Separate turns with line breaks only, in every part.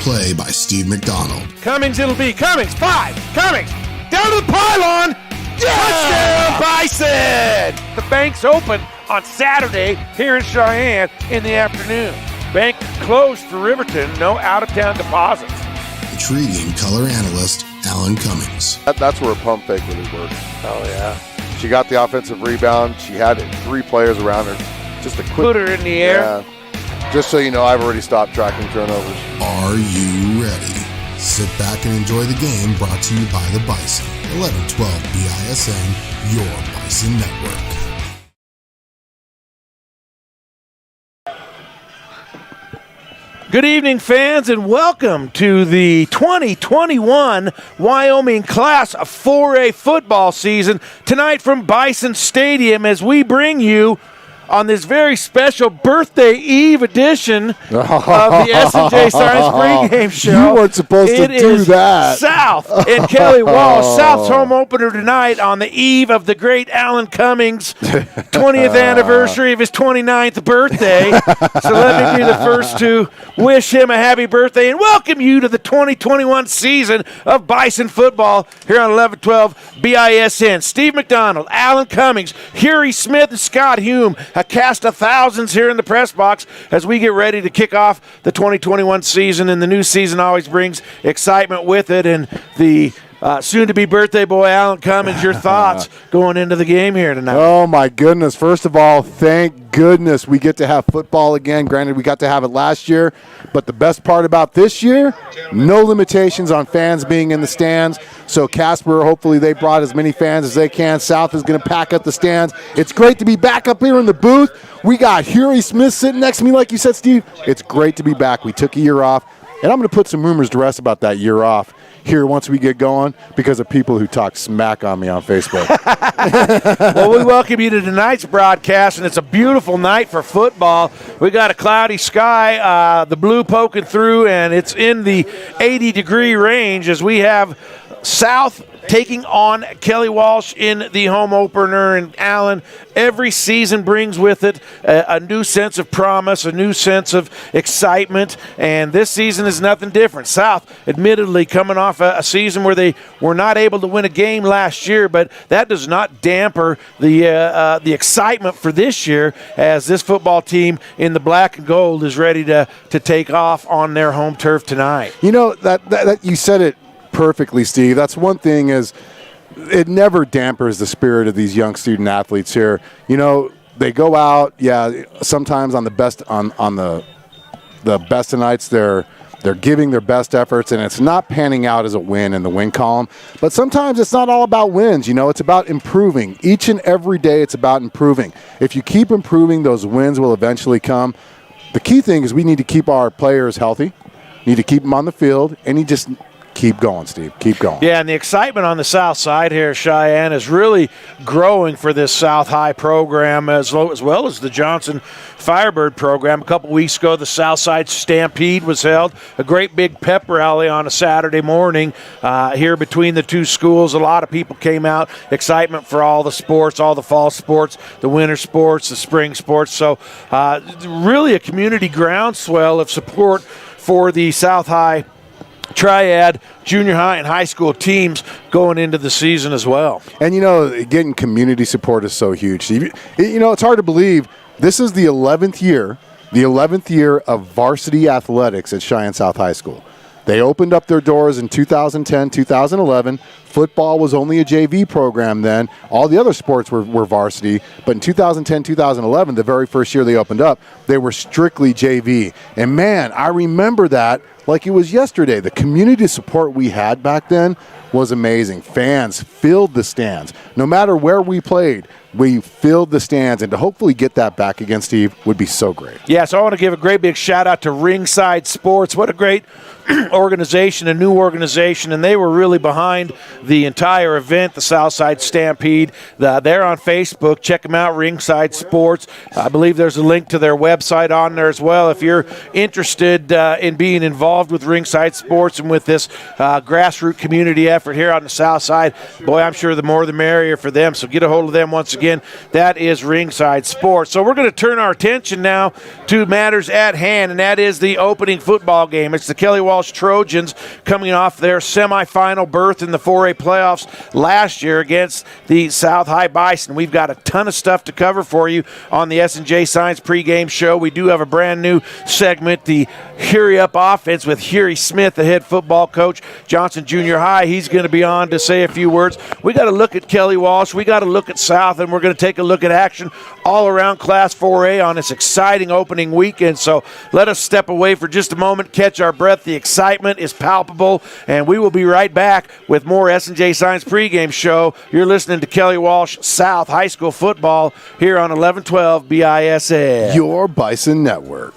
play-by-play by Steve McDonald.
Cummings, it'll be Cummings, 5, Cummings, down to the pylon, touchdown Bison! The bank's open on Saturday here in Cheyenne in the afternoon. Bank closed for Riverton, no out-of-town deposits.
Intriguing color analyst Alan Cummings.
That's where a pump fake really works.
Oh, yeah.
She got the offensive rebound. She had 3 players around her. Just a quick.
Put her in the air.
Yeah. Just so you know, I've already stopped tracking turnovers.
Are you ready? Sit back and enjoy the game, brought to you by the Bison. 1112 BISN, your Bison network.
Good evening, fans, and welcome to the 2021 Wyoming Class 4A football season. Tonight from Bison Stadium as we bring you on this very special birthday eve edition of the S&J Science Pregame Show.
You weren't supposed to do that.
South and Kelly Walsh. South's home opener tonight on the eve of the great Alan Cummings' 20th anniversary of his 29th birthday. So let me be the first to wish him a happy birthday and welcome you to the 2021 season of Bison football here on 1112 BISN. Steve McDonald, Alan Cummings, Huey Smith, and Scott Hume. A cast of thousands here in the press box as we get ready to kick off the 2021 season, and the new season always brings excitement with it. And the soon-to-be birthday boy, Alan Cummings, your thoughts going into the game here tonight?
Oh, my goodness. First of all, thank goodness we get to have football again. Granted, we got to have it last year, but the best part about this year, no limitations on fans being in the stands. So Casper, hopefully they brought as many fans as they can. South is going to pack up the stands. It's great to be back up here in the booth. We got Huey Smith sitting next to me like you said, Steve. It's great to be back. We took a year off, and I'm going to put some rumors to rest about that year off here once we get going because of people who talk smack on me on Facebook.
Well, we welcome you to tonight's broadcast, and it's a beautiful night for football. We got a cloudy sky, the blue poking through, and it's in the 80-degree range as we have South taking on Kelly Walsh in the home opener. And Alan, every season brings with it a new sense of promise, a new sense of excitement, and this season is nothing different. South, admittedly, coming off a season where they were not able to win a game last year, but that does not damper the excitement for this year as this football team in the black and gold is ready to take off on their home turf tonight.
You know, that you said it perfectly, Steve. That's one thing is it never dampers the spirit of these young student athletes here. You know, they go out, sometimes on the best on the best of nights they're giving their best efforts, and it's not panning out as a win in the win column. But sometimes it's not all about wins, you know, it's about improving. Each and every day it's about improving. If you keep improving, those wins will eventually come. The key thing is we need to keep our players healthy, need to keep them on the field, and you just keep going, Steve. Keep going.
Yeah, and the excitement on the south side here, Cheyenne, is really growing for this South High program as well as the Johnson Firebird program. A couple weeks ago, the Southside Stampede was held, a great big pep rally on a Saturday morning here between the two schools. A lot of people came out, excitement for all the sports, all the fall sports, the winter sports, the spring sports. So really a community groundswell of support for the South High Triad, junior high, and high school teams going into the season as well.
And, you know, getting community support is so huge. You know, it's hard to believe this is the 11th year of varsity athletics at Cheyenne South High School. They opened up their doors in 2010, 2011. Football was only a JV program then. All the other sports were varsity. But in 2010, 2011, the very first year they opened up, they were strictly JV. And, man, I remember that like it was yesterday. The community support we had back then was amazing. Fans filled the stands. No matter where we played, we filled the stands, and to hopefully get that back again, Steve, would be so great.
Yeah, so I want to give a great big shout-out to Ringside Sports. What a great organization, a new organization, and they were really behind the entire event, the Southside Stampede. They're on Facebook. Check them out, Ringside Sports. I believe there's a link to their website on there as well. If you're interested in being involved with Ringside Sports and with this grassroots community effort here on the South Side, boy, I'm sure the more the merrier for them. So get a hold of them once again. again, that is Ringside Sports. So we're going to turn our attention now to matters at hand, and that is the opening football game. It's the Kelly Walsh Trojans coming off their semifinal berth in the 4A playoffs last year against the South High Bison. We've got a ton of stuff to cover for you on the S&J Science pregame show. We do have a brand new segment, the Hurry Up Offense with Hury Smith, the head football coach, Johnson Junior High. He's going to be on to say a few words. We got to look at Kelly Walsh. We got to look at South, and we're going to take a look at action all around Class 4A on this exciting opening weekend. So let us step away for just a moment, catch our breath. The excitement is palpable, and we will be right back with more S&J Science pregame show. You're listening to Kelly Walsh South High School football here on 1112 BISN.
Your Bison Network.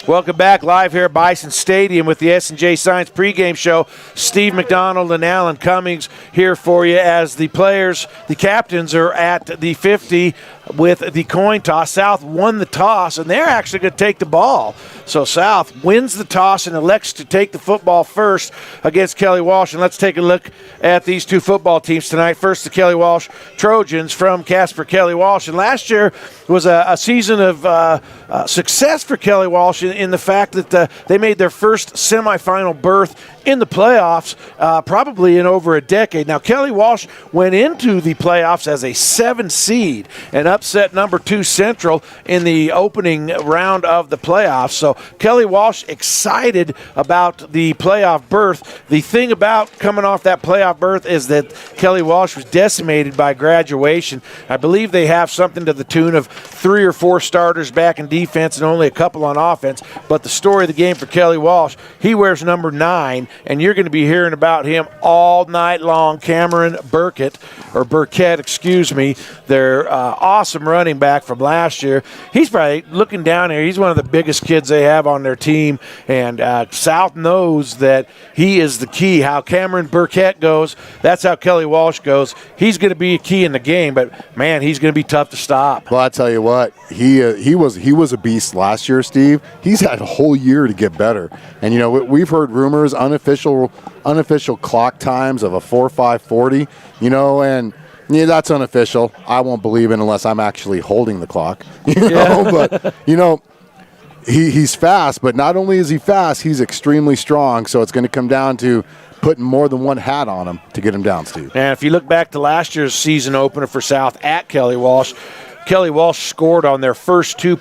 Welcome back live here at Bison Stadium with the S&J Science pregame show. Steve McDonald and Alan Cummings here for you as the players, the captains, are at the 50 with the coin toss. South won the toss, and they're actually going to take the ball. So South wins the toss and elects to take the football first against Kelly Walsh. And let's take a look at these two football teams tonight. First, the Kelly Walsh Trojans from Casper, Kelly Walsh. And last year was a season of success for Kelly Walsh in the fact that they made their first semifinal berth in the playoffs probably in over a decade. Now, Kelly Walsh went into the playoffs as a 7 seed and upset number 2 Central in the opening round of the playoffs. So Kelly Walsh excited about the playoff berth. The thing about coming off that playoff berth is that Kelly Walsh was decimated by graduation. I believe they have something to the tune of 3 or 4 starters back in defense and only a couple on offense. But the story of the game for Kelly Walsh, he wears number 9, and you're going to be hearing about him all night long. Cameron Burkett, their awesome running back from last year. He's probably looking down here. He's one of the biggest kids they have on their team, and South knows that he is the key. How Cameron Burkett goes, that's how Kelly Walsh goes. He's going to be a key in the game, but, man, he's going to be tough to stop.
Well, I tell you what, he was a beast last year, Steve. He's had a whole year to get better. And, you know, we've heard rumors, unofficial clock times of a 4.540, you know, and yeah, that's unofficial. I won't believe it unless I'm actually holding the clock, you know. But, you know, he's fast, but not only is he fast, he's extremely strong. So it's going to come down to putting more than one hat on him to get him down, Steve.
And if you look back to last year's season opener for South at Kelly Walsh scored on their first two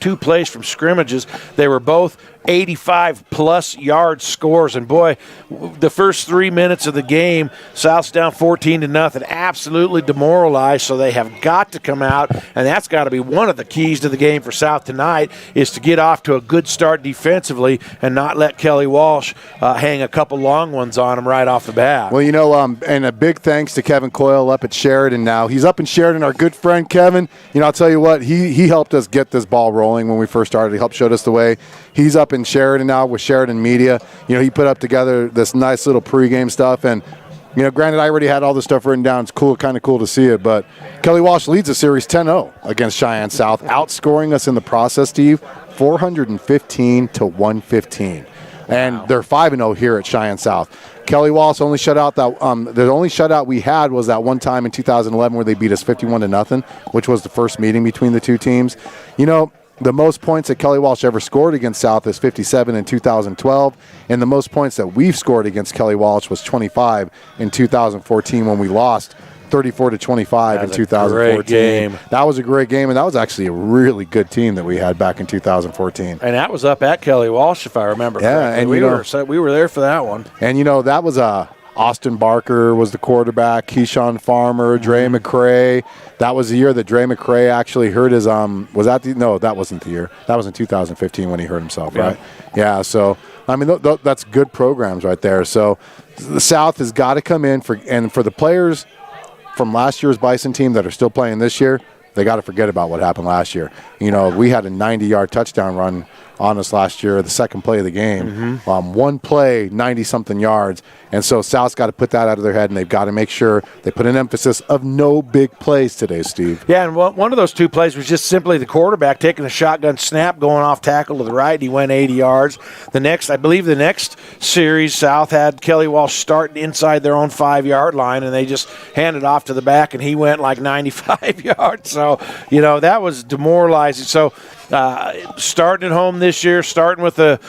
two plays from scrimmages. They were both 85-plus yard scores. And, boy, the first 3 minutes of the game, South's down 14-0, absolutely demoralized, so they have got to come out, and that's got to be one of the keys to the game for South tonight, is to get off to a good start defensively and not let Kelly Walsh hang a couple long ones on him right off the bat.
Well, and a big thanks to Kevin Coyle up at Sheridan now. He's up in Sheridan, our good friend Kevin. I'll tell you what, he helped us get this ball rolling when we first started. He helped showed us the way. He's up in Sheridan now with Sheridan Media. He put up together this nice little pregame stuff. And, granted, I already had all this stuff written down. It's cool, kind of cool to see it. But Kelly Walsh leads the series 10-0 against Cheyenne South, outscoring us in the process, Steve, 415-115. And they're 5-0 here at Cheyenne South. Kelly Walsh only shutout the only shutout we had was that one time in 2011 where they beat us 51-0, which was the first meeting between the two teams. The most points that Kelly Walsh ever scored against South is 57 in 2012, and the most points that we've scored against Kelly Walsh was 25 in 2014 when we lost 34-25 in 2014.
Great game.
That was a great game, and that was actually a really good team that we had back in 2014.
And that was up at Kelly Walsh, if I remember correctly. And we were there for that one.
And that was Austin Barker was the quarterback, Keyshawn Farmer, Dre McCray. That was the year that Dre McCray actually hurt his was that no, that wasn't the year. That was in 2015 when he hurt himself, right? Yeah, so that's good programs right there. So the South has got to come in for the players from last year's Bison team that are still playing this year, they got to forget about what happened last year. We had a 90-yard touchdown run on us last year, the second play of the game. One play, 90-something yards. And so South's got to put that out of their head, and they've got to make sure they put an emphasis of no big plays today, Steve.
Yeah, and one of those two plays was just simply the quarterback taking a shotgun snap, going off tackle to the right. He went 80 yards. I believe the next series, South had Kelly Walsh starting inside their own 5-yard line, and they just handed off to the back, and he went like 95 yards. So, that was demoralizing. So, starting at home this year, starting with a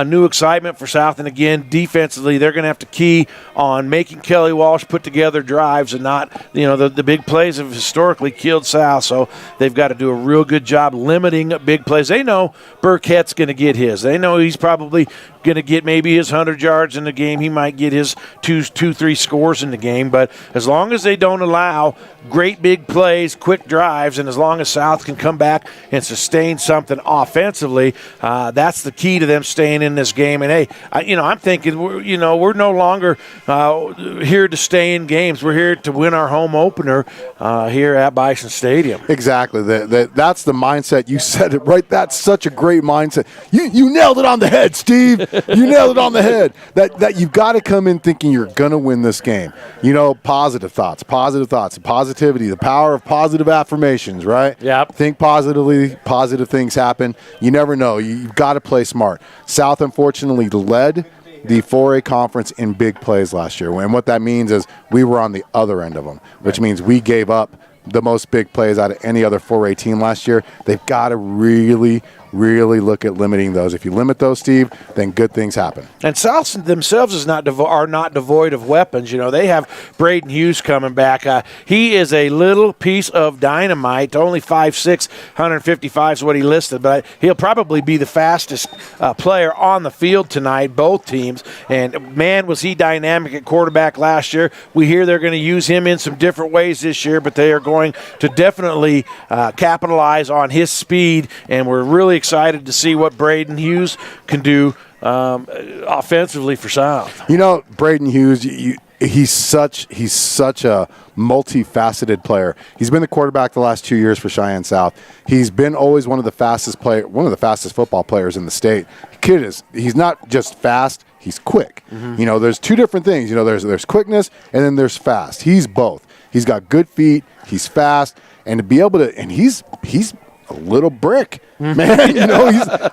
new excitement for South, and again, defensively, they're going to have to key on making Kelly Walsh put together drives and not, the big plays have historically killed South, so they've got to do a real good job limiting big plays. They know Burkett's going to get his. They know he's probably going to get maybe his 100 yards in the game. He might get his 2-3 scores in the game, but as long as they don't allow great big plays, quick drives, and as long as South can come back and sustain something offensively, that's the key to them staying in this game. And hey, I'm thinking we're no longer here to stay in games. We're here to win our home opener here at Bison Stadium.
Exactly. That's the mindset. You said it right. That's such a great mindset. You nailed it on the head, Steve. You nailed it on the head. That you've got to come in thinking you're going to win this game. Positive thoughts, positivity, the power of positive affirmations, right?
Yep.
Think positively, positive things happen. You never know. You've got to play smart. South, unfortunately, led the 4A conference in big plays last year. And what that means is we were on the other end of them, which means we gave up the most big plays out of any other 4A team last year. They've got to really look at limiting those. If you limit those, Steve, then good things happen.
And South themselves are not devoid of weapons. They have Braden Hughes coming back. He is a little piece of dynamite. Only 5'6", 155 is what he listed, but he'll probably be the fastest player on the field tonight, both teams. And, man, was he dynamic at quarterback last year. We hear they're going to use him in some different ways this year, but they are going to definitely capitalize on his speed, and we're really excited to see what Braden Hughes can do offensively for South.
Braden Hughes, he's such a multifaceted player. He's been the quarterback the last 2 years for Cheyenne South. He's been always one of the fastest football players in the state. He's not just fast, he's quick. There's two different things. There's quickness and then there's fast. He's both. He's got good feet, he's fast, and to be able to, and he's a little brick, man.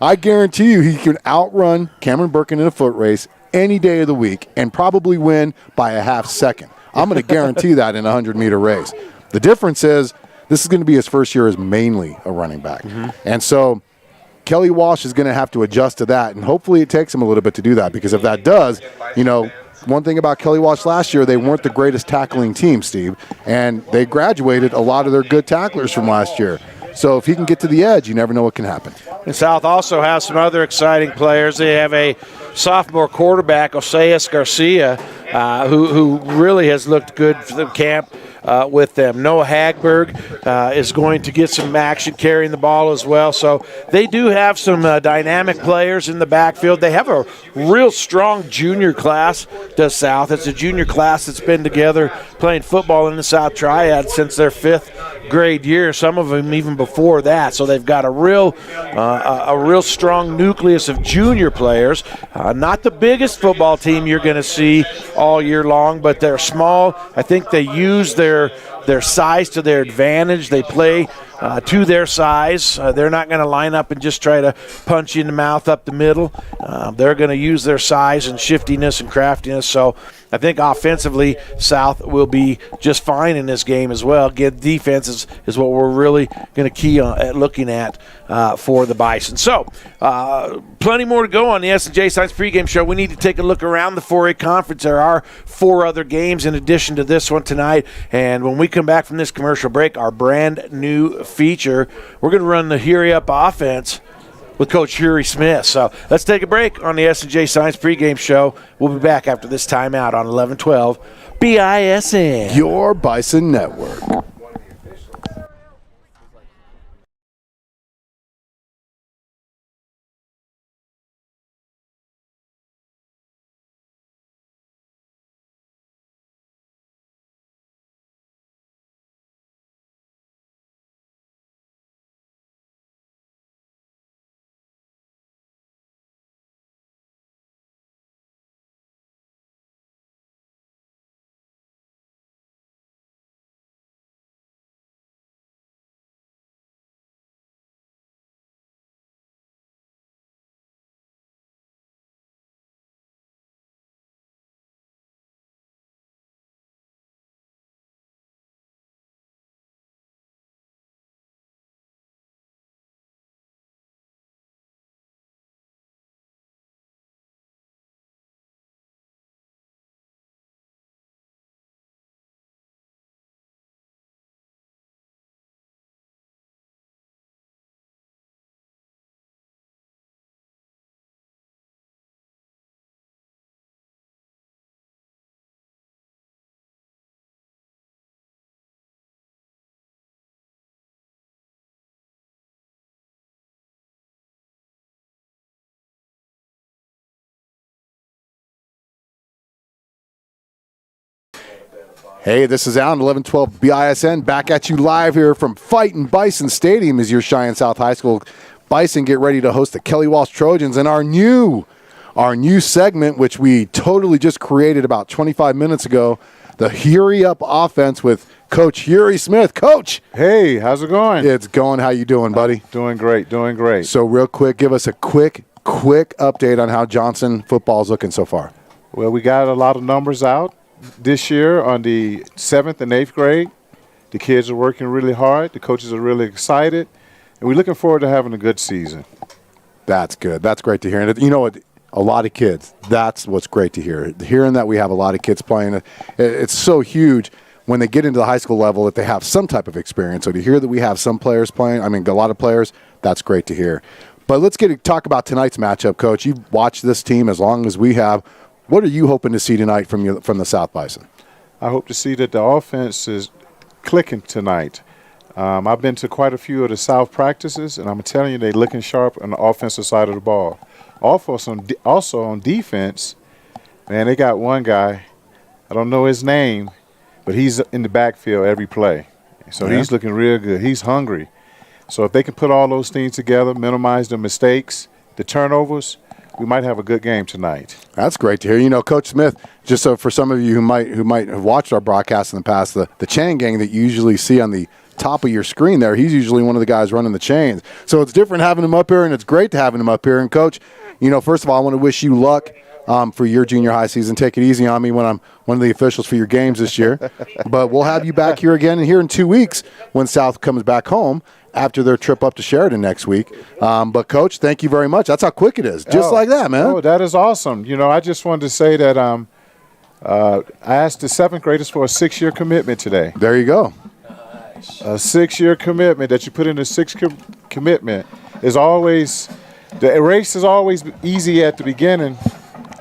I guarantee you he can outrun Cameron Birkin in a foot race any day of the week and probably win by a half second. I'm going to guarantee that in a 100-meter race. The difference is this is going to be his first year as mainly a running back. And so Kelly Walsh is going to have to adjust to that, and hopefully it takes him a little bit to do that, because if that does, one thing about Kelly Walsh last year, they weren't the greatest tackling team, Steve, and they graduated a lot of their good tacklers from last year. So if he can get to the edge, you never know what can happen.
And South also has some other exciting players. They have a sophomore quarterback, Oseas Garcia, who really has looked good for the camp with them. Noah Hagberg is going to get some action carrying the ball as well. So they do have some dynamic players in the backfield. They have a real strong junior class, does South. It's a junior class that's been together playing football in the South Triad since their 5th grade year, some of them even before that. So they've got a real strong nucleus of junior players. Not the biggest football team you're going to see all year long, but they're small. I think they use their size to their advantage. They play to their size. They're not going to line up and just try to punch you in the mouth up the middle. They're going to use their size and shiftiness and craftiness. So I think offensively, South will be just fine in this game as well. Again, defense is what we're really going to key on at looking at for the Bison. So plenty more to go on the S&J Science pregame show. We need to take a look around the 4A conference. There are 4 other games in addition to this one tonight. And when we come back from this commercial break, our brand new feature, we're going to run the Hurry Up offense with Coach Hury Smith. So let's take a break on the S&J Science pregame show. We'll be back after this timeout on 1112 BISN.
Your Bison Network. Hey, this is Alan, 1112 BISN, back at you live here from Fightin' Bison Stadium as your Cheyenne South High School Bison get ready to host the Kelly Walsh Trojans and our new segment, which we totally just created about 25 minutes ago, the Hurry Up offense with Coach Hury Smith. Coach!
Hey, how's it going?
It's going. How you doing, buddy?
Doing great, doing great.
So real quick, give us a quick update on how Johnson football is looking so far.
Well, we got a lot of numbers out this year on the 7th and 8th grade. The kids are working really hard. The coaches are really excited. And we're looking forward to having a good season.
That's good. That's great to hear. And you know what? A lot of kids. That's what's great to hear. Hearing that we have a lot of kids playing, it's so huge when they get into the high school level that they have some type of experience. So to hear that we have some players playing, I mean, a lot of players, that's great to hear. But let's talk about tonight's matchup, Coach. You've watched this team as long as we have. What are you hoping to see tonight from the South Bison?
I hope to see that the offense is clicking tonight. I've been to quite a few of the South practices, and I'm telling you, they're looking sharp on the offensive side of the ball. Also on defense, man, they got one guy, I don't know his name, but he's in the backfield every play. So He's looking real good. He's hungry. So if they can put all those things together, minimize the mistakes, the turnovers, we might have a good game tonight.
That's great to hear. You know, Coach Smith, just so for some of you who might have watched our broadcast in the past, the chain gang that you usually see on the top of your screen there, he's usually one of the guys running the chains. So it's different having him up here, and it's great to having him up here. And, Coach, you know, first of all, I want to wish you luck for your junior high season. Take it easy on me when I'm one of the officials for your games this year. But we'll have you back here again here in 2 weeks when South comes back home after their trip up to Sheridan next week. But, Coach, thank you very much. That's how quick it is. Just like that, man.
Oh, that is awesome. You know, I just wanted to say that I asked the 7th graders for a 6-year commitment today.
There you go.
A 6-year commitment that you put in a commitment is always, the race is always easy at the beginning,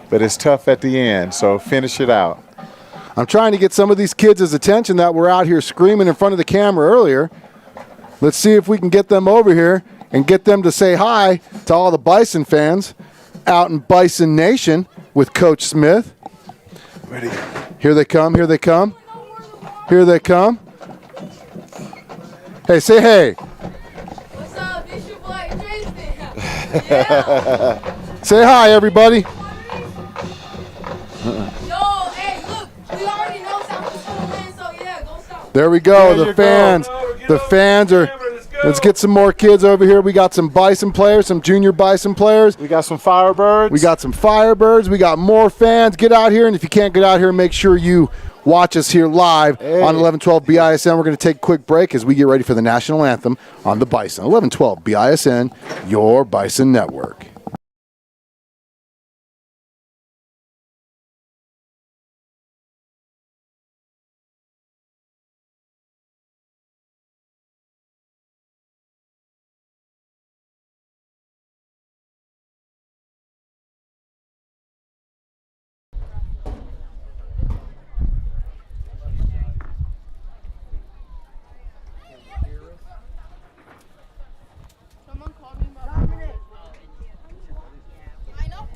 but it's tough at the end. So finish it out.
I'm trying to get some of these kids' attention that were out here screaming in front of the camera earlier. Let's see if we can get them over here and get them to say hi to all the Bison fans out in Bison Nation with Coach Smith.
Ready?
Here they come, here they come. Here they come. Hey, say hey.
What's up? This your boy Tristan. Yeah.
Say hi, everybody.
Yo, hey, look, we already know South is gonna win, so yeah, go South.
There we go.
There
The
you
fans.
go.
The fans are. Let's get some more kids over here. We got some Bison players, some junior Bison players.
We got some Firebirds.
We got some Firebirds. We got more fans. Get out here, and if you can't get out here, make sure you watch us here live on 1112 BISN. We're going to take a quick break as we get ready for the national anthem on the Bison. 1112 BISN, your Bison network.
Someone called me Dominic. I know.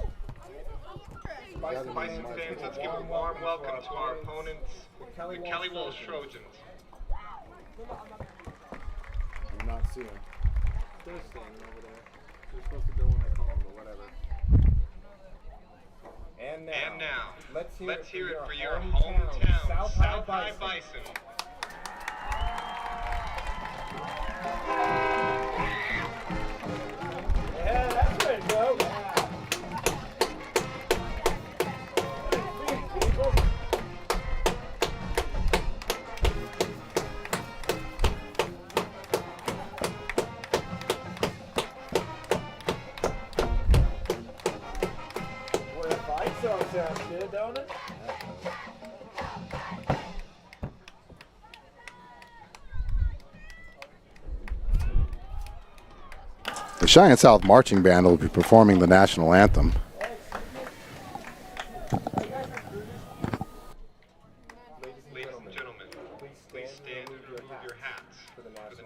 Bison fans, let's give a warm welcome to our opponents, the Kelly Walsh Trojans.
I'm not seeing.
They're standing over there. They're supposed to go when I call them, but whatever. And now, let's hear it for your hometown, South High Bison.
Yeah, that's way to go. Boy, the fight song sounds good, don't it?
The Cheyenne South Marching Band will be performing the national anthem.
Ladies and gentlemen, please stand and remove your hats for the national anthem.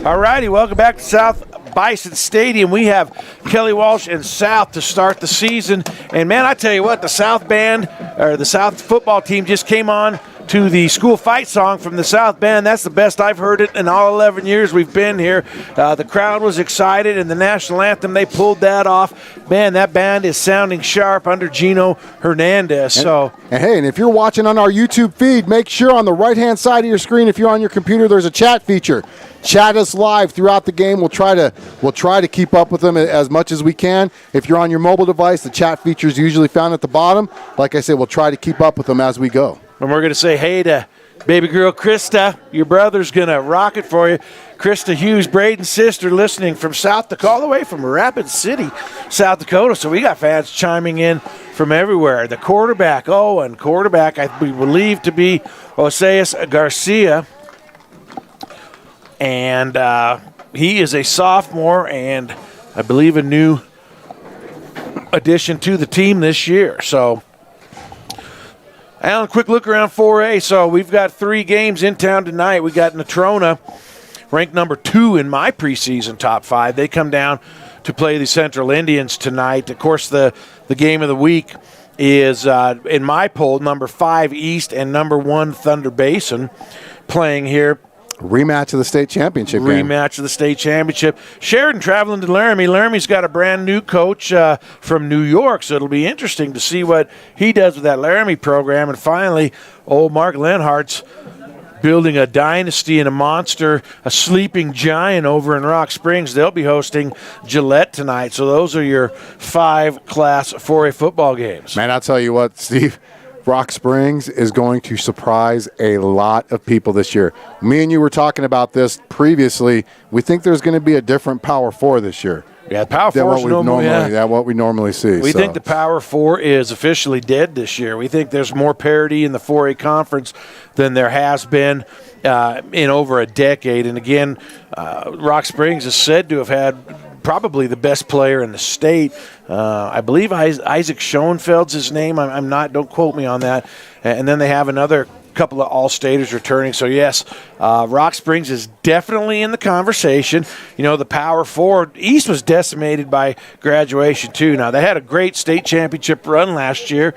All righty, welcome back to South Bison Stadium. We have Kelly Walsh and South to start the season. And, man, I tell you what, the South band, or the South football team just came on to the school fight song from the South Band. That's the best I've heard it in all 11 years we've been here. The crowd was excited, and the national anthem, they pulled that off. Man, that band is sounding sharp under Gino Hernandez.
And hey, and if you're watching on our YouTube feed, make sure on the right-hand side of your screen, if you're on your computer, there's a chat feature. Chat us live throughout the game. We'll try to keep up with them as much as we can. If you're on your mobile device, the chat feature is usually found at the bottom. Like I said, we'll try to keep up with them as we go.
And we're going to say hey to baby girl Krista. Your brother's going to rock it for you. Krista Hughes, Braden's sister, listening from South Dakota, all the way from Rapid City, South Dakota. So we got fans chiming in from everywhere. The quarterback, I believe to be Oseas Garcia. And he is a sophomore and I believe a new addition to the team this year. So, Alan, quick look around 4A. So we've got 3 games in town tonight. We got Natrona, ranked number 2 in my preseason top 5. They come down to play the Central Indians tonight. Of course, the game of the week is, in my poll, number 5 East and number 1 Thunder Basin playing here.
Rematch of the state championship game.
Rematch of the state championship. Sheridan traveling to Laramie. Laramie's got a brand new coach from New York, so it'll be interesting to see what he does with that Laramie program. And finally, old Mark Lenhart's building a dynasty and a monster, a sleeping giant over in Rock Springs. They'll be hosting Gillette tonight. So those are your 5 Class 4A football games.
Man, I'll tell you what, Steve. Rock Springs is going to surprise a lot of people this year. Me and you were talking about this previously. We think there's going to be a different Power 4 this year.
Yeah, Power 4 is
what we normally see.
We think the Power 4 is officially dead this year. We think there's more parity in the 4A conference than there has been in over a decade. And again, Rock Springs is said to have had probably the best player in the state. I believe Isaac Schoenfeld's his name. I'm not, don't quote me on that. And then they have another couple of all-staters returning. So, yes, Rock Springs is definitely in the conversation. You know, the Power 4, East was decimated by graduation, too. Now, they had a great state championship run last year,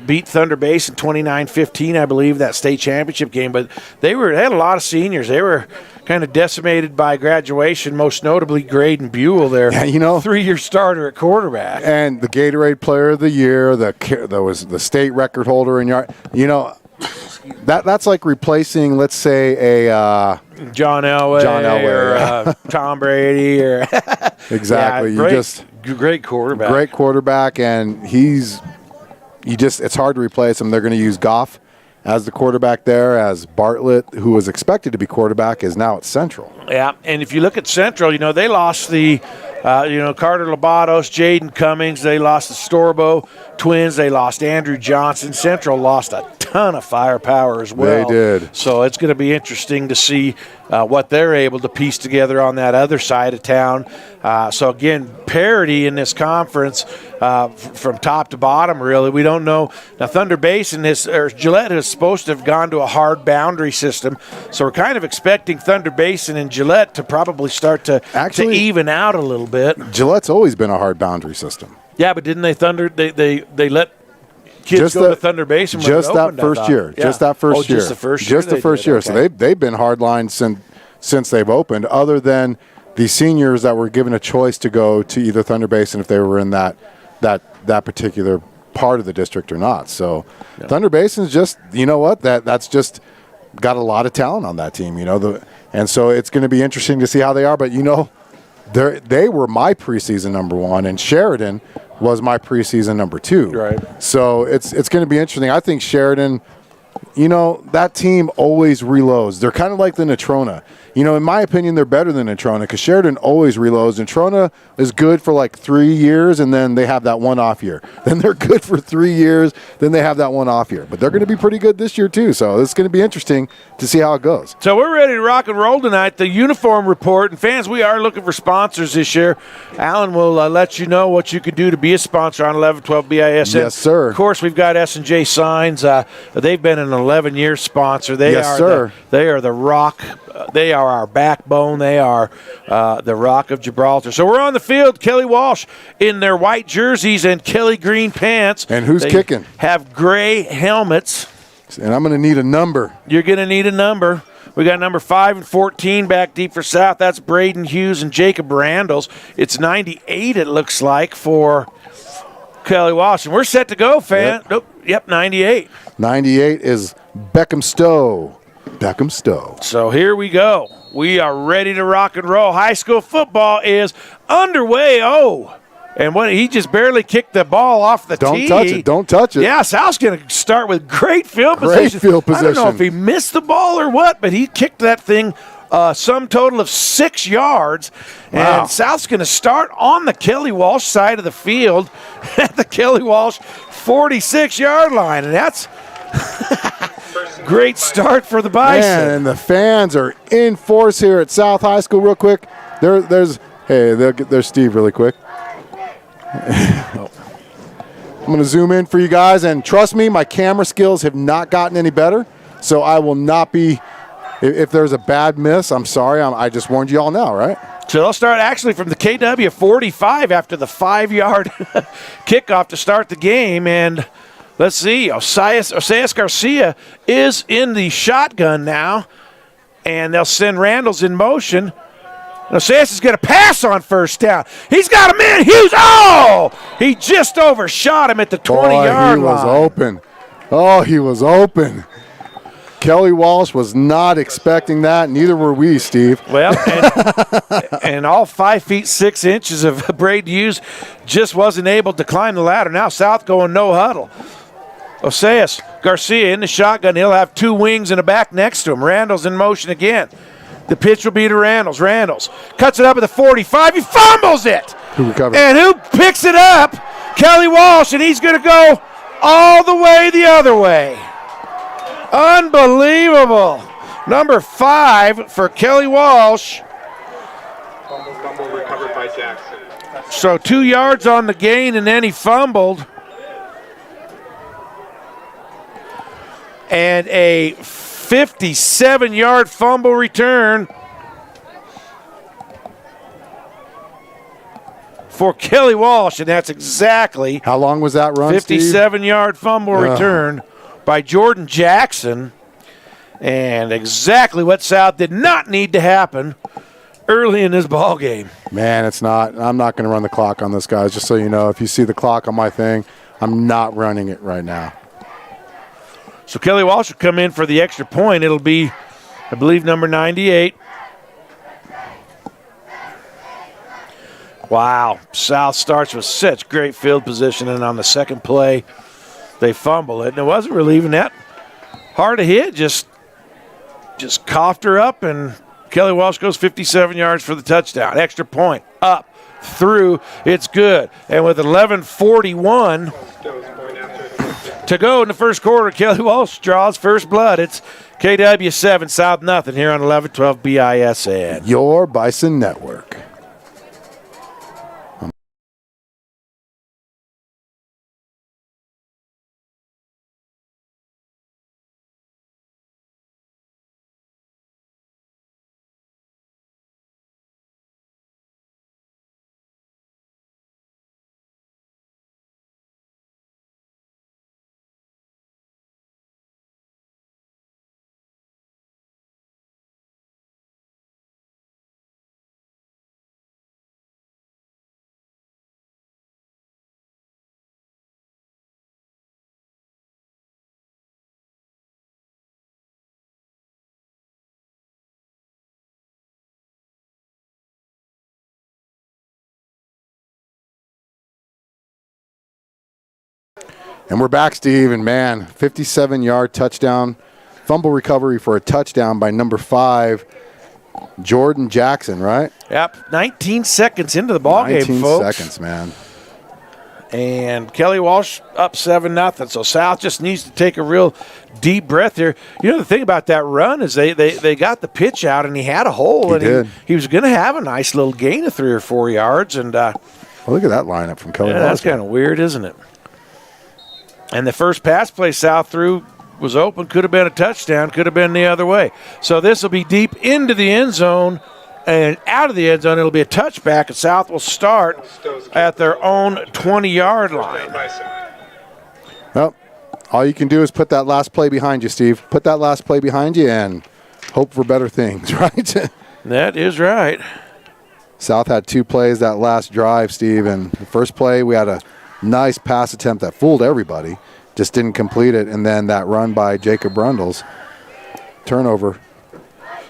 beat Thunder Basin 29-15, I believe, that state championship game. But they had a lot of seniors. They were kind of decimated by graduation, most notably Graydon Buell, their 3-year starter at quarterback.
And the Gatorade Player of the Year, there was the state record holder in yard. You know, that's like replacing, let's say, a
John Elway or Tom Brady or
exactly.
Great quarterback.
Great quarterback, and it's hard to replace him. They're going to use Goff as the quarterback there, as Bartlett, who was expected to be quarterback, is now at Central.
Yeah, and if you look at Central, they lost the Carter Lobatos, Jaden Cummings. They lost the Storbo twins. They lost Andrew Johnson. Central lost a ton of firepower as well.
They did.
So it's going to be interesting to see what they're able to piece together on that other side of town. So, again, parity in this conference from top to bottom, really. We don't know. Now, Thunder Basin Gillette is supposed to have gone to a hard boundary system. So we're kind of expecting Thunder Basin and Gillette to probably start to even out a little bit.
Gillette's always been a hard boundary system.
Yeah, but didn't they let kids go to Thunder Basin when
just
it
that
opened,
first year? Yeah. Just that first year.
Just the first year.
Just the first year. Okay. So they've been hardline since they've opened, other than the seniors that were given a choice to go to either Thunder Basin if they were in that particular part of the district or not. So Thunder Basin's just, that's just got a lot of talent on that team, and so it's going to be interesting to see how they are. But they were my preseason number 1, and Sheridan was my preseason number 2.
Right.
So it's going to be interesting. I think Sheridan, that team always reloads. They're kind of like the Natrona. In my opinion, they're better than Natrona because Sheridan always reloads. Natrona is good for like 3 years, and then they have that one off year. Then they're good for 3 years, then they have that one off year. But they're going to be pretty good this year, too. So it's going to be interesting to see how it goes.
So we're ready to rock and roll tonight. The uniform report. And fans, we are looking for sponsors this year. Alan will let you know what you can do to be a sponsor on 1112 BISN.
Yes, sir.
Of course, we've got S&J Signs. They've been an 11-year sponsor. They are the rock. They are our backbone. They are the Rock of Gibraltar. So we're on the field. Kelly Walsh in their white jerseys and Kelly green pants.
And who's kicking?
Have gray helmets.
And I'm going to need a number.
You're going to need a number. We got number 5 and 14 back deep for South. That's Braden Hughes and Jacob Randles. It's 98, it looks like, for Kelly Walsh. And we're set to go, fan. Yep, 98.
98 is Beckham Stowe.
So here we go. We are ready to rock and roll. High school football is underway. And he just barely kicked the ball off the tee.
Don't touch it.
Yeah, South's going to start with great field position. I don't know if he missed the ball or what, but he kicked that thing some total of 6 yards.
Wow.
And South's going to start on the Kelly Walsh side of the field at the Kelly Walsh 46-yard line. And that's Great start for the Bison.
Man, and the fans are in force here at South High School real quick. There's Steve really quick. I'm going to zoom in for you guys, and trust me, my camera skills have not gotten any better, so I will not be, if there's a bad miss, I'm sorry. I just warned you all now, right?
So they'll start actually from the KW 45 after the 5-yard kickoff to start the game, and let's see, Osias Garcia is in the shotgun now, and they'll send Randles in motion. Osias is going to pass on first down. He's got him in. Hughes, he just overshot him at the 20-yard line.
He was open. He was open. Kelly Walsh was not expecting that. Neither were we, Steve.
Well, and all 5 feet 6 inches of Braden Hughes just wasn't able to climb the ladder. Now South going no huddle. Osias Garcia in the shotgun. He'll have 2 wings and a back next to him. Randall's in motion again. The pitch will be to Randles. Randles cuts it up at the 45. He fumbles it.
Who recovered?
And who picks it up? Kelly Walsh, and he's going to go all the way the other way. Unbelievable. Number 5 for Kelly Walsh.
Fumble recovered by Jackson.
So 2 yards on the gain, and then he fumbled. And a 57-yard fumble return for Kelly Walsh, and that's exactly
how long was that run,
57-yard fumble return by Jordan Jackson, and exactly what South did not need to happen early in this ball game.
Man, it's not. I'm not going to run the clock on this, guys, just so you know. If you see the clock on my thing, I'm not running it right now.
So Kelly Walsh will come in for the extra point. It'll be, I believe, number 98. Wow. South starts with such great field position, and on the second play, they fumble it. And it wasn't really even that hard to hit. Just coughed her up, and Kelly Walsh goes 57 yards for the touchdown. Extra point. Up, through, it's good. And with 11:41 to go in the first quarter, Kelly Walsh draws first blood. It's KW 7, South nothing here on 1112 BISN.
Your Bison Network. And we're back, Steve, and man, 57-yard touchdown, fumble recovery for a touchdown by number 5, Jordan Jackson, right?
Yep, 19 seconds into the ball game, folks.
19 seconds, man.
And Kelly Walsh up 7-0. So South just needs to take a real deep breath here. You know, the thing about that run is they got the pitch out, and he had a hole. He was going to have a nice little gain of 3 or 4 yards. And
well, look at that lineup from Kelly Walsh.
That's kind of weird, isn't it? And the first pass play South threw was open, could have been a touchdown, could have been the other way. So this will be deep into the end zone, and out of the end zone it'll be a touchback, and South will start at their own 20-yard line.
Well, all you can do is put that last play behind you, Steve. Put that last play behind you and hope for better things, right?
That is right.
South had 2 plays that last drive, Steve, and the first play we had a nice pass attempt that fooled everybody, just didn't complete it, and then that run by Jacob Brundles, turnover.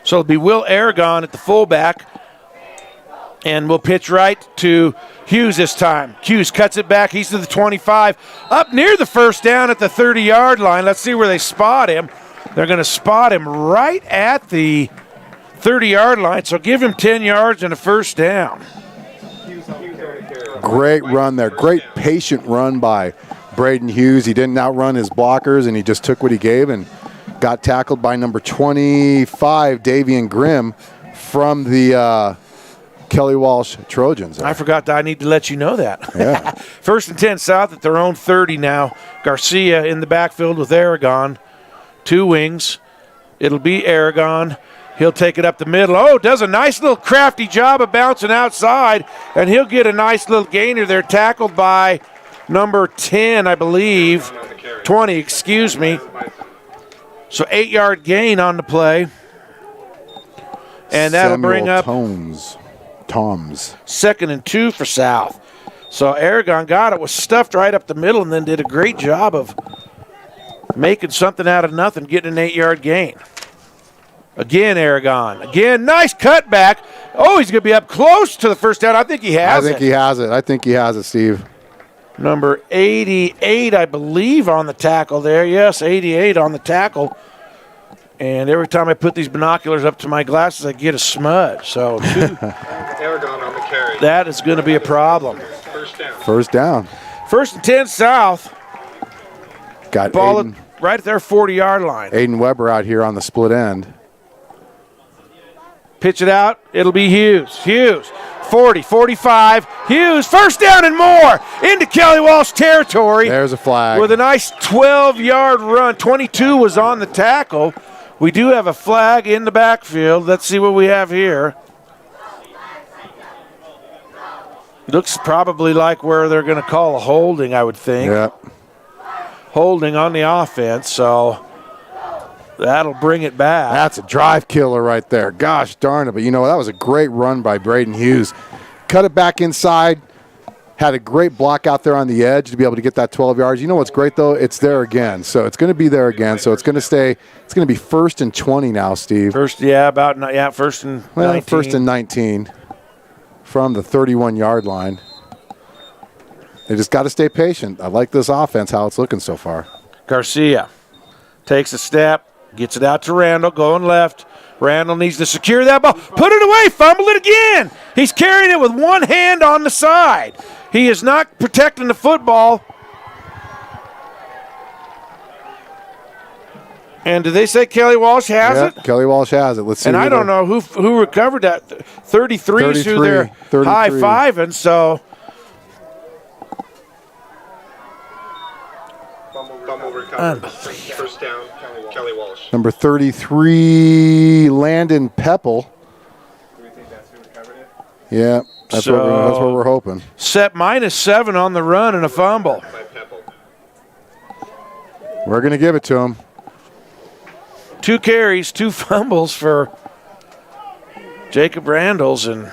So it'll be Will Aragon at the fullback, and we'll pitch right to Hughes this time. Hughes cuts it back. He's to the 25, up near the first down at the 30-yard line. Let's see where they spot him. They're going to spot him right at the 30-yard line, so give him 10 yards and a first down.
Great run there. Great patient run by Braden Hughes. He didn't outrun his blockers, and he just took what he gave and got tackled by number 25, Davian Grimm, from the Kelly Walsh Trojans.
I forgot that I need to let you know that.
Yeah.
1st and 10 South at their own 30 now. Garcia in the backfield with Aragon. 2 wings. It'll be Aragon. He'll take it up the middle. Oh, does a nice little crafty job of bouncing outside, and he'll get a nice little gainer there, tackled by number 10, I believe. 20, excuse me. So 8-yard gain on the play. And that'll bring up
Toms.
2nd and 2 for South. So Aragon got it, was stuffed right up the middle, and then did a great job of making something out of nothing, getting an 8-yard gain. Again, Aragon. Again, nice cutback. Oh, he's going to be up close to the first down. I think he has it.
I think he has it, Steve.
Number 88, I believe, on the tackle there. Yes, 88 on the tackle. And every time I put these binoculars up to my glasses, I get a smudge. So
Aragon on the carry.
that is going to be a problem.
First down.
1st and 10 South.
Got
Ball
Aiden,
right at their 40-yard line.
Aiden Weber out here on the split end.
Pitch it out. It'll be Hughes. 40, 45. Hughes, first down and more into Kelly Walsh territory.
There's a flag.
With a nice 12-yard run. 22 was on the tackle. We do have a flag in the backfield. Let's see what we have here. Looks probably like where they're going to call a holding, I would think.
Yeah.
Holding on the offense, so that'll bring it back.
That's a drive killer right there. Gosh darn it. But, that was a great run by Braden Hughes. Cut it back inside. Had a great block out there on the edge to be able to get that 12 yards. You know what's great, though? It's there again. So it's going to be there again. So it's going to stay. It's going to be 1st and 20 now, Steve.
First and 19.
Well, 1st and 19 from the 31-yard line. They just got to stay patient. I like this offense, how it's looking so far.
Garcia takes a step, gets it out to Randall, going left. Randall needs to secure that ball. Put it away, fumble it again. He's carrying it with one hand on the side. He is not protecting the football. And did they say Kelly Walsh has it?
Kelly Walsh has it. Let's see.
And I don't know who recovered that. 33's who they're high-fiving, so.
Fumble recovered. First down, Kelly Walsh.
Number 33, Landon Pepple.
Do we think that's who recovered it?
Yeah, that's what we're hoping.
Set -7 on the run and a fumble.
By Pepple.
We're going to give it to him.
2 carries, 2 fumbles for Jacob Randalls, and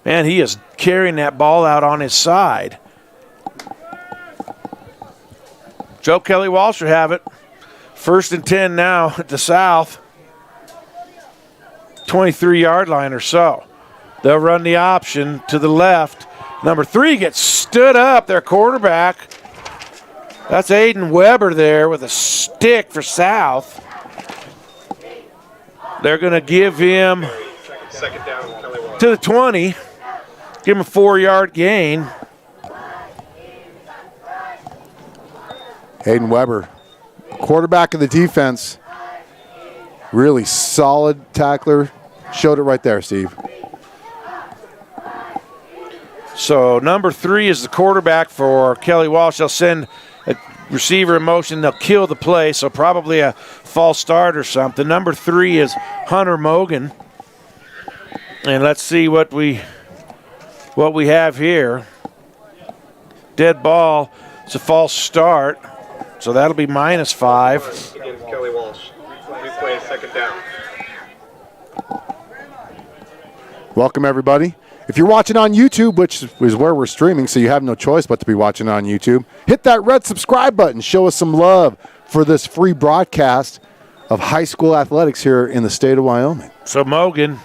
man, he is carrying that ball out on his side. Joe Kelly Walsh will have it. 1st and 10 now at the South. 23-yard line or so. They'll run the option to the left. Number 3 gets stood up, their quarterback. That's Aiden Weber there with a stick for South. They're going to give him
Second down, Kelly Walsh.
to the 20. Give him a 4-yard gain.
Aiden Weber, quarterback of the defense. Really solid tackler. Showed it right there, Steve.
So number 3 is the quarterback for Kelly Walsh. They'll send a receiver in motion. They'll kill the play, so probably a false start or something. Number 3 is Hunter Mogan. And let's see what we have here. Dead ball. It's a false start. So that'll be -5.
Against Kelly Walsh. Replay, second down.
Welcome, everybody. If you're watching on YouTube, which is where we're streaming, so you have no choice but to be watching on YouTube, hit that red subscribe button. Show us some love for this free broadcast of high school athletics here in the state of Wyoming.
So Mogan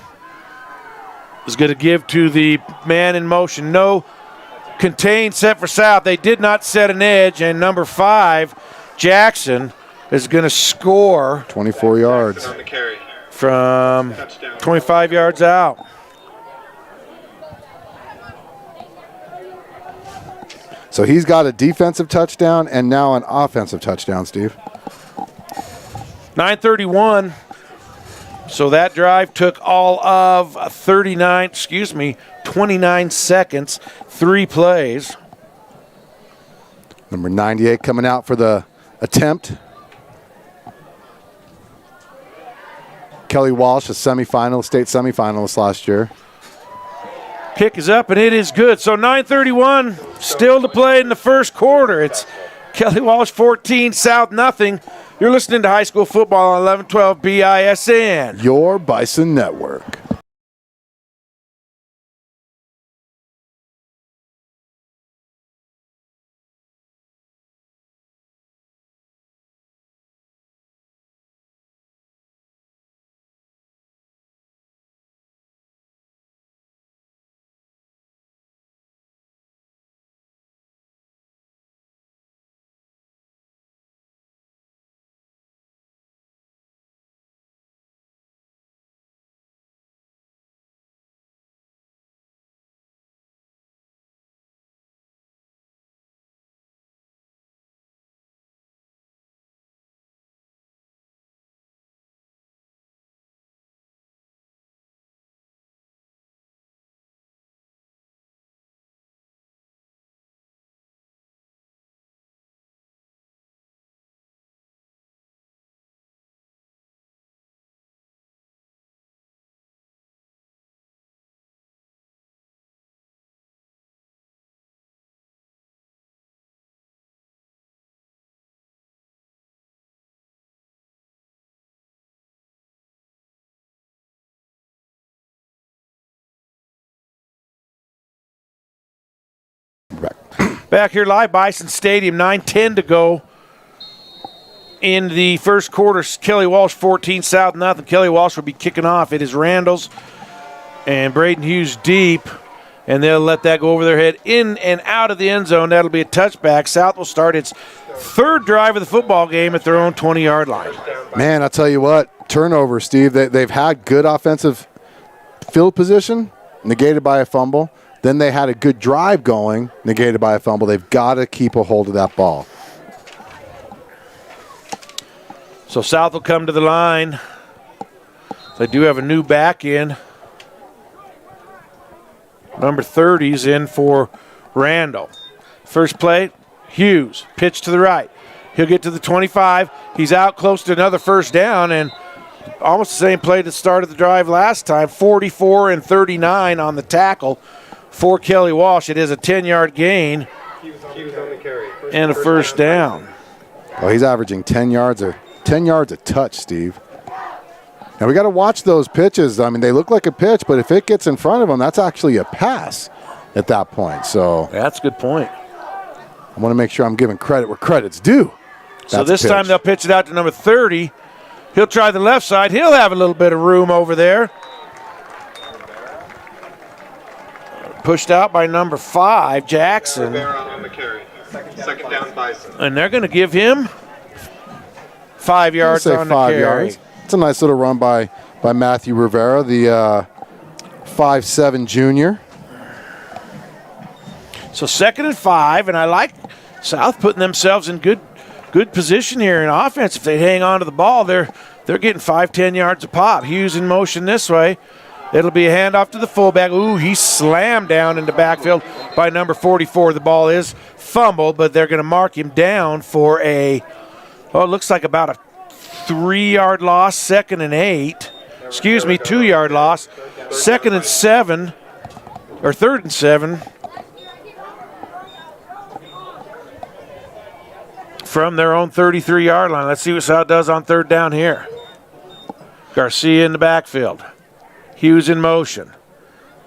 is going to give to the man in motion. No contained set for South. They did not set an edge, and number 5, Jackson, is going to score
24 yards.
On the carry.
from
Touchdown.
25 yards out.
So he's got a defensive touchdown and now an offensive touchdown, Steve.
9:31. So that drive took all of 29 seconds, 3 plays.
Number 98 coming out for the attempt. Kelly Walsh, a state semifinalist last year.
Kick is up, and it is good. So 9:31 still to play in the first quarter. It's Kelly Walsh 14, South nothing. You're listening to high school football on 1112 BISN.
Your Bison Network.
Back here live, Bison Stadium, 9:10 to go in the first quarter. Kelly Walsh 14, South nothing. Kelly Walsh will be kicking off. It is Randall's and Braden Hughes deep, and they'll let that go over their head in and out of the end zone. That'll be a touchback. South will start its third drive of the football game at their own 20-yard line.
Man, I'll tell you what, turnover, Steve. They've had good offensive field position, negated by a fumble. Then they had a good drive going, negated by a fumble. They've got to keep a hold of that ball.
So South will come to the line. They do have a new back in. Number 30's in for Randall. First play, Hughes, pitch to the right. He'll get to the 25. He's out close to another first down, and almost the same play that started the drive last time, 44 and 39 on the tackle for Kelly Walsh. It is a 10-yard gain and a first down.
Oh, he's averaging 10 yards a touch, Steve. Now we got to watch those pitches. I mean, they look like a pitch, but if it gets in front of him, that's actually a pass at that point. So
that's a good point.
I want to make sure I'm giving credit where credit's due.
So this time they'll pitch it out to number 30. He'll try the left side. He'll have a little bit of room over there. Pushed out by number 5, Jackson.
On the carry. Second down, Bison.
And they're going to give him 5 yards on the
5
carry.
yards. It's a nice little run by Matthew Rivera, the 5'7" junior.
So 2nd and 5, and I like South putting themselves in good position here in offense. If they hang on to the ball, they're getting 5-10 yards a pop. Hughes in motion this way. It'll be a handoff to the fullback. Ooh, he slammed down into backfield by number 44. The ball is fumbled, but they're going to mark him down for it looks like about a 3-yard loss, 2nd and 8. Excuse me, 2-yard loss. 2nd and 7, or 3rd and 7. From their own 33-yard line. Let's see what South does on 3rd down here. Garcia in the backfield. Hughes in motion.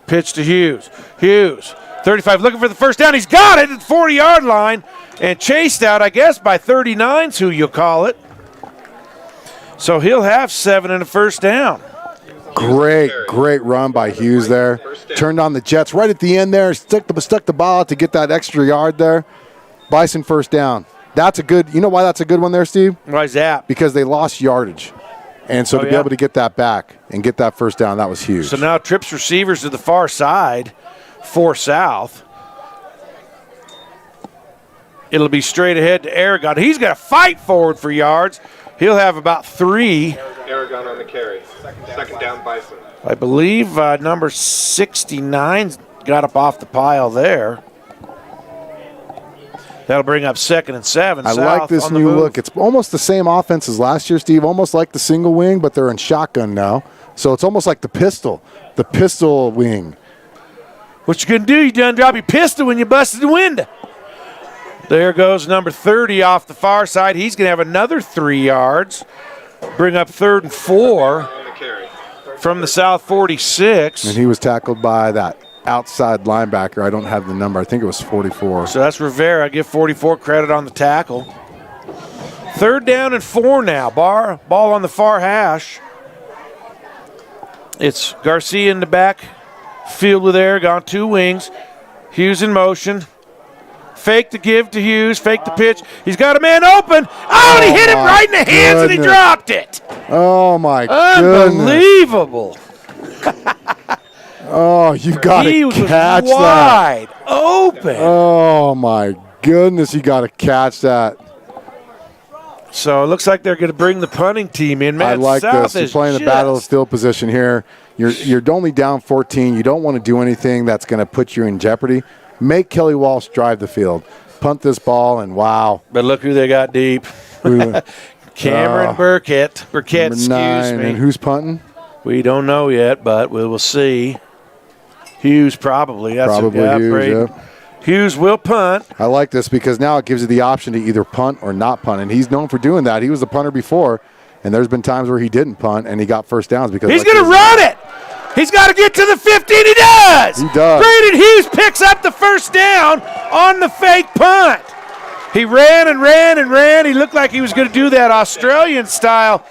Pitch to Hughes. Hughes, 35, looking for the first down. He's got it at the 40-yard line and chased out, I guess, by 39's who you'll call it. So he'll have 7 and a first down.
Great run by Hughes there. Turned on the Jets right at the end there. Stuck the ball out to get that extra yard there. Bison first down. That's a good – you know why that's a good one there, Steve?
Why is that?
Because they lost yardage. And so to be able to get that back and get that first down, that was huge.
So now trips receivers to the far side for South. It'll be straight ahead to Aragon. He's got to fight forward for yards. He'll have about 3.
Aragon on the carry. Second down, Bison.
I believe number 69 got up off the pile there. That'll bring up 2nd and 7.
I like this new look. It's almost the same offense as last year, Steve, almost like the single wing, but they're in shotgun now. So it's almost like the pistol wing.
What you gonna do? You done drop your pistol when you busted the window. There goes number 30 off the far side. He's gonna have another 3 yards. Bring up 3rd and 4
On the carry.
from the South 46.
And he was tackled by that outside linebacker. I don't have the number. I think it was 44.
So that's Rivera. Give 44 credit on the tackle. 3rd down and 4 now. Ball on the far hash. It's Garcia in the back field with Aragon, 2 wings. Hughes in motion. Fake the give to Hughes. Fake the pitch. He's got a man open. Oh, and he hit him right in the hands and he dropped it.
Oh, my goodness.
Unbelievable.
Oh, you've got
He
to
was
catch that.
wide open.
Oh, my goodness. You got to catch that.
So it looks like they're going to bring the punting team in. Man,
I like
South
this. You're
is
playing the battle of
just-
field position here. You're only down 14. You don't want to do anything that's going to put you in jeopardy. Make Kelly Walsh drive the field. Punt this ball, and wow.
But look who they got deep. Cameron Burkett. Burkett,
Number
excuse
9.
me.
And who's punting?
We don't know yet, but we will see. Hughes probably. That's
Probably
a
Hughes,
Brayden.
yep.
Hughes will punt.
I like this because now it gives you the option to either punt or not punt, and he's known for doing that. He was the punter before, and there's been times where he didn't punt, and he got first downs because
He's going to run it. He's got to get to the 15. He does.
He does.
Brayden Hughes picks up the first down on the fake punt. He ran and ran and ran. He looked like he was going to do that Australian-style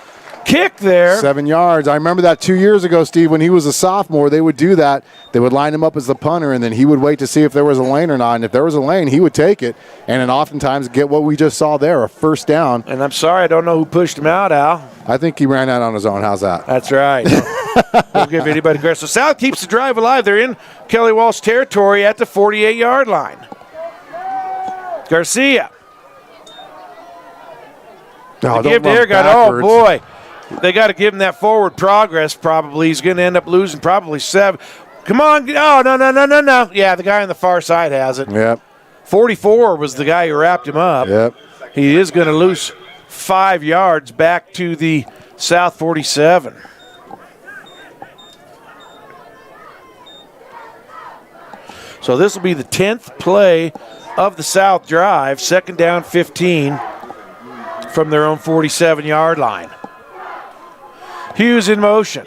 kick there.
7 yards. I remember that 2 years ago, Steve, when he was a sophomore, they would do that. They would line him up as the punter, and then he would wait to see if there was a lane or not. And if there was a lane, he would take it, and then oftentimes get what we just saw there, a first down.
And I'm sorry, I don't know who pushed him out, Al.
I think he ran out on his own. How's that?
That's right. Don't give anybody credit. So South keeps the drive alive. They're in Kelly Walsh territory at the 48-yard line. Garcia.
No,
They give to Aragon. Oh, boy. They got to give him that forward progress probably. He's going to end up losing probably 7. Come on. Oh, no. Yeah, the guy on the far side has it.
Yep.
44 was the guy who wrapped him up.
Yep.
He is going to lose 5 yards back to the South 47. So this will be the 10th play of the South drive, 2nd down 15 from their own 47-yard line. Hughes in motion.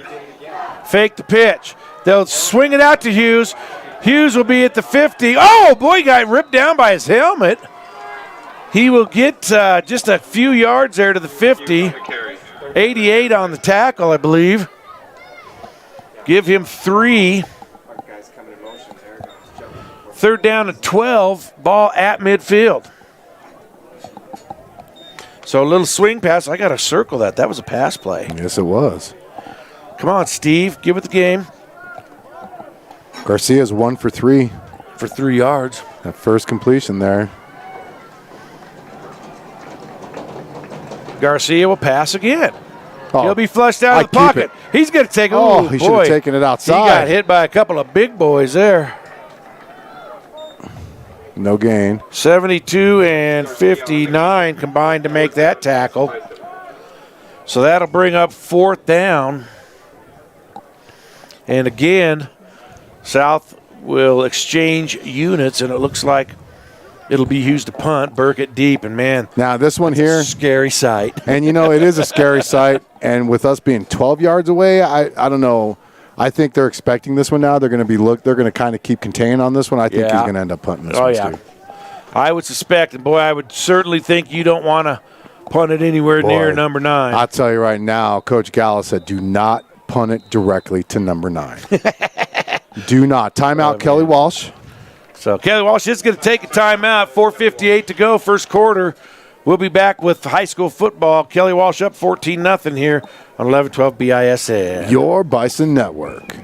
Fake the pitch. They'll swing it out to Hughes. Hughes will be at the 50. Oh, boy, he got ripped down by his helmet. He will get just a few yards there to the 50. 88 on the tackle, I believe. Give him 3. 3rd down and 12. Ball at midfield. So a little swing pass. I got to circle that. That was a pass play.
Yes, it was.
Come on, Steve. Give it the game.
Garcia's 1 for 3.
For 3 yards.
That first completion there.
Garcia will pass again.
Oh,
He'll be flushed out of the
I keep
pocket.
it.
He's going to take it.
Oh, he should have taken it outside.
He got hit by a couple of big boys there.
No gain.
72 and 59 combined to make that tackle. So that'll bring up 4th down. And again, South will exchange units, and it looks like it'll be Hughes to punt, Burkett deep, and man,
Now this one here,
scary sight.
and you know it is a scary sight. And with us being 12 yards away, I don't know. I think they're expecting this one now. They're going to be They're going to kind of keep contained on this one. I think he's
Yeah.
going to end up punting this
Oh,
one,
yeah.
Steve.
I would suspect, and boy, I would certainly think you don't want to punt it anywhere near
Boy,
number 9.
I'll tell you right now, Coach Gallus said, do not punt it directly to number 9. Do not. Timeout, Kelly Walsh.
So Kelly Walsh is going to take a timeout. 4:58 to go, first quarter. We'll be back with high school football. Kelly Walsh up 14-0 here on 11-12 BISN.
Your Bison Network.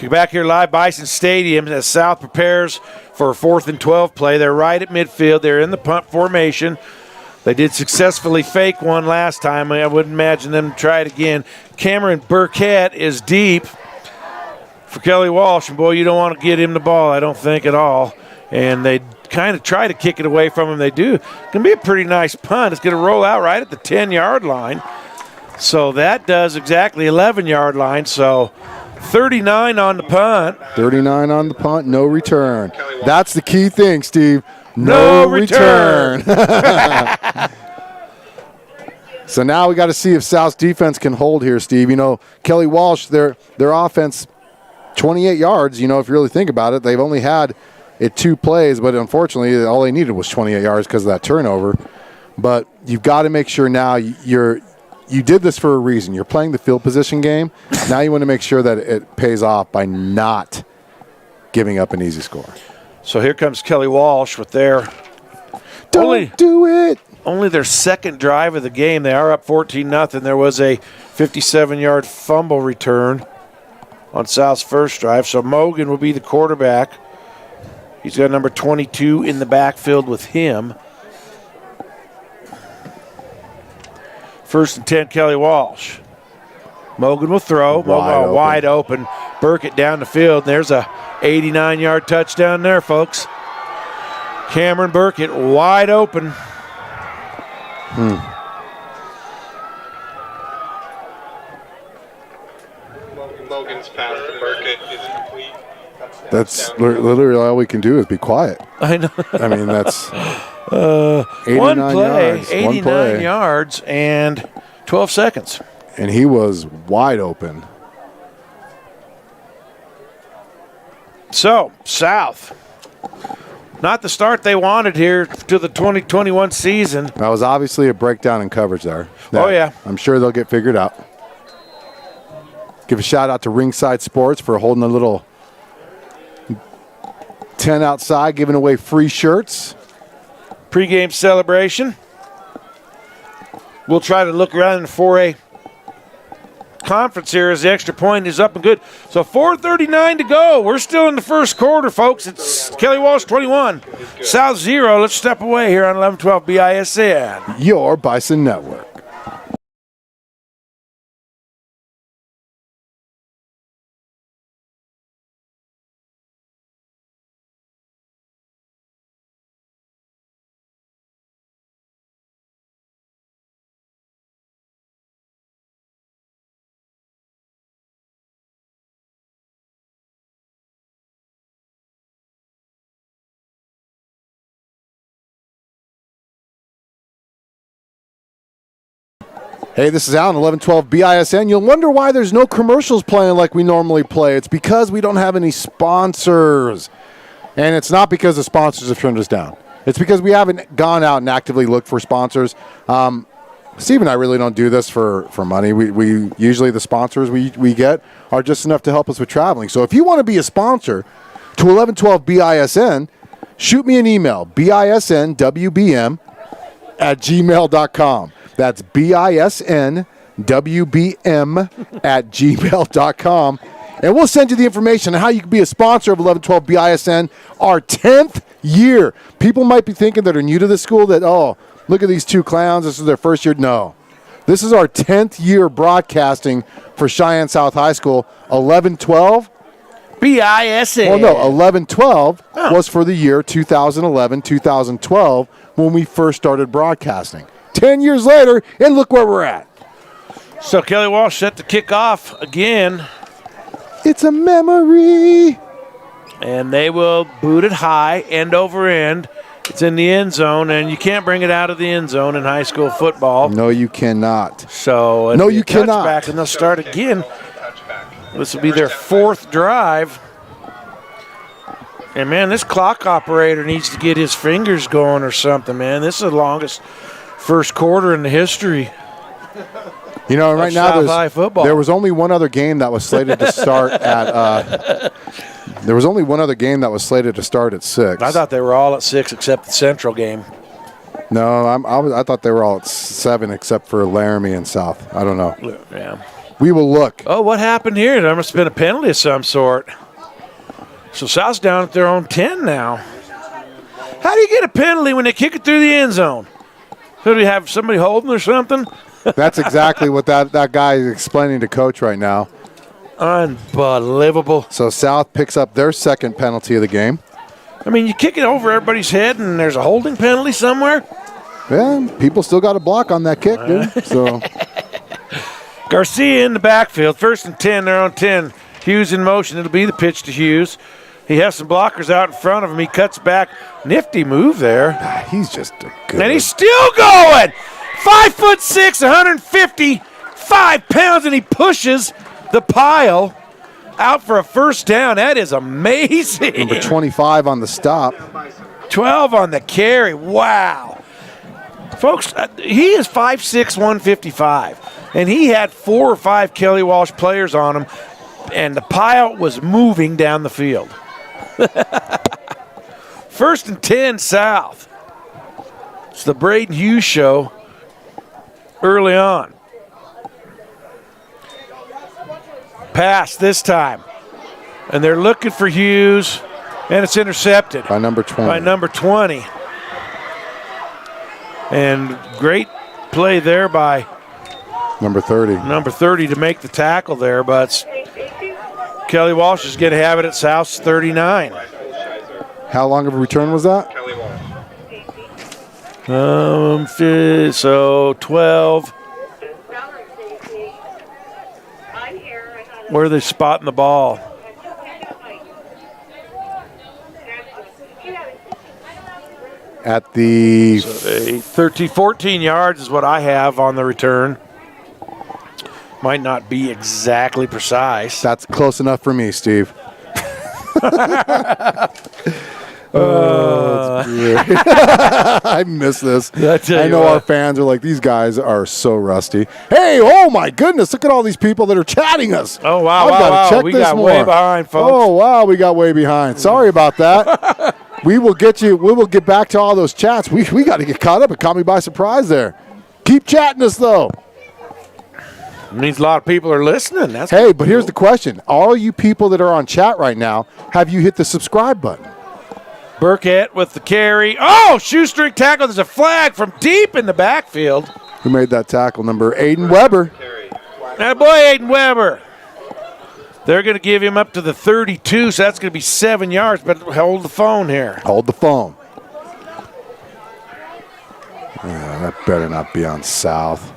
Back here live, Bison Stadium, as South prepares for 4th and 12 play. They're right at midfield. They're in the punt formation. They did successfully fake one last time. I wouldn't imagine them to try it again. Cameron Burkett is deep for Kelly Walsh. And, boy, you don't want to get him the ball, I don't think, at all. And they kind of try to kick it away from him. They do. It can be a pretty nice punt. It's going to roll out right at the 10-yard line. So that does exactly 11-yard line. So 39 on the punt.
39 on the punt, no return. That's the key thing, Steve.
No return.
So now we got to see if South's defense can hold here, Steve. You know, Kelly Walsh, their offense, 28 yards. You know, if you really think about it, they've only had it 2 plays, but unfortunately, all they needed was 28 yards because of that turnover. But you've got to make sure now you did this for a reason. You're playing the field position game. Now you want to make sure that it pays off by not giving up an easy score.
So here comes Kelly Walsh with their only their second drive of the game. They are up 14-0. There was a 57-yard fumble return on South's first drive. So Mogan will be the quarterback. He's got number 22 in the backfield with him. 1st and 10, Kelly Walsh. Mogan will throw. Wide open. Burkett down the field. There's a 89-yard touchdown there, folks. Cameron Burkett wide open.
Mogan's pass to Burkett is complete.
That's literally all we can do is be quiet.
I know.
I mean, that's
89
yards.
89 yards and 12 seconds.
And he was wide open.
So, South, not the start they wanted here to the 2021 season.
That was obviously a breakdown in coverage there.
Oh, yeah.
I'm sure they'll get figured out. Give a shout out to Ringside Sports for holding a little tent outside, giving away free shirts.
Pregame celebration. We'll try to look around for a conference here as the extra point is up and good. So 4:39 to go. We're still in the first quarter, folks. It's Kelly Walsh 21, South 0. Let's step away here on 1112 BISN.
Your Bison Network. Hey, this is Alan, 1112 BISN. You'll wonder why there's no commercials playing like we normally play. It's because we don't have any sponsors. And it's not because the sponsors have turned us down. It's because we haven't gone out and actively looked for sponsors. Steve and I really don't do this for money. We usually the sponsors we get are just enough to help us with traveling. So if you want to be a sponsor to 1112 BISN, shoot me an email, bisnwbm@gmail.com. That's bisnwbm@gmail.com. And we'll send you the information on how you can be a sponsor of 1112 BISN, our 10th year. People might be thinking that are new to the school that, oh, look at these two clowns. This is their first year. No. This is our 10th year broadcasting for Cheyenne South High School. 1112
BISN.
Well, no, 1112 was for the year 2011, 2012 when we first started broadcasting. 10 years later, and look where we're at.
So Kelly Walsh set to kick off again.
It's a memory.
And they will boot it high, end over end. It's in the end zone, and you can't bring it out of the end zone in high school football.
No, you cannot.
So
no, you cannot.
Touchback, and they'll start again. This will be their 4th drive. And, man, this clock operator needs to get his fingers going or something, man. This is the longest first quarter in the history.
You know, right now
there
was only one other game that was slated to start at there was only one other game that was slated to start at 6.
I thought they were all at 6 except the Central game.
No, I thought they were all at 7 except for Laramie and South. I don't know.
Yeah.
We will look.
Oh, what happened here? There must have been a penalty of some sort. So South's down at their own 10 now. How do you get a penalty when they kick it through the end zone? So do you have somebody holding or something?
That's exactly what that guy is explaining to Coach right now.
Unbelievable.
So South picks up their second penalty of the game.
I mean, you kick it over everybody's head and there's a holding penalty somewhere?
Yeah, people still got a block on that kick, dude. So
Garcia in the backfield. 1st and 10, they're on 10. Hughes in motion. It'll be the pitch to Hughes. He has some blockers out in front of him. He cuts back. Nifty move there.
he's just a good.
And he's still going. 5'6", 155 pounds, and he pushes the pile out for a first down. That is amazing.
Number 25 on the stop.
12 on the carry. Wow. Folks, he is 5'6", 155, and he had 4 or 5 Kelly Walsh players on him, and the pile was moving down the field. 1st and 10, South. It's the Braden Hughes show early on. Pass this time. And they're looking for Hughes, and it's intercepted.
By number 20.
And great play there by
Number 30.
number 30 to make the tackle there, but Kelly Walsh is going to have it at South's 39.
How long of a return was that?
Kelly Walsh.
So 12. Where are they spotting the ball?
At the
14 yards is what I have on the return. Might not be exactly precise.
That's close enough for me, Steve. That's great. I miss this. I know our fans are like, these guys are so rusty. Hey, oh my goodness, look at all these people that are chatting us.
Oh, wow,
I've
wow,
gotta
wow.
check
We
this
got
more.
way behind, folks.
Oh, wow, we got way behind. Sorry about that. We will get back to all those chats. We got to get caught up. It caught me by surprise there. Keep chatting us, though.
It means a lot of people are listening. That's
Hey, but here's the question. All you people that are on chat right now, have you hit the subscribe button?
Burkett with the carry. Oh, shoestring tackle. There's a flag from deep in the backfield.
Who made that tackle? Number Aiden Weber.
That boy, Aiden Weber. They're going to give him up to the 32, so that's going to be 7 yards, but hold the phone here.
Hold the phone. Yeah, that better not be on South.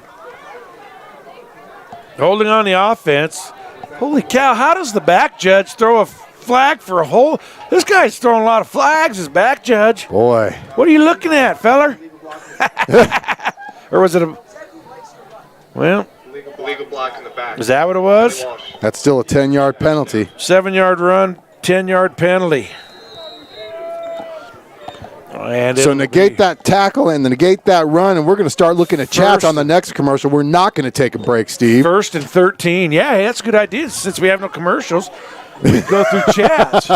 Holding on the offense. Holy cow, how does the back judge throw a flag for a hole? This guy's throwing a lot of flags, his back judge.
Boy.
What are you looking at, feller? Or was it a... Well...
Illegal block in the back.
Is that what it was?
That's still a 10-yard penalty.
7-yard run, 10-yard penalty. And
So negate that tackle and negate that run, and we're going to start looking at chats on the next commercial. We're not going to take a break, Steve.
1st and 13. Yeah, hey, that's a good idea. Since we have no commercials, we can go through chats.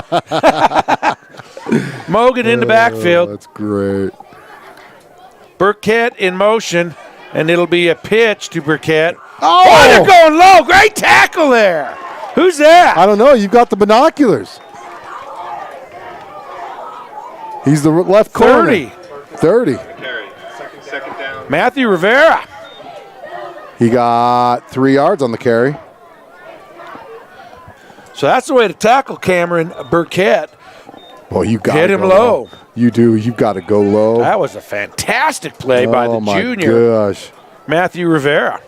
Mogan in the backfield.
That's great.
Burkett in motion, and it'll be a pitch to Burkett.
Oh,
they're going low. Great tackle there. Who's that?
I don't know. You've got the binoculars. He's the left corner. 30.
Carry. Second down.
Matthew Rivera.
He got 3 yards on the carry.
So that's the way to tackle Cameron Burkett.
Well, you got
Hit him low.
You do. You've got to go low.
That was a fantastic play by the
Oh, my
junior,
gosh.
Matthew Rivera.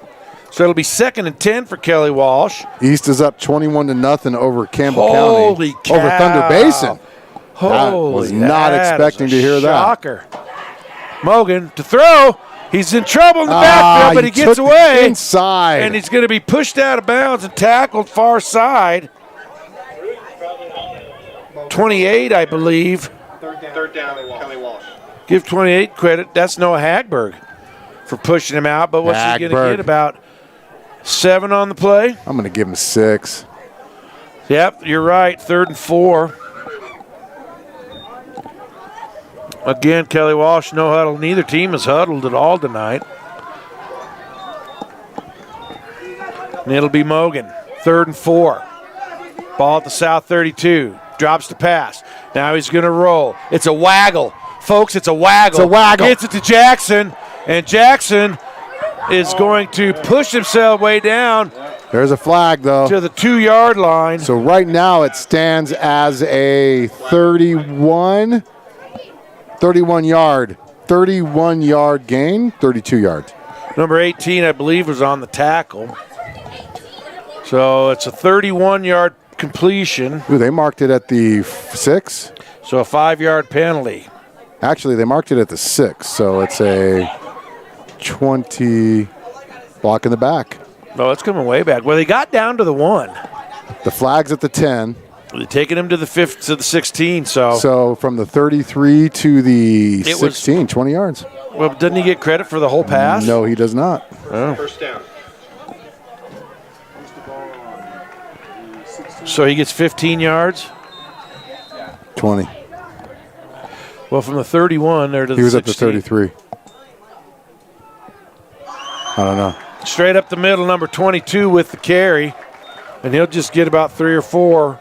So it'll be 2nd and 10 for Kelly Walsh.
East is up 21-0 over Campbell
Holy
County.
cow.
Over Thunder Basin.
Holy,
was not
that
expecting
is a
to hear that.
shocker. Mogan to throw. He's in trouble in the backfield, but he gets
took
away.
inside.
And he's going to be pushed out of bounds and tackled far side. 28, I believe.
Third down, Kelly Walsh.
Give 28 credit. That's Noah Hagberg for pushing him out. But what's he going to
Hagberg.
get? About 7 on the play?
I'm going to give him 6.
Yep, you're right. 3rd and 4. Again, Kelly Walsh, no huddle. Neither team has huddled at all tonight. And it'll be Mogan. 3rd and 4. Ball at the South 32. Drops to pass. Now he's going to roll. It's a waggle. Folks, it's a waggle.
It's a waggle.
Gets it to Jackson. And Jackson is going to push himself way down
There's a flag, though.
to the 2-yard line.
So right now it stands as a 31 yard gain, 32 yards.
Number 18, I believe, was on the tackle. So it's a 31-yard completion.
Ooh, they marked it at the 6.
So a 5-yard penalty.
Actually, they marked it at the 6, so it's a 20 block in the back.
Oh, it's coming way back. Well, they got down to the 1.
The flag's at the 10.
They're taking him to the 5th to the 16.
So from the 33 to the 16, 20 yards.
Well, doesn't he get credit for the whole pass?
No, he does not.
Oh.
First down.
So he gets 15 yards.
20.
Well, from the 31 there to the 16.
He was at the 33. I don't know.
Straight up the middle, number 22 with the carry. And he'll just get about 3 or 4.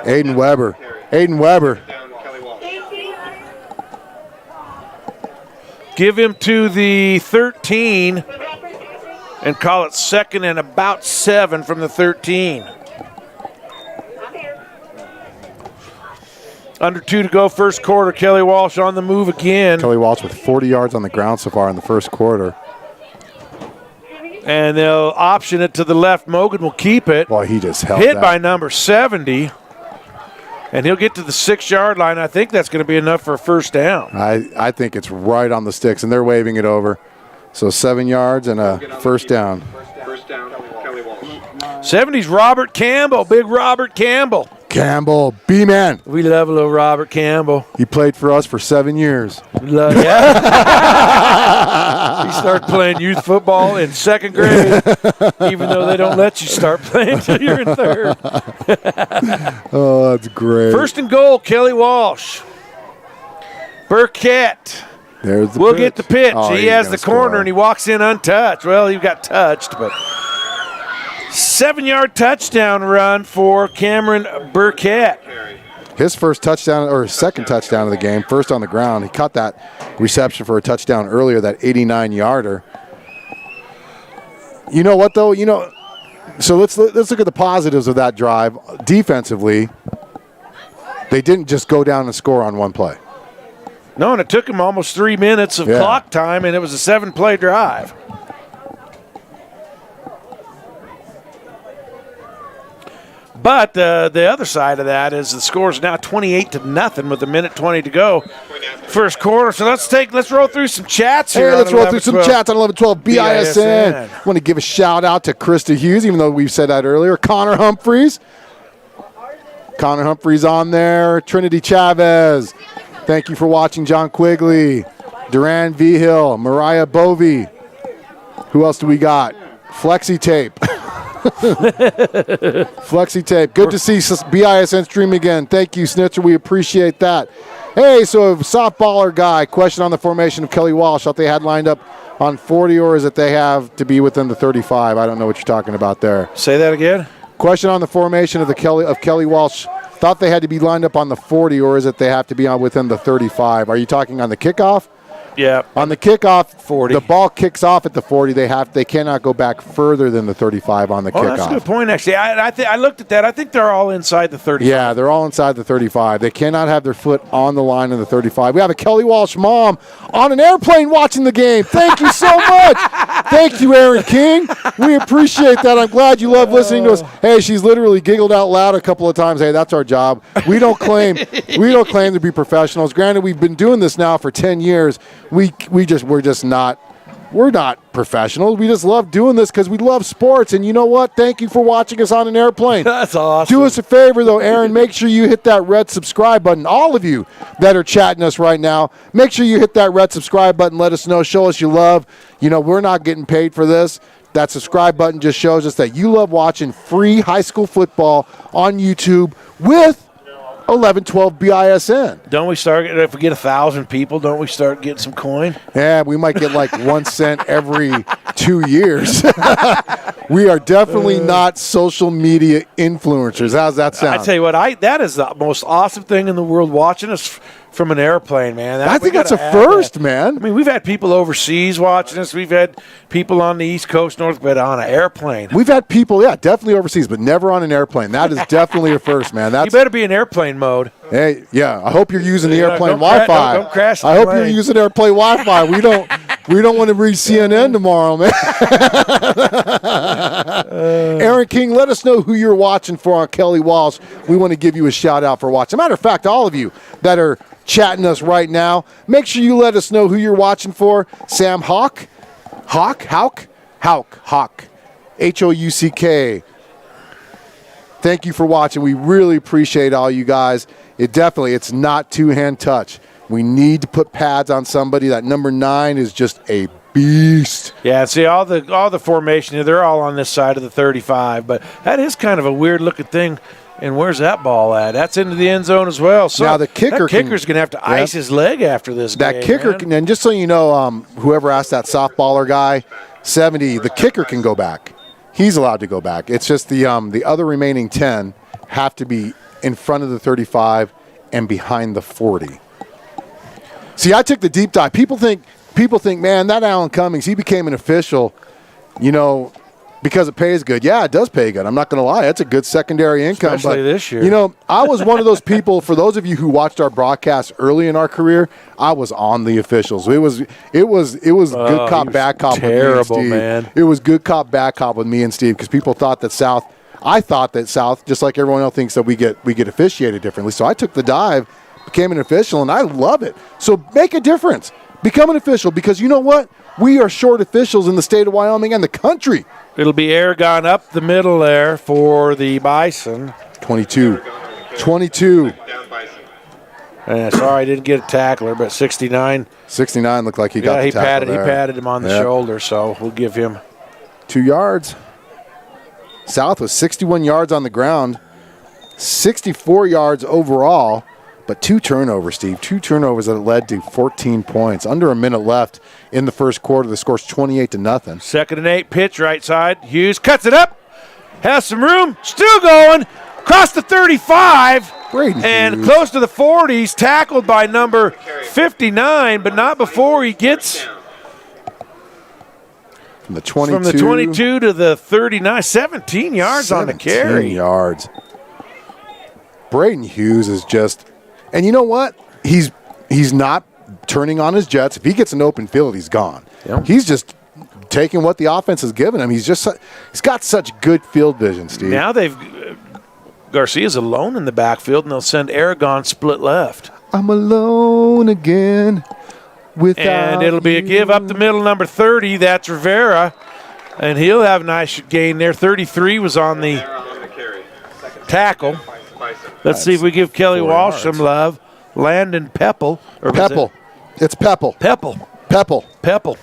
Aiden Weber. Aiden Weber.
Down Kelly Walsh.
Give him to the 13 and call it 2nd and about 7 from the 13. Under 2 to go, first quarter. Kelly Walsh on the move again.
Kelly Walsh with 40 yards on the ground so far in the first quarter.
And they'll option it to the left. Mogan will keep it.
Boy, he just held
Hit
that.
by number 70. And he'll get to the 6-yard line. I think that's going to be enough for a first down.
I think it's right on the sticks, and they're waving it over. So 7 yards and a first down.
First down Kelly Walsh.
70's Robert Campbell, big Robert Campbell.
Campbell, B-man.
We love a little Robert Campbell.
He played for us for 7 years.
Yeah. He started playing youth football in 2nd grade, even though they don't let you start playing until you're in 3rd.
Oh, that's great.
1st and goal, Kelly Walsh. Burkett.
There's the
We'll
pitch.
get the pitch.
Oh,
he
he's
has
gonna
the corner,
score.
and he walks in untouched. Well, he got touched, but 7-yard touchdown run for Cameron Burkett.
His first touchdown, or second touchdown of the game, first on the ground. He caught that reception for a touchdown earlier, that 89-yarder. You know what, though? So let's look at the positives of that drive. Defensively, they didn't just go down and score on one play.
No, and it took him almost 3 minutes of clock time, and it was a 7-play drive. But the other side of that is the score is now 28-0 with 1:20 to go, first quarter. So let's roll through some chats here.
Hey, let's roll through
11-12.
some chats on 1112 BISN.
BISN.
I want to give a shout out to Krista Hughes, even though we've said that earlier. Connor Humphreys on there. Trinity Chavez. Thank you for watching. John Quigley. Duran Vigil. Mariah Bovey. Who else do we got? Flexi Tape. Flexi Tape. Good to see BISN stream again. Thank you, Snitzer. We appreciate that. Hey, so softballer guy, question on the formation of Kelly Walsh. Thought they had lined up on 40, or is it they have to be within the 35? I don't know what you're talking about there.
Say that again.
Question on the formation of Kelly Walsh. Thought they had to be lined up on the 40, or is it they have to be on within the 35? Are you talking on the kickoff?
Yeah.
On the kickoff,
40.
The ball kicks off at the 40. They cannot go back further than the 35 on the kickoff.
That's a good point, actually. I looked at that. I think they're all inside the 35.
Yeah, they're all inside the 35. They cannot have their foot on the line in the 35. We have a Kelly Walsh mom on an airplane watching the game. Thank you so much. Thank you, Aaron King. We appreciate that. I'm glad you love listening to us. Hey, she's literally giggled out loud a couple of times. Hey, that's our job. We don't claim to be professionals. Granted, we've been doing this now for 10 years. We're not professionals. We just love doing this because we love sports. And you know what? Thank you for watching us on an airplane.
That's awesome.
Do us a favor, though, Aaron. Make sure you hit that red subscribe button. All of you that are chatting us right now, make sure you hit that red subscribe button. Let us know. Show us you love. We're not getting paid for this. That subscribe button just shows us that you love watching free high school football on YouTube with 1112 BISN.
Don't we start, if we get 1,000 people, don't we start getting some coin?
Yeah, we might get like 1 cent every 2 years. We are definitely not social media influencers. How's that sound?
I tell you what, that is the most awesome thing in the world, watching us from an airplane, man.
I think that's a first, man.
I mean, we've had people overseas watching us. We've had people on the East Coast, North, but on an airplane.
We've had people, definitely overseas, but never on an airplane. That is definitely a first, man.
You better be in airplane mode.
Hey, yeah. I hope you're using the airplane
don't
Wi-Fi.
don't crash the
I hope
plane.
you're using airplane Wi-Fi. We don't want to read CNN tomorrow, man. Aaron King, let us know who you're watching for on Kelly Walsh. We want to give you a shout out for watching. Matter of fact, all of you that are chatting us right now, make sure you let us know who you're watching for. Sam Houck, Houck, Houck. Thank you for watching. We really appreciate all you guys. It's not two-hand touch. We need to put pads on somebody. That number 9 is just a beast.
Yeah, see, all the formation, they're all on this side of the 35, but that is kind of a weird-looking thing. And where's that ball at? That's into the end zone as well. So
now the kicker's
going to have to ice his leg after this game.
That kicker
man.
can, and just so you know, whoever asked that softballer guy, 70, the kicker can go back. He's allowed to go back. It's just the other remaining 10 have to be in front of the 35 and behind the 40. See, I took the deep dive. People think, man, that Alan Cummings, he became an official, because it pays good. Yeah, it does pay good. I'm not going to lie. That's a good secondary income.
Especially this year.
I was one of those people, for those of you who watched our broadcast early in our career, I was on the officials. It was good cop, bad cop
terrible,
with me and Steve.
Man.
It was good cop, bad cop with me and Steve because people thought that I thought that South, just like everyone else thinks that we get officiated differently. So I took the dive, became an official, and I love it. So make a difference. Become an official because you know what? We are short officials in the state of Wyoming and the country.
It'll be Aragon up the middle there for the Bison.
22.
Down Bison.
Sorry, I didn't get a tackler, but 69.
69 looked like he got the tackle there.
He patted him on the shoulder, so we'll give him
2 yards. South was 61 yards on the ground, 64 yards overall, but 2 turnovers, Steve. 2 turnovers that led to 14 points. Under a minute left in the first quarter. The score's 28-0.
2nd and 8, pitch right side. Hughes cuts it up. Has some room. Still going. Across the 35.
Braden
and
Hughes.
Close to the 40s. Tackled by number 59, but not before he gets
from the 22
to the 39. 17 yards on the carry.
17 yards. Braden Hughes is just... And you know what? He's not turning on his jets. If he gets an open field, he's gone.
Yep.
He's just taking what the offense has given him. He's got such good field vision, Steve.
Now Garcia's alone in the backfield, and they'll send Aragon split left.
I'm alone again without
And it'll be a give up the middle, number 30. That's Rivera, and he'll have a nice gain there. 33 was on the tackle. Let's see if we give Kelly Walsh some love. Landon Pepple.
Pepple. It's Pepple.
Pepple.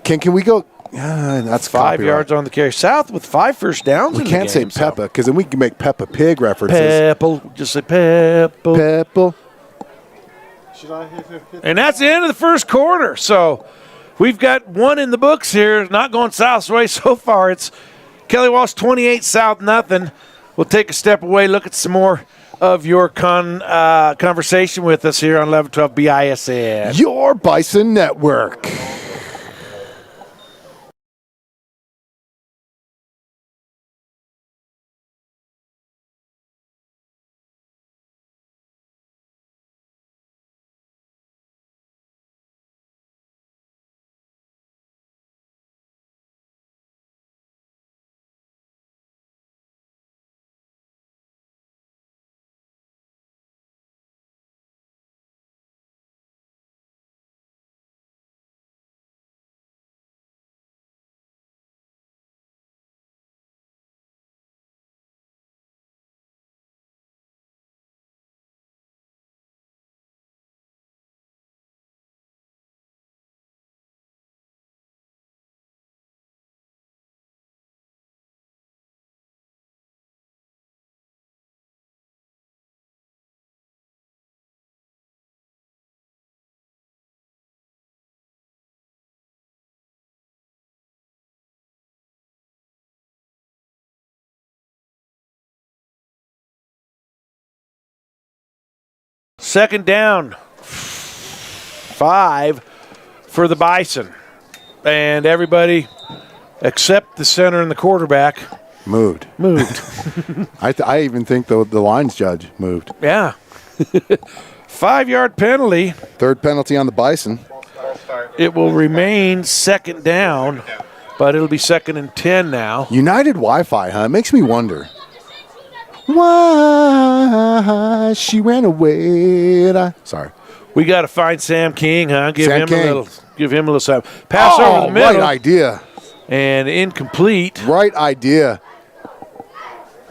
Can we go? That's
5
copyright.
yards on the carry. South with 5 first downs.
We can't say Peppa because then we can make Peppa Pig references.
Pepple. Just say Pepple.
Pepple.
And that's the end of the first quarter. So we've got one in the books here. Not going South's way so far. It's Kelly Walsh 28, South nothing. We'll take a step away, look at some more of your conversation with us here on 1112 BISN.
Your Bison Network.
Second down, 5 for the Bison. And everybody except the center and the quarterback
Moved. I even think the lines judge moved.
Yeah. 5-yard penalty.
Third penalty on the Bison.
It will remain second down, but it'll be 2nd and 10 now.
United Wi-Fi, huh? It makes me wonder. Why she ran away. Sorry.
We got to find Sam King, huh? Give
Sam
him
King.
a little something. Pass over the middle.
Right idea.
And incomplete.
Right idea.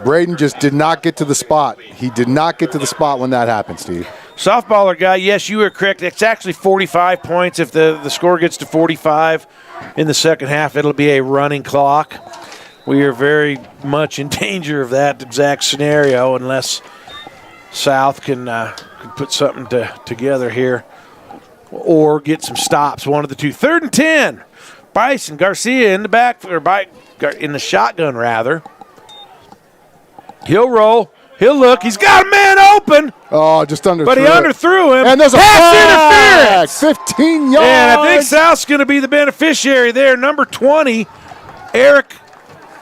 Braden just did not get to the spot. He did not get to the spot when that happened, Steve.
Softballer guy, yes, you were correct. It's actually 45 points. If the score gets to 45 in the second half, it'll be a running clock. We are very much in danger of that exact scenario unless South can put something together here or get some stops. One of the two. 3rd and 10. Bison, Garcia in the back, or in the shotgun, rather. He'll roll. He'll look. He's got a man open.
Oh, just underthrew
But he underthrew him.
And there's a
pass interference.
15 yards.
And I think South's going to be the beneficiary there. Number 20, Eric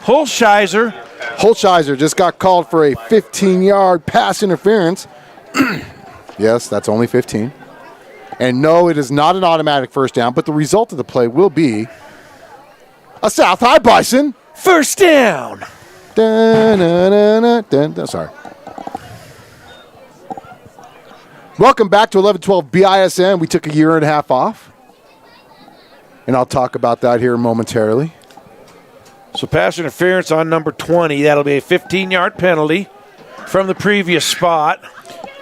Holsheiser.
Holsheiser just got called for a 15-yard pass interference. Yes, that's only 15. And no, it is not an automatic first down, but the result of the play will be a South High Bison.
First down.
Sorry. Welcome back to 1112 BISN. We took a year and a half off, and I'll talk about that here momentarily.
So pass interference on number 20. That'll be a 15-yard penalty from the previous spot.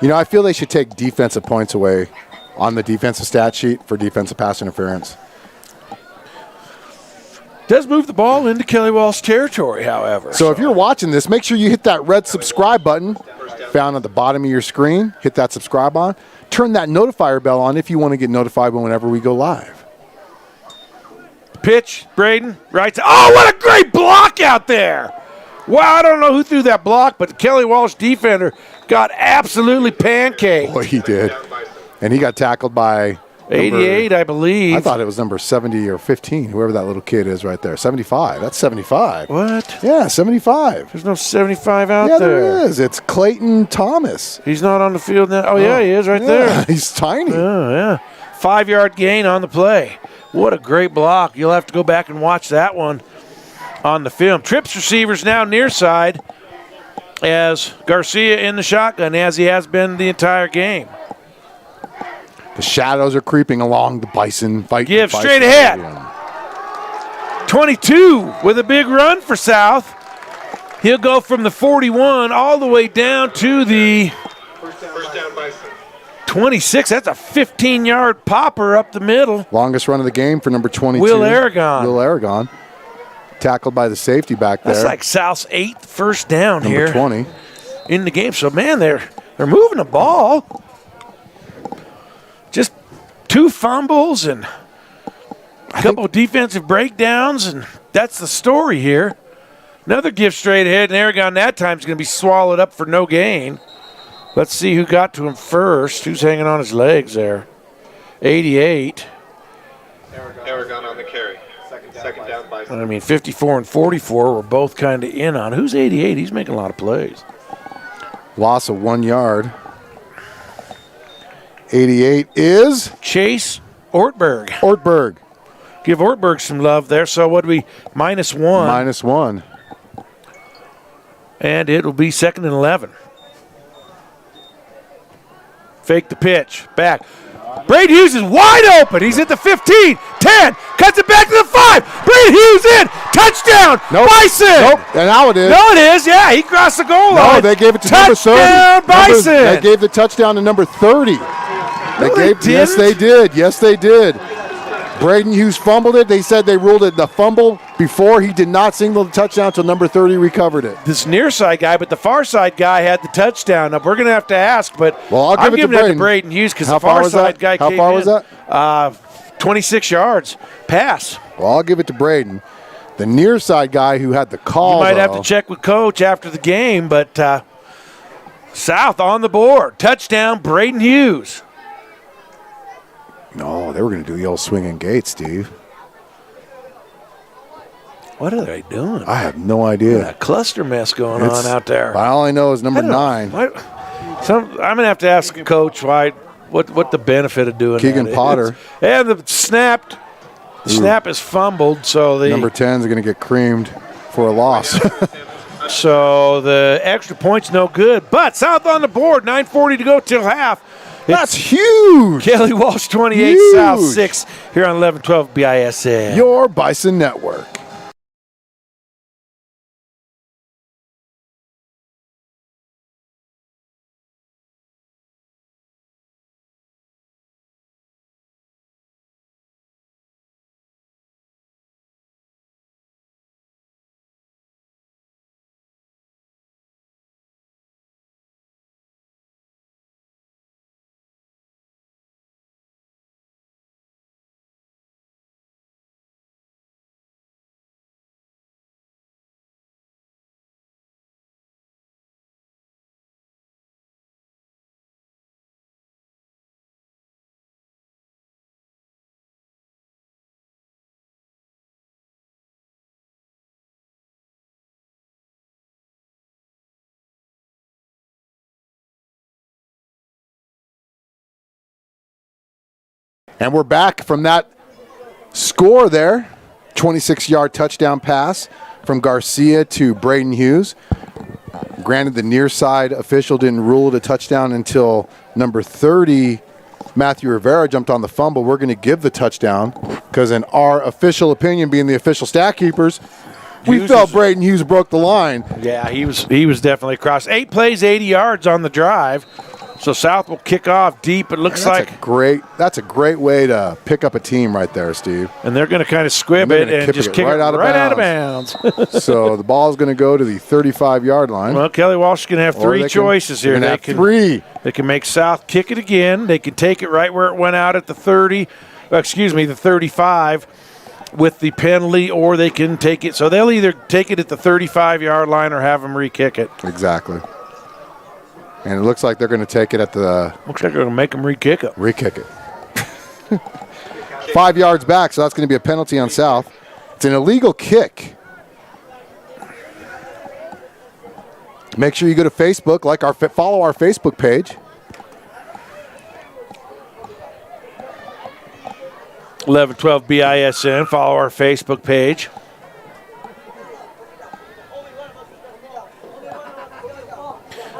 You know, I feel they should take defensive points away on the defensive stat sheet for defensive pass interference.
Does move the ball into Kelly Walsh territory, however.
So if you're watching this, make sure you hit that red subscribe button found at the bottom of your screen. Hit that subscribe on. Turn that notifier bell on if you want to get notified whenever we go live.
Pitch, Braden, right. Oh, what a great block out there. Wow, I don't know who threw that block, but the Kelly Walsh defender got absolutely pancaked.
Boy, he did. And he got tackled by
88, I believe.
I thought it was number 70 or 15, whoever that little kid is right there. 75. That's 75.
What?
Yeah, 75.
There's no 75 out
Yeah,
there.
there is. It's Clayton Thomas.
He's not on the field now. Oh, yeah, he is right there.
He's tiny.
Oh, yeah. 5-yard gain on the play. What a great block. You'll have to go back and watch that one on the film. Trips receivers now near side as Garcia in the shotgun, as he has been the entire game.
The shadows are creeping along the Bison fight.
Give
Bison
straight ahead.
Stadium.
22 with a big run for South. He'll go from the 41 all the way down to the
First down, Bison.
26. That's a 15-yard popper up the middle.
Longest run of the game for number 22.
Will Aragon.
Will Aragon. Tackled by the safety back there.
That's like South's 8th first down
number
here
20.
in the game. So, man, they're moving the ball. Just 2 fumbles and a couple of defensive breakdowns, and that's the story here. Another gift straight ahead, and Aragon that time is going to be swallowed up for no gain. Let's see who got to him first. Who's hanging on his legs there? 88.
Aragon on the carry. Second down, Bison.
I mean, 54 and 44 were both kind of in on. Who's 88? He's making a lot of plays.
Loss of 1 yard. 88 is
Chase Ortberg.
Ortberg.
Give Ortberg some love there. So what do we, -1?
-1.
And it will be 2nd and 11. Fake the pitch. Back. Braden Hughes is wide open. He's at the 15, 10, cuts it back to the 5. Braden Hughes in. Touchdown.
Nope.
Bison.
Nope. And now it is.
No, it is. Yeah, he crossed the goal line.
No, they gave it to number 30.
Touchdown, Bison.
They gave the touchdown to number 30.
No, they didn't.
Yes, they did. Yes, they did. Braden Hughes fumbled it. They said they ruled it the fumble before. He did not signal the touchdown until number 30 recovered it.
This near side guy, but the far side guy had the touchdown. Now, we're going to have to ask, but
Well, I'll give
I'm
it to
giving that to
Braden.
Braden Hughes because
How
the
far
far
was
side
that?
guy
How
came
far
in.
was that?
26 yards. Pass.
Well, I'll give it to Braden. The near side guy who had the call,
You might have
though,
to check with Coach after the game, but South on the board. Touchdown, Braden Hughes.
No, they were going to do the old swinging gate, Steve.
What are they doing?
I have no idea.
A cluster mess going on out there.
All I know is number 9.
I'm going to have to ask the coach what the benefit of doing
Keegan
that
Potter.
is. And the snap is fumbled, so the
number 10 is going to get creamed for a loss.
So the extra point's no good. But South on the board, 9:40 to go till half.
That's huge.
Kelly Walsh 28,
Huge.
South 6 here on 1112 BISN.
Your Bison Network. And we're back from that score there. 26-yard touchdown pass from Garcia to Braden Hughes. Granted, the near side official didn't rule it a touchdown until number 30, Matthew Rivera, jumped on the fumble. We're going to give the touchdown because in our official opinion, being the official stat keepers, we felt Braden Hughes broke the line.
Yeah, he was definitely across. 8 plays, 80 yards on the drive. So South will kick off deep. It looks like
that's a great way to pick up a team right there, Steve.
And they're going to kind of squib it and just kick it right out of bounds.
So the ball is going to go to the 35-yard line.
Well, Kelly Walsh is going to have 3 choices here.
They can 3.
They can make South kick it again. They can take it right where it went out at the 30. The 35 with the penalty, or they can take it. So they'll either take it at the 35-yard line or have them re-kick it.
Exactly. And it looks like they're going to take it at the...
Looks like they're going to make them re-kick it.
Re-kick it. 5 yards back, so that's going to be a penalty on South. It's an illegal kick. Make sure you go to Facebook, follow our Facebook page.
1112 BISN. Follow our Facebook page.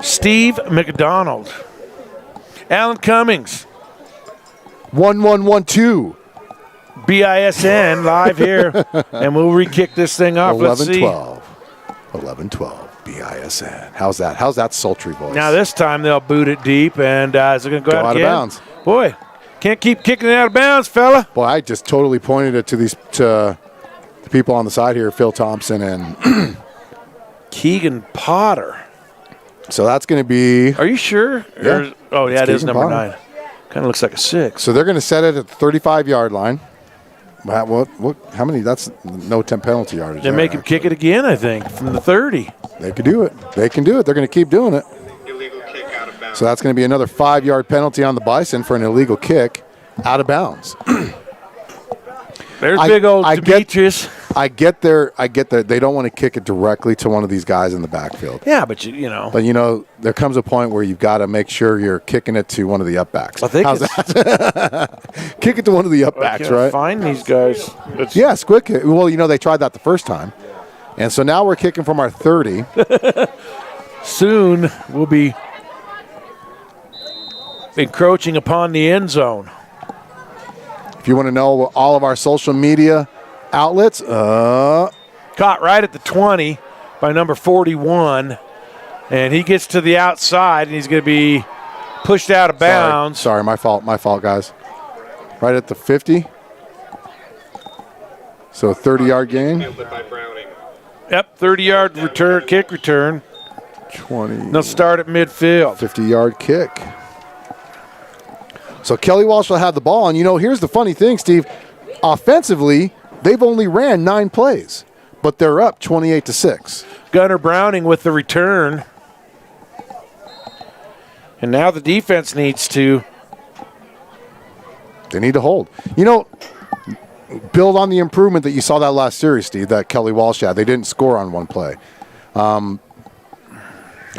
Steve McDonald. Alan Cummings.
1-1-1-2.
BISN live here. And we'll re-kick this thing off.
11-12. 11-12. BISN. How's that? How's that sultry voice?
Now this time they'll boot it deep, and is it going to go out
of bounds?
Boy, can't keep kicking it out of bounds, fella.
Boy, I just totally pointed it to the people on the side here, Phil Thompson and
Keegan Potter.
So that's going to be...
Are you sure?
Yeah.
It is number 9. Kind of looks like a 6.
So they're going to set it at the 35-yard line. What? How many? That's no 10 penalty yardage.
They make him kick it again, I think, from the 30.
They could do it. They can do it. They're going to keep doing it.
Illegal kick out of bounds.
So that's going to be another 5-yard penalty on the Bison for an illegal kick out of bounds.
There's big old Demetrius.
I get that they don't want to kick it directly to one of these guys in the backfield.
Yeah, but you know.
But there comes a point where you've got to make sure you're kicking it to one of the upbacks.
How's that?
Kick it to one of the upbacks, right?
Find these guys.
Yes, quick kick. Well, they tried that the first time, and so now we're kicking from our 30.
Soon we'll be encroaching upon the end zone.
If you want to know all of our social media outlets,
caught right at the 20 by number 41, and he gets to the outside, and he's going to be pushed out of bounds.
Sorry, my fault, guys. Right at the 50. So 30-yard gain.
Yep, 30-yard return, kick return.
20.
They'll start at midfield.
50-yard kick. So Kelly Walsh will have the ball. And, here's the funny thing, Steve. Offensively, they've only ran 9 plays, but they're up 28-6.
Gunnar Browning with the return. And now the defense needs to.
They need to hold. Build on the improvement that you saw that last series, Steve, that Kelly Walsh had. They didn't score on one play. And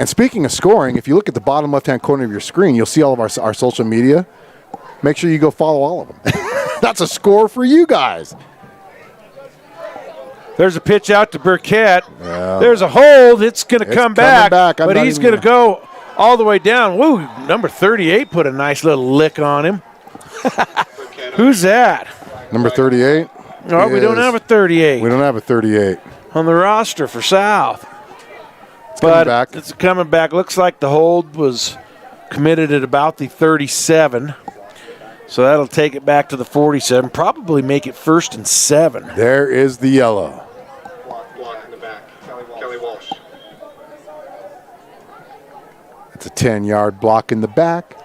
speaking of scoring, if you look at the bottom left-hand corner of your screen, you'll see all of our social media. Make sure you go follow all of them. That's a score for you guys.
There's a pitch out to Burkett. Yeah. There's a hold. It's going to come back. But he's going to go all the way down. Woo, number 38 put a nice little lick on him. Who's that?
Number 38?
No, we don't have a 38.
We don't have a 38.
On the roster for South. It's coming back. Looks like the hold was committed at about the 37. So that'll take it back to the 47. Probably make it 1st and 7.
There is the yellow.
Block in the back. Kelly Walsh.
It's a 10-yard block in the back.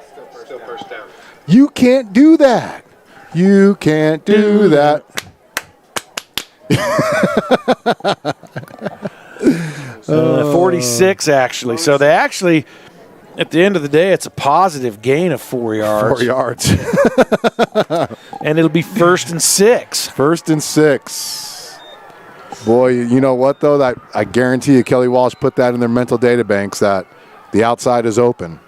Still first down.
You can't do that. You can't do that.
46, actually. So they actually, at the end of the day, it's a positive gain of 4 yards.
4 yards.
And it'll be 1st and 6.
1st and 6. Boy, you know what, though? That I guarantee you Kelly Walsh put that in their mental data banks that the outside is open.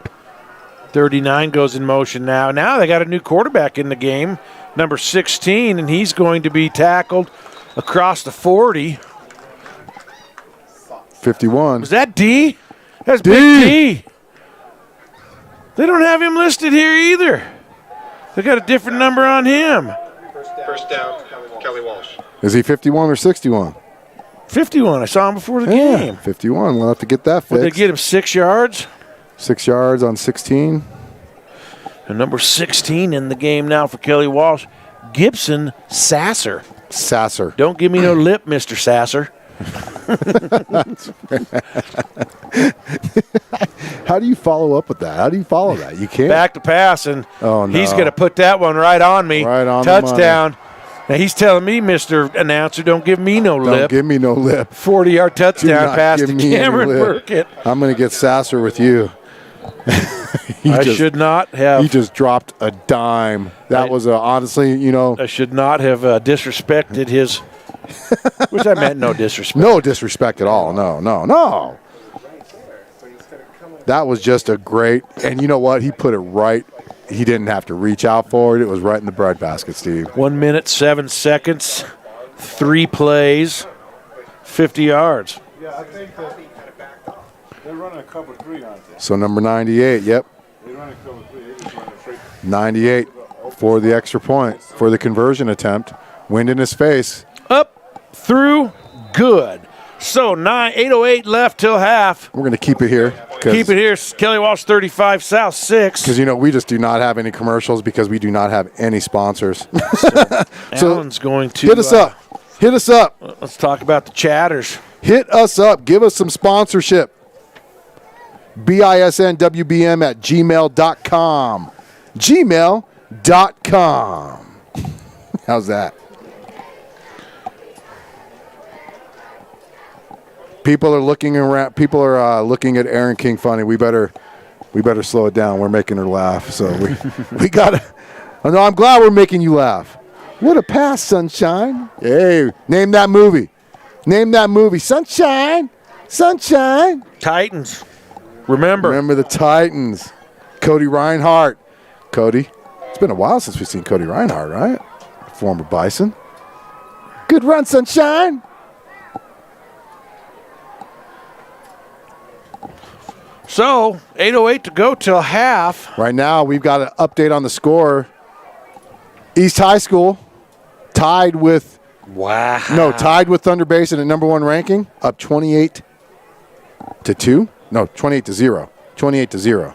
39 goes in motion now. Now they got a new quarterback in the game, number 16, and he's going to be tackled across the 40.
51.
Was that D? That's
D.
Big D. They don't have him listed here either. They got a different number on him.
First down, Kelly Walsh.
Is he 51 or 61?
51. I saw him before the game.
51. We'll have to get that fixed.
Would they get him 6 yards?
6 yards on 16.
And number 16 in the game now for Kelly Walsh, Gibson Sasser.
Sasser.
Don't give me no lip, Mr. Sasser.
How do you follow up with that? How do you follow that? You can't.
Back to pass, and he's going to put that one right on me.
Right on
touchdown. Now he's telling me, Mr. Announcer, don't give me no lip.
Don't give me no lip.
40-yard touchdown pass to Cameron Burkett.
I'm going to get Sasser with you.
Should not have.
He just dropped a dime. That was honestly,
I should not have disrespected his. Which I meant no disrespect.
No disrespect at all. No. That was just a great. And you know what? He put it right. He didn't have to reach out for it. It was right in the breadbasket, Steve.
1 minute, 7 seconds, 3 plays, 50 yards.
Yeah, I think that they're running a cover 3, aren't they?
So number 98, yep.
They're running cover 3. They're just running straight.
98 for the extra point, for the conversion attempt. Wind in his face.
Up, through, good. So 8:08 left till half.
We're going to keep it here.
Keep it here. Kelly Walsh 35, South 6.
Because, we just do not have any commercials because we do not have any sponsors.
So Alan's going to
hit us up. Hit us up.
Let's talk about the chatters.
Hit us up. Give us some sponsorship. BISNWBM@gmail.com. Gmail.com. How's that? People are looking around. People are looking at Aaron King funny. We better slow it down. We're making her laugh. So we gotta. No, I'm glad we're making you laugh. What a pass, Sunshine. Hey, name that movie. Name that movie. Sunshine. Sunshine.
Titans. Remember
the Titans. Cody Reinhardt. Cody. It's been a while since we've seen Cody Reinhardt, right? Former Bison. Good run, Sunshine.
So, 8:08 to go till half.
Right now, we've got an update on the score. East High School tied with Thunder Basin at number 1 ranking, up 28-2. No, 28-0. 28-0.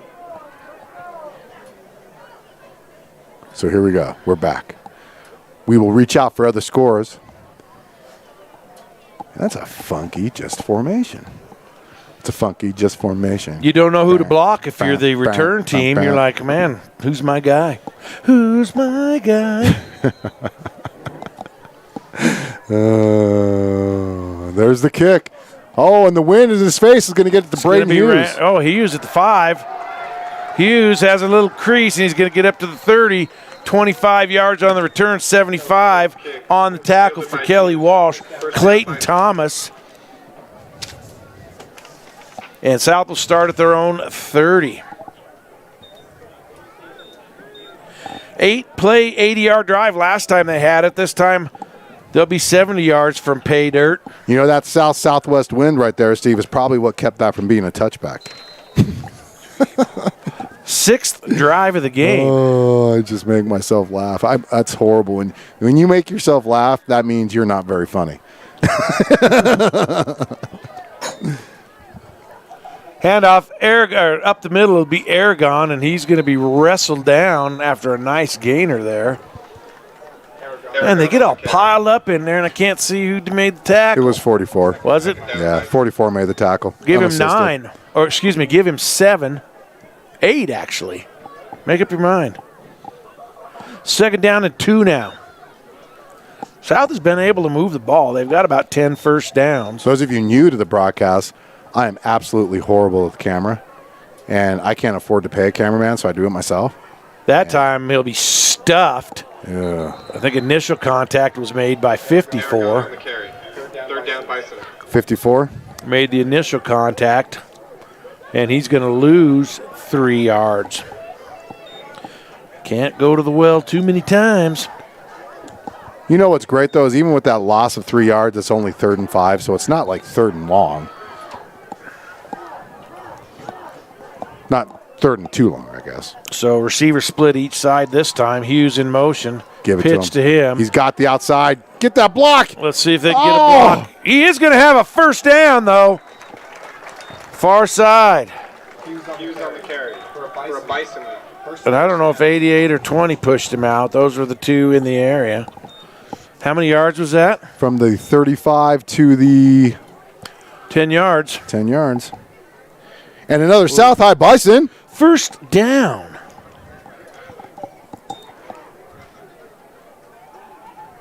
So here we go. We're back. We will reach out for other scores. That's a funky just formation. It's a funky just formation.
You don't know who to block if you're the return team. You're like, man, who's my guy? Who's my guy?
There's the kick. Oh, and the wind in his face is going to get it to Braden Hughes.
He used it to 5. Hughes has a little crease, and he's going to get up to the 30. 25 yards on the return, 75 on the tackle for Kelly Walsh. Clayton Thomas. And South will start at their own 30. 8-play, 80-yard drive last time they had it. This time they'll be 70 yards from pay dirt.
You know, that south-southwest wind right there, Steve, is probably what kept that from being a touchback.
6th drive of the game.
Oh, I just make myself laugh. That's horrible. When you make yourself laugh, that means you're not very funny.
Handoff up the middle will be Aragon, and he's going to be wrestled down after a nice gainer there. And they get all piled up in there, and I can't see who made the tackle.
It was 44.
Was it?
Yeah, 44 made the tackle.
Give him
Unassisted.
9. Or, excuse me, give him 7. 8, actually. Make up your mind. 2nd down and 2 now. South has been able to move the ball. They've got about 10 first downs.
Those of you new to the broadcast, I am absolutely horrible with the camera, and I can't afford to pay a cameraman, so I do it myself.
That time he'll be stuffed.
Yeah.
I think initial contact was made by 54.
3rd down, Bison.
54?
Made the initial contact, and he's going to lose 3 yards. Can't go to the well too many times.
You know what's great, though, is even with that loss of 3 yards, it's only 3rd and 5, so it's not like 3rd and long. Not 3rd and too long, I guess.
So receiver split each side this time. Hughes in motion.
Give it
Pitch to him.
He's got the outside. Get that block.
Let's see if they can get a block. He is going to have a first down, though. Far side.
Hughes on the carry for a Bison.
And I don't know if 88 or 20 pushed him out. Those were the two in the area. How many yards was that?
From the 35 to the
10 yards.
10 yards. And another South High Bison.
First down.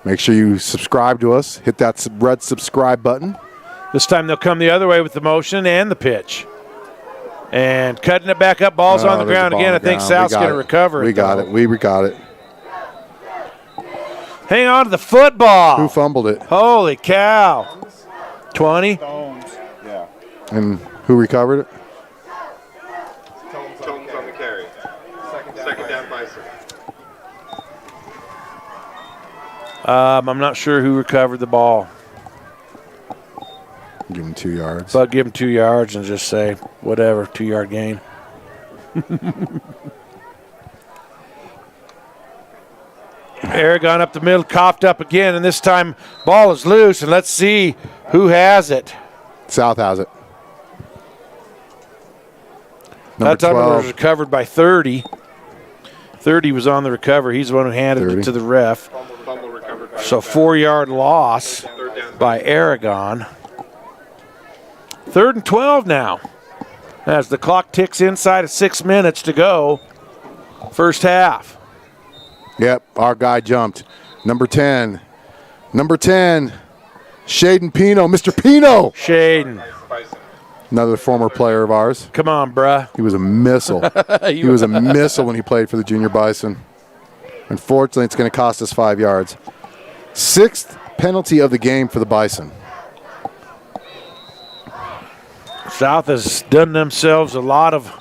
Make sure you subscribe to us. Hit that red subscribe button.
This time they'll come the other way with the motion and the pitch. And cutting it back up. Ball's on the
there's a
ground
ball
again.
on
I
the
think
ground.
South's going to recover it.
We got
though.
it. We got it.
Hang on to the football.
Who fumbled it?
Holy cow. 20.
Yeah.
And who recovered it?
Tones on the carry. 2nd down, Bison.
I'm not sure who recovered the ball.
Give him 2 yards.
But give him 2 yards and just say, whatever, 2-yard gain. Aragon up the middle, coughed up again, and this time ball is loose, and let's see who has it.
South has it.
That time it
12.
was recovered by 30. 30 was on the recovery. He's the one who handed
30.
it to the ref.
Fumble recovered by
So 4-yard loss
3rd down.
by Aragon. 3rd and 12 now. As the clock ticks inside of 6 minutes to go. First half.
Yep, our guy jumped. Number 10. Number 10. Shaden Pino. Mr. Pino.
Shaden.
Bison.
Another former player of ours.
Come on, bruh.
He was a missile. He was a missile when he played for the Junior Bison. Unfortunately, it's going to cost us 5 yards. 6th penalty of the game for the Bison.
South has done themselves a lot of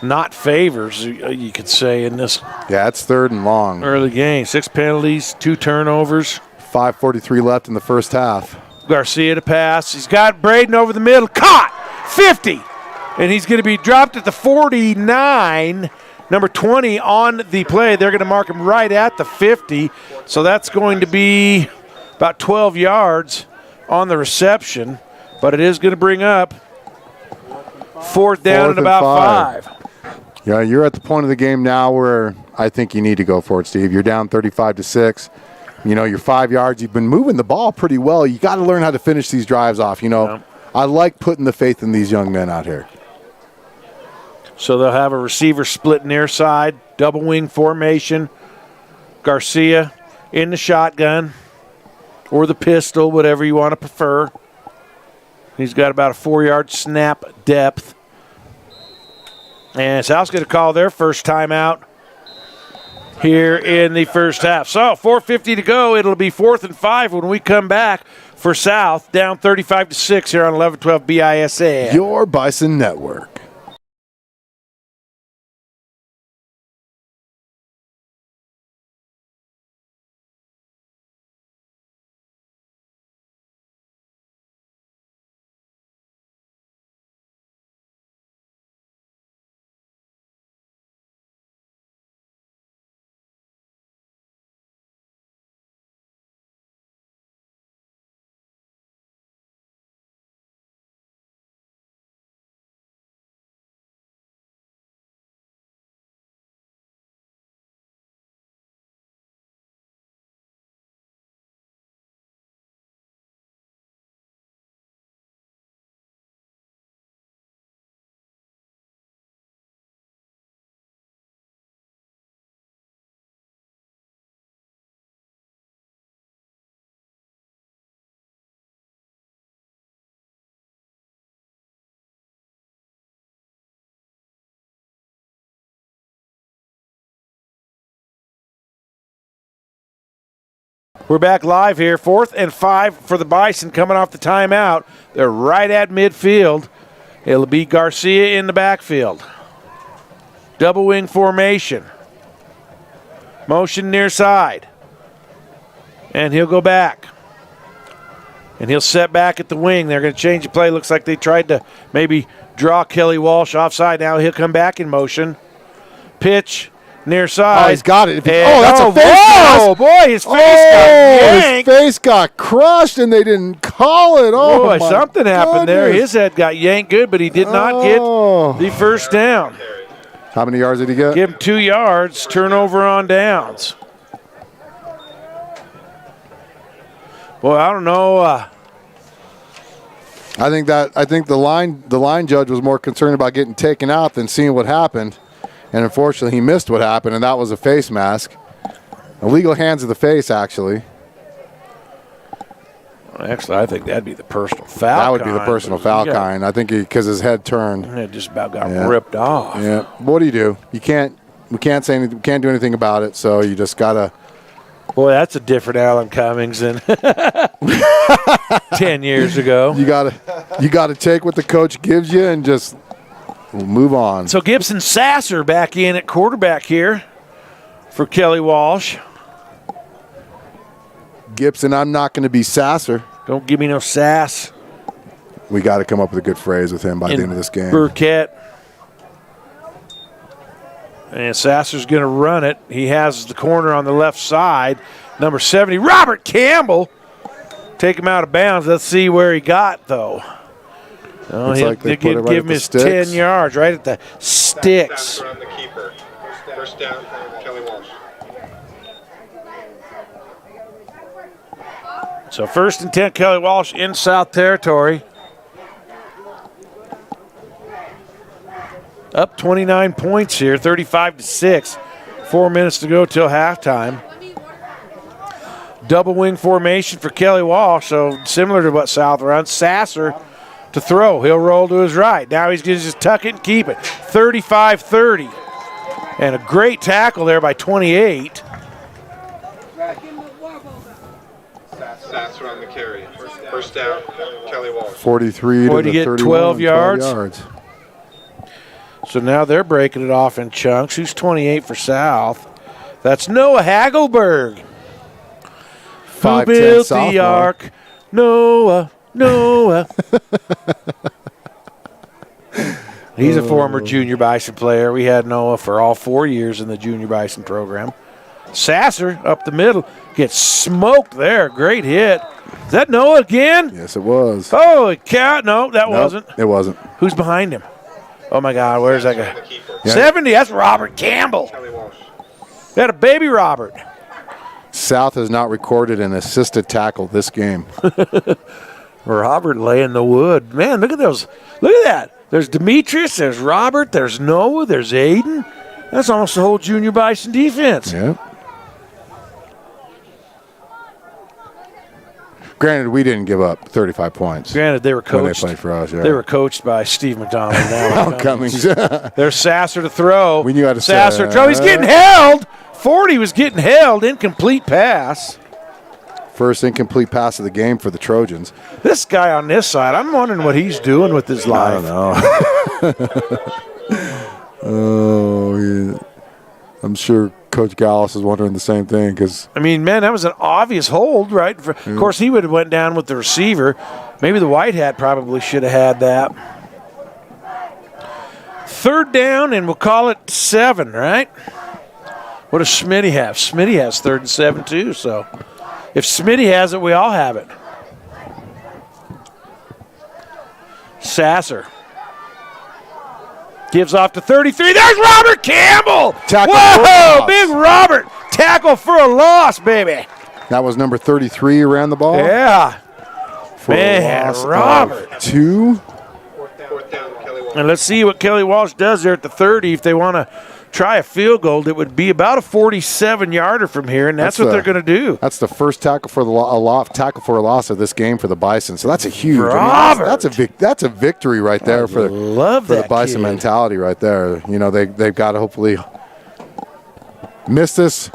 not favors, you could say, in this
Yeah, it's 3rd and long.
early game. 6 penalties, 2 turnovers.
5:43 left in the first half.
Garcia to pass. He's got Braden over the middle. Caught! 50! And he's going to be dropped at the 49. Number 20 on the play. They're going to mark him right at the 50. So that's going to be about 12 yards on the reception. But it is going to bring up 4th down and about 5.
Yeah, you're at the point of the game now where I think you need to go for it, Steve. You're down 35-6. You know, you're 5 yards. You've been moving the ball pretty well. You got to learn how to finish these drives off. You know, I like putting the faith in these young men out here.
So they'll have a receiver split near side, double wing formation. Garcia in the shotgun or the pistol, whatever you want to prefer. He's got about a 4-yard snap depth. And South's going to call their first timeout here in the first half. So 4:50 to go. It'll be 4th and 5 when we come back for South, down 35-6 here on 1112 BISN.
Your Bison Network.
We're back live here. 4th and 5 for the Bison coming off the timeout. They're right at midfield. It'll be Garcia in the backfield. Double wing formation. Motion near side. And he'll go back. And he'll set back at the wing. They're going to change the play. Looks like they tried to maybe draw Kelly Walsh offside. Now he'll come back in motion. Pitch. Near side.
Oh, he's got it.
That's
a face mask.
Oh, boy, his face got yanked.
His face got crushed, and they didn't call it. Oh,
Boy,
my
something happened there.
goodness.
His head got yanked good, but he did not get the first down.
How many yards did he get?
Give him 2 yards, turnover on downs. Boy, I don't know.
I think the line judge was more concerned about getting taken out than seeing what happened. And unfortunately, he missed what happened, and that was a face mask. Illegal hands of the face, actually.
Actually, I think that'd be the personal foul.
That would be the personal foul kind. I think because his head turned.
It just about got ripped off.
Yeah. What do? We can't say anything. We can't do anything about it. So you just gotta.
Boy, that's a different Alan Cummings than 10 years ago.
You gotta take what the coach gives you and just. We'll move on.
So Gibson Sasser back in at quarterback here for Kelly Walsh.
Gibson, I'm not going to be Sasser.
Don't give me no sass.
We got to come up with a good phrase with him by the end of this game.
Burkett. And Sasser's going to run it. He has the corner on the left side. Number 70, Robert Campbell. Take him out of bounds. Let's see where he got, though. Oh, he'll give him his 10 yards right at the sticks.
Around the keeper. First down, Kelly Walsh.
So 1st and 10, Kelly Walsh in South territory. Up 29 points here, 35-6. 4 minutes to go till halftime. Double wing formation for Kelly Walsh, so similar to what South runs. Sasser to throw. He'll roll to his right. Now he's going to just tuck it and keep it. 35-30. And a great tackle there by 28.
Sasser on the carry. First down, Kelly Walsh.
43
Boy,
to
get
31,
12 yards.
12 yards.
So now they're breaking it off in chunks. Who's 28 for South? That's Noah Hagelberg. Who built the ark? Noah. He's a former junior Bison player. We had Noah for all 4 years in the junior Bison program. Sasser up the middle gets smoked there. Great hit. Is that Noah again?
Yes, it was.
Holy cow. No, that wasn't.
It wasn't.
Who's behind him? Oh, my God. Where's that guy?
Yeah.
70. That's Robert Campbell.
Kelly Walsh.
They had a baby Robert.
South has not recorded an assisted tackle this game.
Robert laying the wood. Man, look at those. Look at that. There's Demetrius, there's Robert, there's Noah, there's Aiden. That's almost the whole junior Bison defense.
Yeah. Granted, we didn't give up 35 points.
Granted, they were
when they
coached.
played for us. Yeah.
They were coached by Steve McDonald. Now
Cummings.
There's Sasser to throw.
We knew how to
Sasser
say
throw. He's getting held. 40 was getting held. Incomplete pass.
First incomplete pass of the game for the Trojans.
This guy on this side, I'm wondering what he's doing with his life.
I don't know. Oh, yeah. I'm sure Coach Gallus is wondering the same thing because
I mean, man, that was an obvious hold, right? Of course, he would have went down with the receiver. Maybe the white hat probably should have had that. 3rd down, and we'll call it 7, right? What does Smitty have? Smitty has 3rd and 7 too. So if Smitty has it, we all have it. Sasser gives off to 33. There's Robert Campbell.
Tackle
Whoa,
for a loss.
big Robert. Tackle for a loss, baby.
that was number 33 who ran the ball.
Yeah.
For a
Man,
loss of
Robert.
2.
Fourth down, Kelly Walsh.
And let's see what Kelly Walsh does there at the 30. If they want to try a field goal, it would be about a 47-yarder from here, and that's what they're going to do.
That's the first tackle for tackle for a loss of this game for the Bison. So that's a huge.
Robert.
That's a victory right there for
Love
the
that
Bison
kid.
mentality right there. You know they've got to hopefully miss this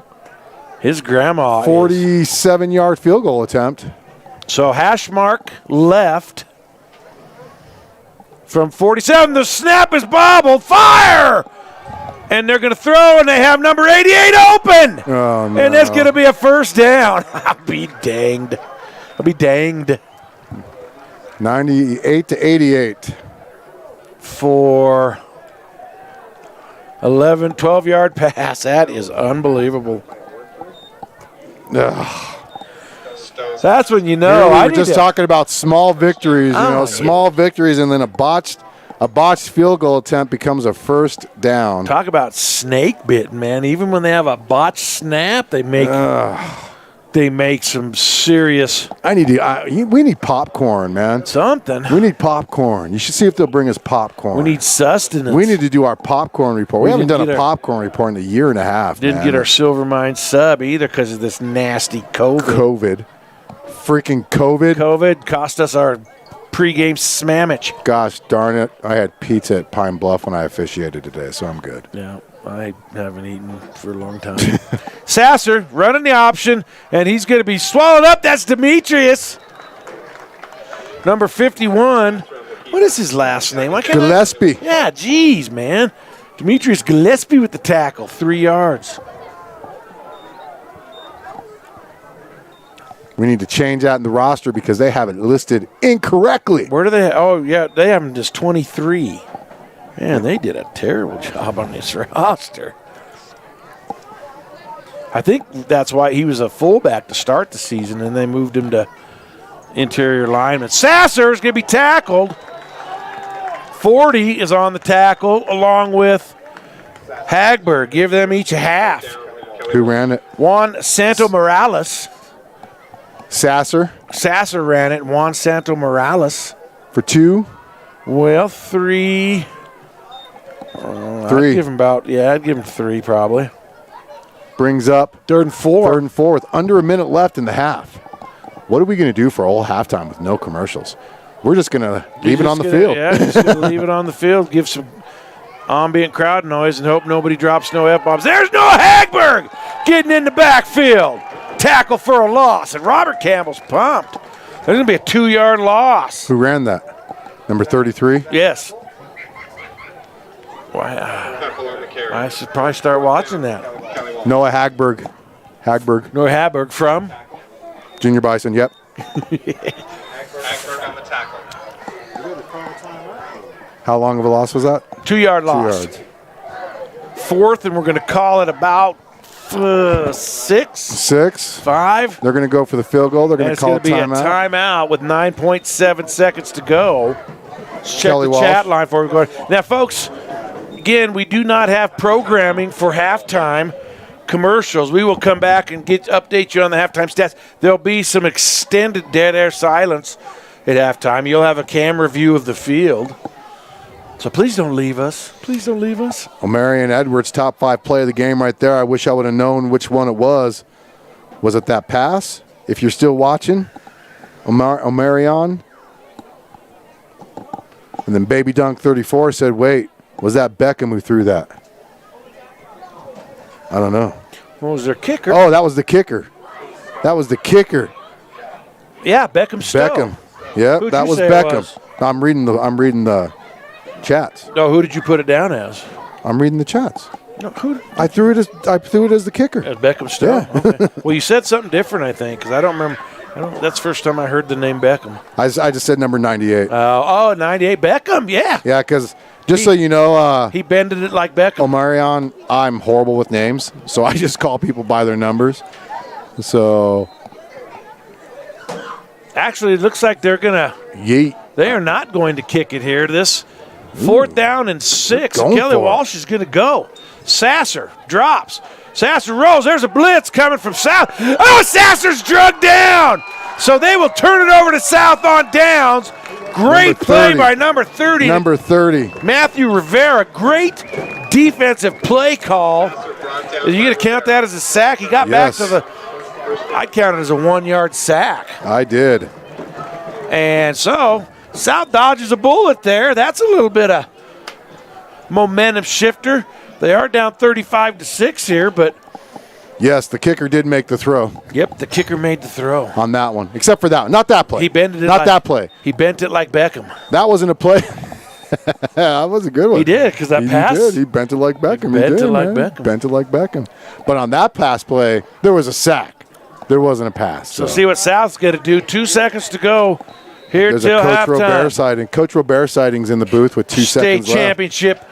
His grandma.
47-yard field goal attempt.
So hash mark left from 47. The snap is bobbled. Fire! And they're going to throw, and they have number 88 open.
Oh, no.
And that's going to be a first down. I'll be danged.
98 to 88.
For 12-yard pass. That is unbelievable. That's when you know.
We
I
were
need
just
to-
talking about small victories,
Oh,
small victories, and then a botched field goal attempt becomes a first down.
Talk about snake bitten, man. Even when they have a botched snap, they make some serious
We need popcorn, man.
something.
We need popcorn. You should see if they'll bring us popcorn.
We need sustenance.
We need to do our popcorn report. We haven't
didn't
done a
get our-
popcorn report in a year and a half.
Didn't get our Silvermine sub either because of this nasty COVID.
Freaking COVID.
COVID cost us our pregame smammage.
Gosh darn it. I had pizza at Pine Bluff when I officiated today, so I'm good.
Yeah, I haven't eaten for a long time. Sasser running the option, and he's going to be swallowed up. That's Demetrius. Number 51. What is his last name?
Gillespie.
Yeah, geez, man. Demetrius Gillespie with the tackle, 3 yards.
We need to change that in the roster because they have it listed incorrectly.
Where do they? Oh, yeah, they have him just 23. Man, they did a terrible job on this roster. I think that's why he was a fullback to start the season, and they moved him to interior lineman. Sasser is going to be tackled. 40 is on the tackle along with Hagberg. Give them each a half.
Who ran it?
Juan Santo Morales.
Sasser
Sasser ran it. Juan Santo Morales.
for 2.
Well, 3.
3.
I'd give him 3 probably.
Brings up
3rd and 4.
3rd and 4 with under a minute left in the half. What are we going to do for a whole halftime with no commercials? We're just going to leave it on the field.
Yeah, just gonna leave it on the field. Give some ambient crowd noise and hope nobody drops no F-bombs. There's Noah Hagberg getting in the backfield. Tackle for a loss, and Robert Campbell's pumped. There's going to be a 2-yard loss.
Who ran that? Number 33?
Yes. Wow.
Tackle on the carry.
I should probably start watching that.
Kelly Walsh.
Noah Hagberg.
Noah Hagberg from?
Junior Bison, yep.
Hagberg on the tackle.
How long of a loss was that?
2-yard
2
loss.
yards.
4th, and we're going to call it about 6,
6.
5.
They're going to go for the field goal. They're going
And
to
it's
call
going to
a
be a
timeout.
timeout with 9.7 seconds to go. Let's check
Kelly
the
Walsh.
chat line for we go. Now, folks, again, we do not have programming for halftime commercials. We will come back and update you on the halftime stats. There'll be some extended dead air silence at halftime. You'll have a camera view of the field. So please don't leave us. Please don't leave us.
Well, Marion Edwards, top 5 play of the game right there. I wish I would have known which one it was. Was it that pass? If you're still watching, Omarion. And then Baby Dunk 34 said, wait, was that Beckham who threw that? I don't know.
What was their kicker?
Oh, that was the kicker. That was the kicker.
Yeah, Beckham still.
Beckham. Yep,
Who'd
that
you
was
say it
Beckham.
was?
I'm reading the chats.
No, who did you put it down as?
I'm reading the chats.
No, who?
I threw it as the kicker.
As Beckham still.
Yeah.
Okay. Well, you said something different, I think, because I don't remember. That's the first time I heard the name Beckham.
I just said number 98.
98 Beckham. Yeah.
Yeah, because just so you know,
He bended it like Beckham.
Omarion, I'm horrible with names, so I just call people by their numbers. So
Actually, it looks like they're gonna.
yeet.
They are not going to kick it here. This 4th down and 6.
Going
Kelly
for it.
Walsh is going to go. Sasser drops. Sasser rolls. There's a blitz coming from South. Oh, Sasser's drugged down. So they will turn it over to South on downs. Great
Number
play
30.
by number 30.
Number 30.
Matthew Rivera. Great defensive play call. Are you going to count that as a sack? He got
Yes.
back to the. I'd count it as a 1-yard sack.
I did.
And so South dodges a bullet there. That's a little bit of momentum shifter. They are down 35-6 here, but
Yes, the kicker did make the throw
yep, the kicker made the throw.
on that one, except for that one. Not that play.
He bended it.
Not
like,
that play.
He bent it like Beckham.
That wasn't a play. That was a good one.
He did, because that pass.
He did. He bent it like Beckham.
bent
did,
it like
man.
Beckham.
Bent it like Beckham. But on that pass play, there was a sack. There wasn't a pass.
So see what South's going to do. 2 seconds to go here
There's
till
a Coach Robert
halftime.
sighting. Coach Robert sighting's in the booth with 2
State
seconds left.
championship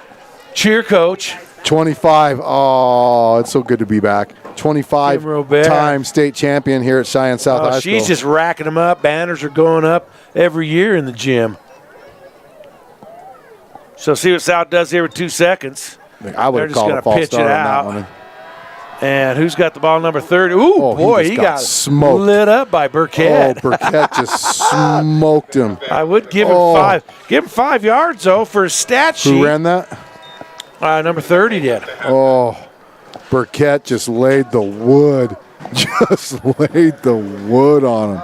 cheer coach.
25. Oh, it's so good to be back. 25-time state champion here at Cheyenne South High School.
She's just racking them up. Banners are going up every year in the gym. So see what South does here with 2 seconds.
I would
They're
have
just
called
gonna
a false
pitch
start
it
on that
out.
one.
And who's got the ball, number 30? Ooh,
Oh,
boy,
just
he
got
got
smoked.
lit up by Burkett.
Oh, Burkett just smoked him.
I would give him
Oh.
5. Give him 5 yards, though, for his stat sheet.
Who ran that?
Number 30 did.
Oh, Burkett just laid the wood. Just laid the wood on him.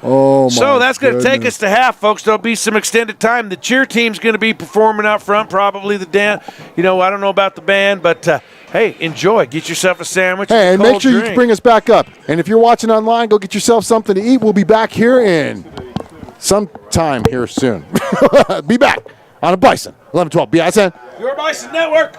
Oh, my
So that's going to take
goodness.
us to half, folks. There'll be some extended time. The cheer team's going to be performing out front, probably the dance. You know, I don't know about the band, but hey, enjoy. Get yourself a sandwich.
Hey, and
a cold
make sure
drink.
you bring us back up. And if you're watching online, go get yourself something to eat. We'll be back here in sometime here soon. Be back on a Bison, 1112 BISN.
Your Bison Network.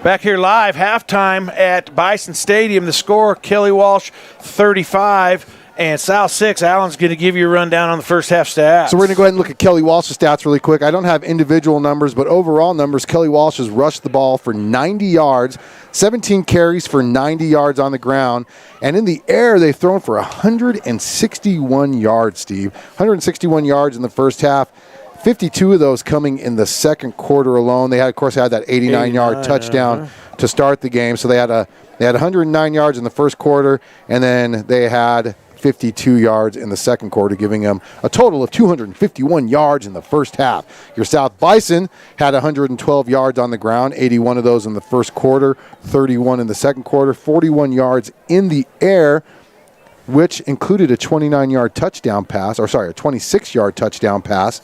Back here live, halftime at Bison Stadium. The score, Kelly Walsh 35 and South 6. Alan's going to give you a rundown on the first half stats.
So we're going to go ahead and look at Kelly Walsh's stats really quick. I don't have individual numbers, but overall numbers, Kelly Walsh has rushed the ball for 90 yards, 17 carries for 90 yards on the ground, and in the air they've thrown for 161 yards, Steve. 161 yards in the first half. 52 of those coming in the second quarter alone. They had, of course, had that 89-yard touchdown to start the game. So they had 109 yards in the first quarter, and then they had 52 yards in the second quarter, giving them a total of 251 yards in the first half. Your South Bison had 112 yards on the ground, 81 of those in the first quarter, 31 in the second quarter, 41 yards in the air, which included a 29-yard touchdown pass, or sorry, a 26-yard touchdown pass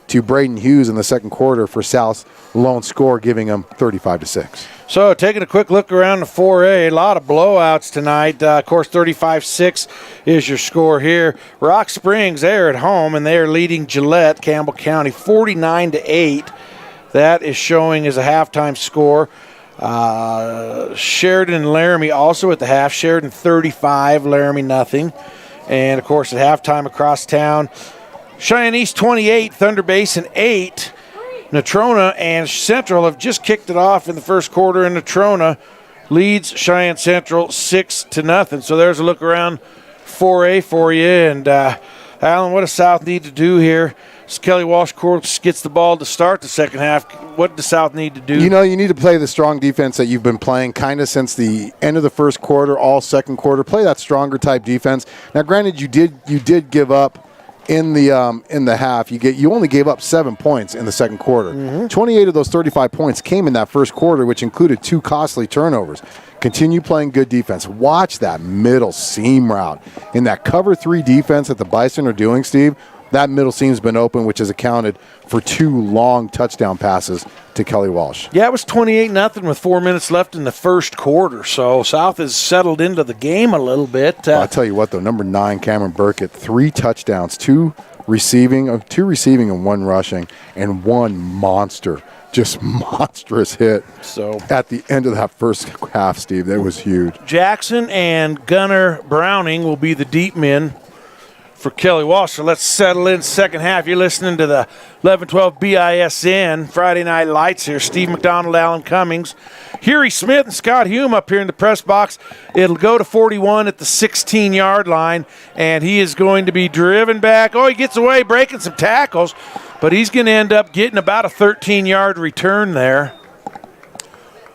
to Braden Hughes in the second quarter for South's lone score, giving them 35-6.
So taking a quick look around the 4A, a lot of blowouts tonight. Of course, 35-6 is your score here. Rock Springs, they're at home, and they are leading Gillette, Campbell County, 49-8. That is showing as a halftime score. Sheridan and Laramie also at the half. Sheridan 35, Laramie nothing. And, of course, at halftime across town, Cheyenne East 28, Thunder Basin 8. Natrona and Central have just kicked it off in the first quarter, and Natrona leads Cheyenne Central 6-0. So there's a look around 4A for you. And, Alan, what does South need to do here? As Kelly Walsh gets the ball to start the second half, what does South need to do?
You know, you need to play the strong defense that you've been playing kind of since the end of the first quarter, all second quarter. Play that stronger type defense. Now, granted, you did give up in the half. You only gave up 7 points in the second quarter. 28 of those 35 points came in that first quarter, which included 2 costly turnovers. Continue playing good defense. Watch that middle seam route. In that cover 3 defense that the Bison are doing, Steve, that middle seam's been open, which has accounted for 2 long touchdown passes to Kelly Walsh.
Yeah, it was 28-0 with 4 minutes left in the first quarter. So South has settled into the game a little bit.
I'll tell you what, though, number 9, Cameron Burkett, 3 touchdowns, 2 receiving and 1 rushing, and 1 monstrous hit. So at the end of that first half, Steve, that was huge.
Jackson and Gunnar Browning will be the deep men for Kelly Walsh. So let's settle in second half. You're listening to the 11-12 BISN Friday Night Lights here. Steve McDonald, Alan Cummings, Huey Smith, and Scott Hume up here in the press box. It'll go to 41 at the 16-yard line, and he is going to be driven back. Oh, he gets away, breaking some tackles, but he's going to end up getting about a 13-yard return there.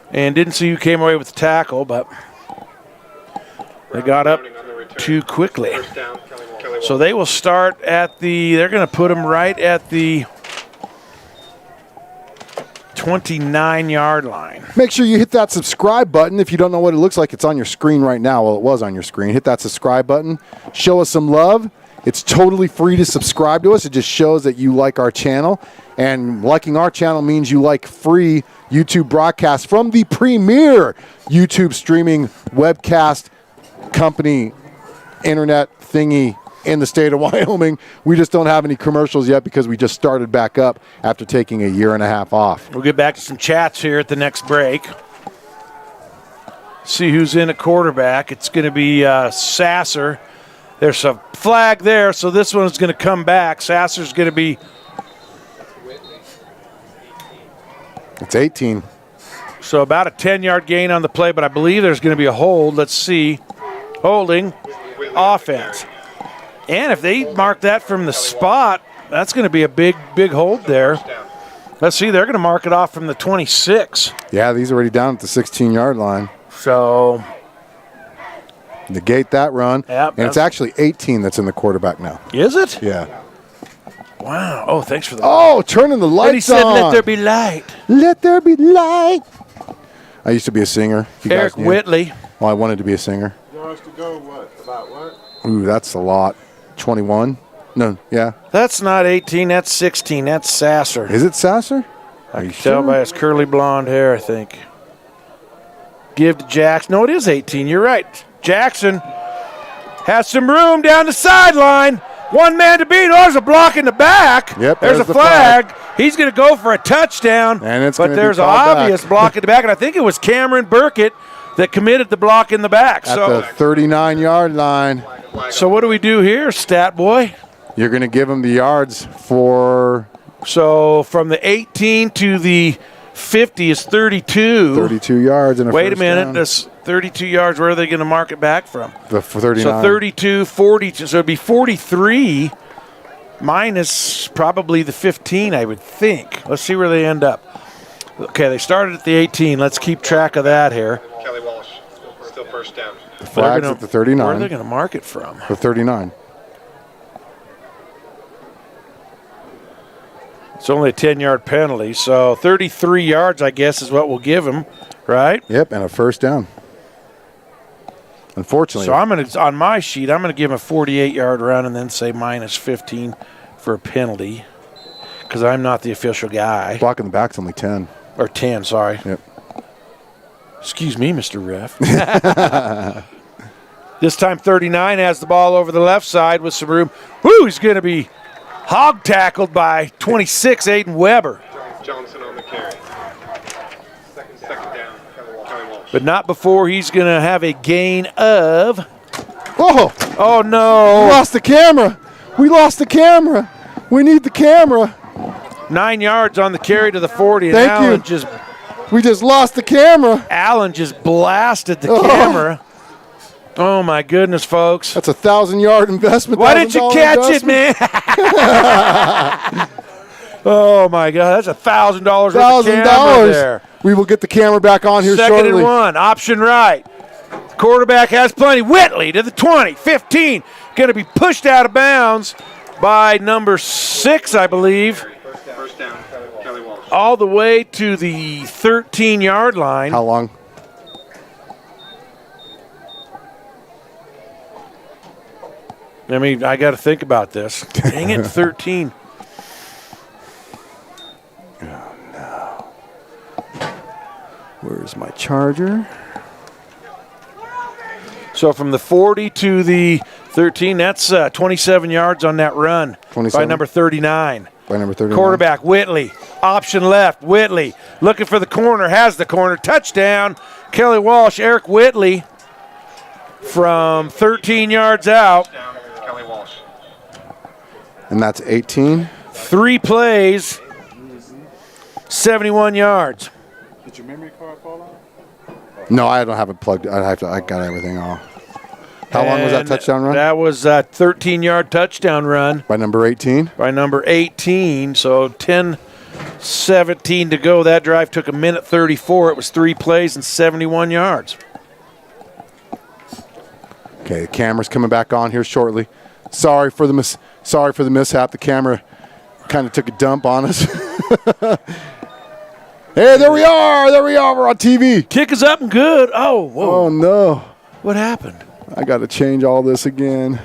And didn't see who came away with the tackle, but they got up too quickly. So they will start at they're going to put them right at the 29-yard line.
Make sure you hit that subscribe button. If you don't know what it looks like, it's on your screen right now. Well, it was on your screen. Hit that subscribe button. Show us some love. It's totally free to subscribe to us. It just shows that you like our channel. And liking our channel means you like free YouTube broadcasts from the premier YouTube streaming webcast company, internet thingy in the state of Wyoming. We just don't have any commercials yet because we just started back up after taking a year and a half off.
We'll get back to some chats here at the next break. See who's in at quarterback. It's going to be Sasser. There's a flag there, so this one's going to come back. Sasser's going to be...
It's 18.
So about a 10-yard gain on the play, but I believe there's going to be a hold. Let's see. Holding. Offense. And if they mark that from the spot, that's going to be a big hold there. Let's see, they're going to mark it off from the 26.
Yeah, these are already down at the 16-yard line.
So
negate that run.
Yep,
and it's actually 18 that's in the quarterback now.
Is it?
Yeah.
Wow. Oh, thanks for the
turning the lights on.
And he said, let there be light.
Let there be light. I used to be a singer.
Eric Whitley.
Well, I wanted to be a singer.
You want us to go what? About what?
Ooh, that's a lot. 21? No, yeah.
That's not 18, that's 16. That's Sasser.
Is it Sasser?
I can tell by his curly blonde hair, I think. Give to Jackson. No, it is 18. You're right. Jackson has some room down the sideline. One man to beat. Oh, there's a block in the back.
Yep,
there's a
the
flag. He's going to go for a touchdown.
And
but there's an obvious block in the back, and I think it was Cameron Burkett that committed the block in the back.
At the 39-yard line.
So what do we do here, stat boy?
You're going to give him the yards for...
So from the 18 to the 50 is 32.
32 yards and a
Wait a
first
minute.
down.
This 32 yards, where are they going to mark it back from?
For 39.
So 32, 40. So it'd be 43 minus probably the 15, I would think. Let's see where they end up. Okay, they started at the 18. Let's keep track of that here.
Kelly Walsh, still first down.
The flag's at the 39.
Where are they going to mark it from?
The 39.
It's only a 10-yard penalty, so 33 yards, I guess, is what we'll give him, right?
Yep, and a first down. Unfortunately.
So I'm going to, on my sheet, I'm going to give him a 48-yard run and then say minus 15 for a penalty because I'm not the official guy.
Block in the back's only 10.
Or 10, sorry.
Yep.
Excuse me, Mr. Ref. This time 39 has the ball over the left side with some room. Woo, he's going to be hog tackled by 26, Aiden Weber.
Johnson on the carry. Second down, Kelly Walsh.
But not before he's going to have a gain of.
Oh
no.
we lost the camera. We lost the camera. We need the camera.
9 yards on the carry to the 40. And
Thank you. We just lost the camera.
Allen just blasted the camera. Oh, my goodness, folks.
That's a 1,000-yard investment.
Why didn't you catch it, man? Oh, my God. That's $1,000 worth of camera there.
We will get the camera back on here shortly.
Second and 1, option right. Quarterback has plenty. Whitley to the 20, 15. Going to be pushed out of bounds by number 6, I believe.
First down, Kelly Walsh.
All the way to the 13-yard line.
How long?
I mean, I got to think about this. Dang it, 13.
Oh, no. Where's my charger?
So from the 40 to the 13, that's 27 yards on that run
27?
by number 39.
By number 39.
Quarterback, Whitley. Option left, Whitley. Looking for the corner, has the corner. Touchdown, Kelly Walsh, Eric Whitley from 13 yards out.
Down, Kelly Walsh.
And that's 18.
3 plays, 71 yards.
Did your memory card fall out?
No, I don't have it plugged. I got everything off. How long was that
And
touchdown run?
That was a 13-yard touchdown run
By number 18?
by number 18. So 10:17 to go. That drive took 1:34. It was 3 plays and 71 yards.
Okay, the camera's coming back on here shortly. Sorry for the mishap. The camera kind of took a dump on us. Hey, there we are. We're on TV.
Kick is up and good. Oh, whoa.
Oh, no.
What happened?
I got to change all this again.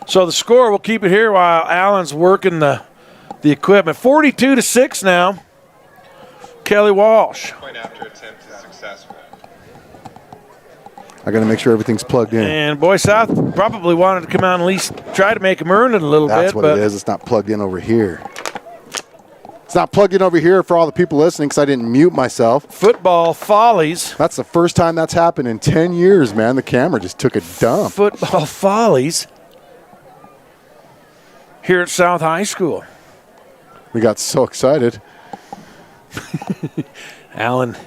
So the score, we'll keep it here while Allen's working the equipment. 42-6 now. Kelly Walsh.
Point after attempt is successful.
I got to make sure everything's plugged in.
And boy, South probably wanted to come out and at least try to make him earn it a little
That's
bit.
what
but
it is. It's not plugged in over here. It's not plugged in over here for all the people listening because I didn't mute myself.
Football follies.
That's the first time that's happened in 10 years, man. The camera just took a dump.
Football follies here at South High School.
We got so excited.
Allen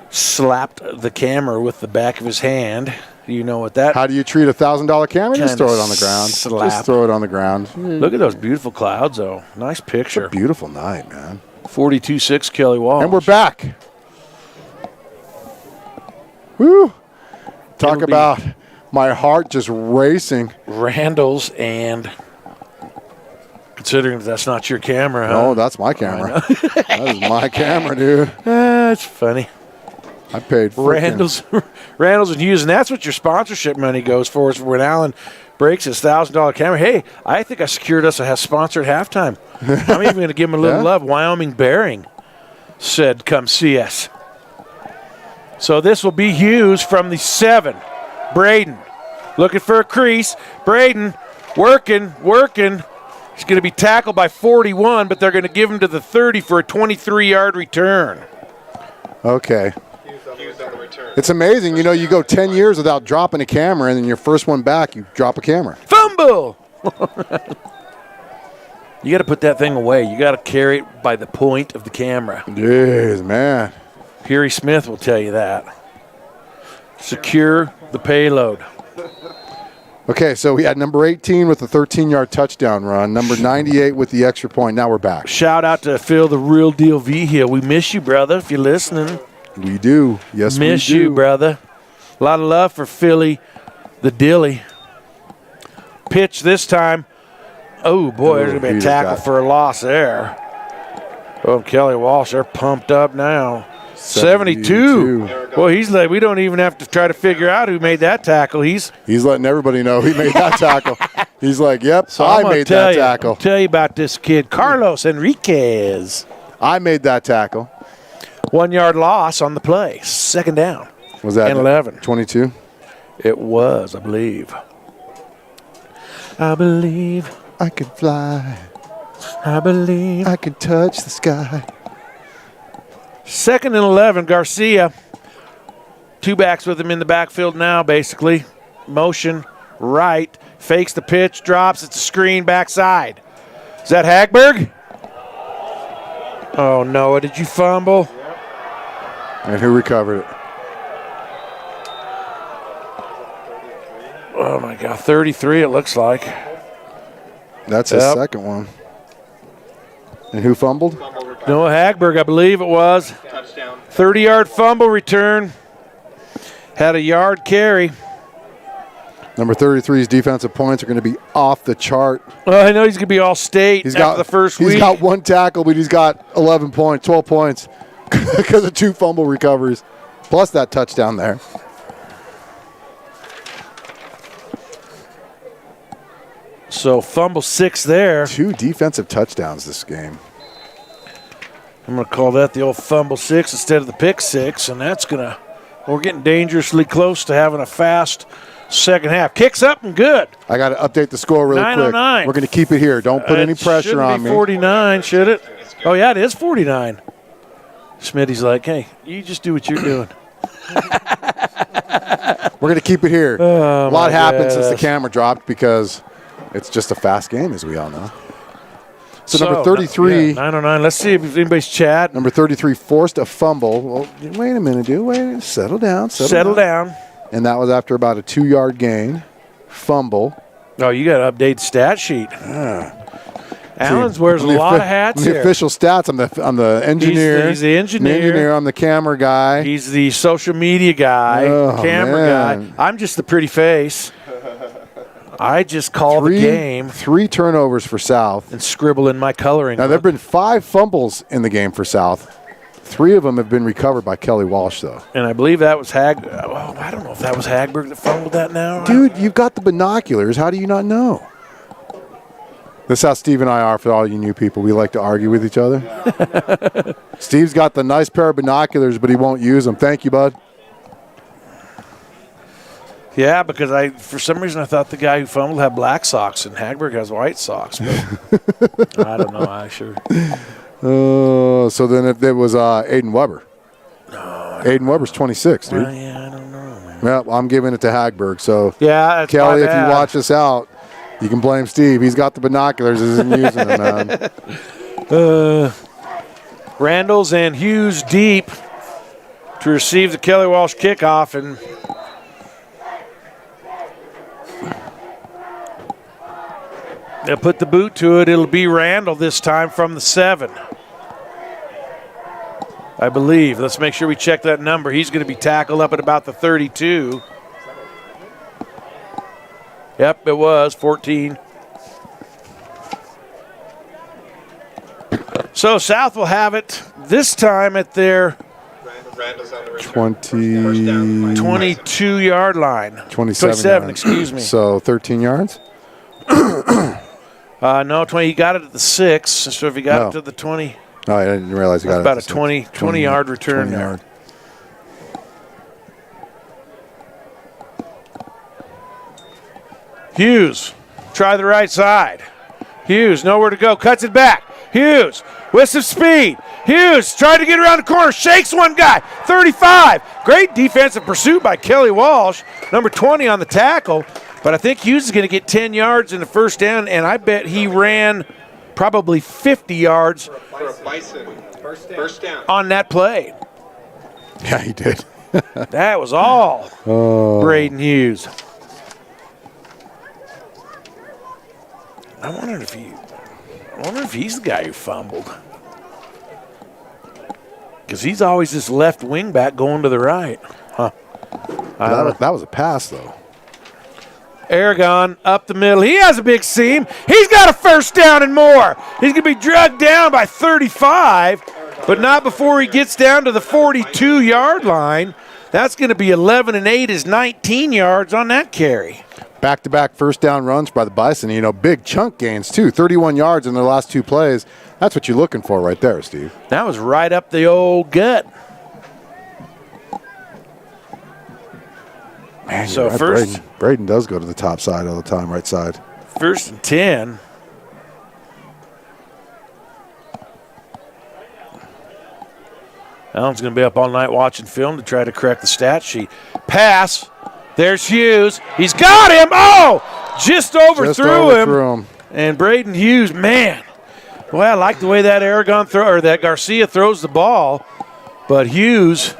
slapped the camera with the back of his hand. You know what that?
How do you treat a $1,000 camera? Just
Kinda
throw it on the ground.
slap.
Just throw it on the ground.
Look at those beautiful clouds, though. Nice
It's a
picture.
beautiful night, man.
42-6 Kelly Walsh.
And we're back. Woo. Talk
It'll be-
about my heart just racing.
Randall's, and considering that's not your camera, huh?
Oh, that's my camera. That is my camera, dude.
That's funny.
I paid frickin'
Randall's and Hughes, and that's what your sponsorship money goes for, is when Allen breaks his $1,000 camera. Hey, I think I secured us a sponsored halftime. I'm even going to give him a little
Yeah?
love. Wyoming Bearing said, come see us. So this will be Hughes from the 7. Braden looking for a crease. Braden Working. He's going to be tackled by 41, but they're going to give him to the 30 for a 23-yard return.
Okay.
Hughes on the return.
It's amazing. You go 10 years without dropping a camera, and then your first one back, you drop a camera.
Fumble! You got to put that thing away. You got to carry it by the point of the camera.
Jeez, man.
Huey Smith will tell you that. Secure the payload.
Okay, so we had number 18 with the 13-yard touchdown run, number 98 with the extra point. Now we're back.
Shout out to Phil, the real deal V-Hill. We miss you, brother, if you're listening.
We do. Yes,
Miss
we do.
you, brother. A lot of love for Philly, the Dilly. Pitch this time. Oh, boy, there's going to be a tackle for a loss there. Oh, Kelly Walsh, they're pumped up now. 72. Well, he's like, we don't even have to try to figure out who made that tackle. He's
letting everybody know he made that tackle. He's like, yep,
so
I made that tackle.
I'll tell you about this kid, Carlos Enriquez.
I made that tackle.
1 yard loss on the play. Second down.
Was that
and 11?
22?
It was, I believe. I believe
I can fly.
I believe
I can touch the sky.
2nd and 11, Garcia. 2 backs with him in the backfield now, basically. Motion right, fakes the pitch, drops. It's a screen backside. Is that Hagberg? Oh, no. Did you fumble?
And who recovered it?
Oh, my God. 33, it looks like.
That's his second one. And who fumbled?
Noah Hagberg, I believe it was.
Touchdown.
30-yard fumble return. Had a yard carry.
Number 33's defensive points are going to be off the chart.
Well, I know he's going to be all state after the first week.
He's got 1 tackle, but he's got 11 points, 12 points because of 2 fumble recoveries, plus that touchdown there.
So fumble 6 there.
2 defensive touchdowns this game.
I'm going to call that the old fumble 6 instead of the pick 6, and that's going to – we're getting dangerously close to having a fast second half. Kicks up and good.
I got to update the score really quick.
9:09.
We're going to keep it here. Don't put any pressure on me.
49, should it? Oh, yeah, it is 49. Smitty's like, hey, you just do what you're doing.
We're going to keep it here.
Oh,
a lot happened since the camera dropped because it's just a fast game, as we all know. So number 33.
9:09. Let's see if anybody's chat.
Number 33 forced a fumble. Well, wait a minute, dude. Wait. Settle down.
Settle down.
And that was after about a 2-yard gain. Fumble.
Oh, you got to update the stat sheet. Allen's wears a lot of hats
the
here.
Official stats. I'm the engineer.
He's the engineer.
I'm the camera guy.
He's the social media guy, camera guy. I'm just the pretty face. I just call the game.
3 turnovers for South.
And scribble in my coloring.
Now, there have been 5 fumbles in the game for South. 3 of them have been recovered by Kelly Walsh, though.
And I believe that was I don't know if that was Hagberg that fumbled that now.
Dude, you've got the binoculars. How do you not know? This is how Steve and I are for all you new people. We like to argue with each other. Steve's got the nice pair of binoculars, but he won't use them. Thank you, bud.
Yeah, because for some reason I thought the guy who fumbled had black socks and Hagberg has white socks. But I don't know. I sure.
So then it was Aiden Weber. No, Aiden Weber's 26, dude.
Yeah, I don't know, man.
Well, I'm giving it to Hagberg. So
yeah, that's
Kelly, if you watch this out, you can blame Steve. He's got the binoculars, isn't using them, man.
Randalls and Hughes deep to receive the Kelly Walsh kickoff, and they'll put the boot to it. It'll be Randall this time from the 7. I believe. Let's make sure we check that number. He's going to be tackled up at about the 32. Yep, it was 14. So South will have it this time at their
Randall's on the return.
22-yard line.
27,
excuse me.
So 13 yards?
No, 20. He got it at the 6. So if he got it to the 20.
Oh, I didn't realize he got it.
About a 20-yard return
20
there.
yard.
Hughes try the right side. Hughes, nowhere to go, cuts it back. Hughes with some speed. Hughes tried to get around the corner, shakes one guy, 35. Great defensive pursuit by Kelly Walsh, number 20 on the tackle. But I think Hughes is going to get 10 yards in the first down, and I bet he ran probably 50 yards
For a Bison. First down.
on that play.
Yeah, he did.
That was all Braden Hughes. I wonder if he's the guy who fumbled. Because he's always this left wing back going to the right. Huh.
That was a pass, though.
Aragon up the middle. He has a big seam. He's got a first down and more. He's going to be dragged down by 35, but not before he gets down to the 42-yard line. That's going to be 11 and 8 is 19 yards on that carry.
Back-to-back first down runs by the Bison. You know, big chunk gains, too. 31 yards in their last 2 plays. That's what you're looking for right there, Steve.
That was right up the old gut.
Man,
so
right.
first,
Braden does go to the top side all the time, right side.
1st and 10. Alan's going to be up all night watching film to try to correct the stat sheet. Pass. There's Hughes. He's got him. Oh, just overthrew him. And Braden Hughes, man. Boy, I like the way that that Garcia throws the ball. But Hughes,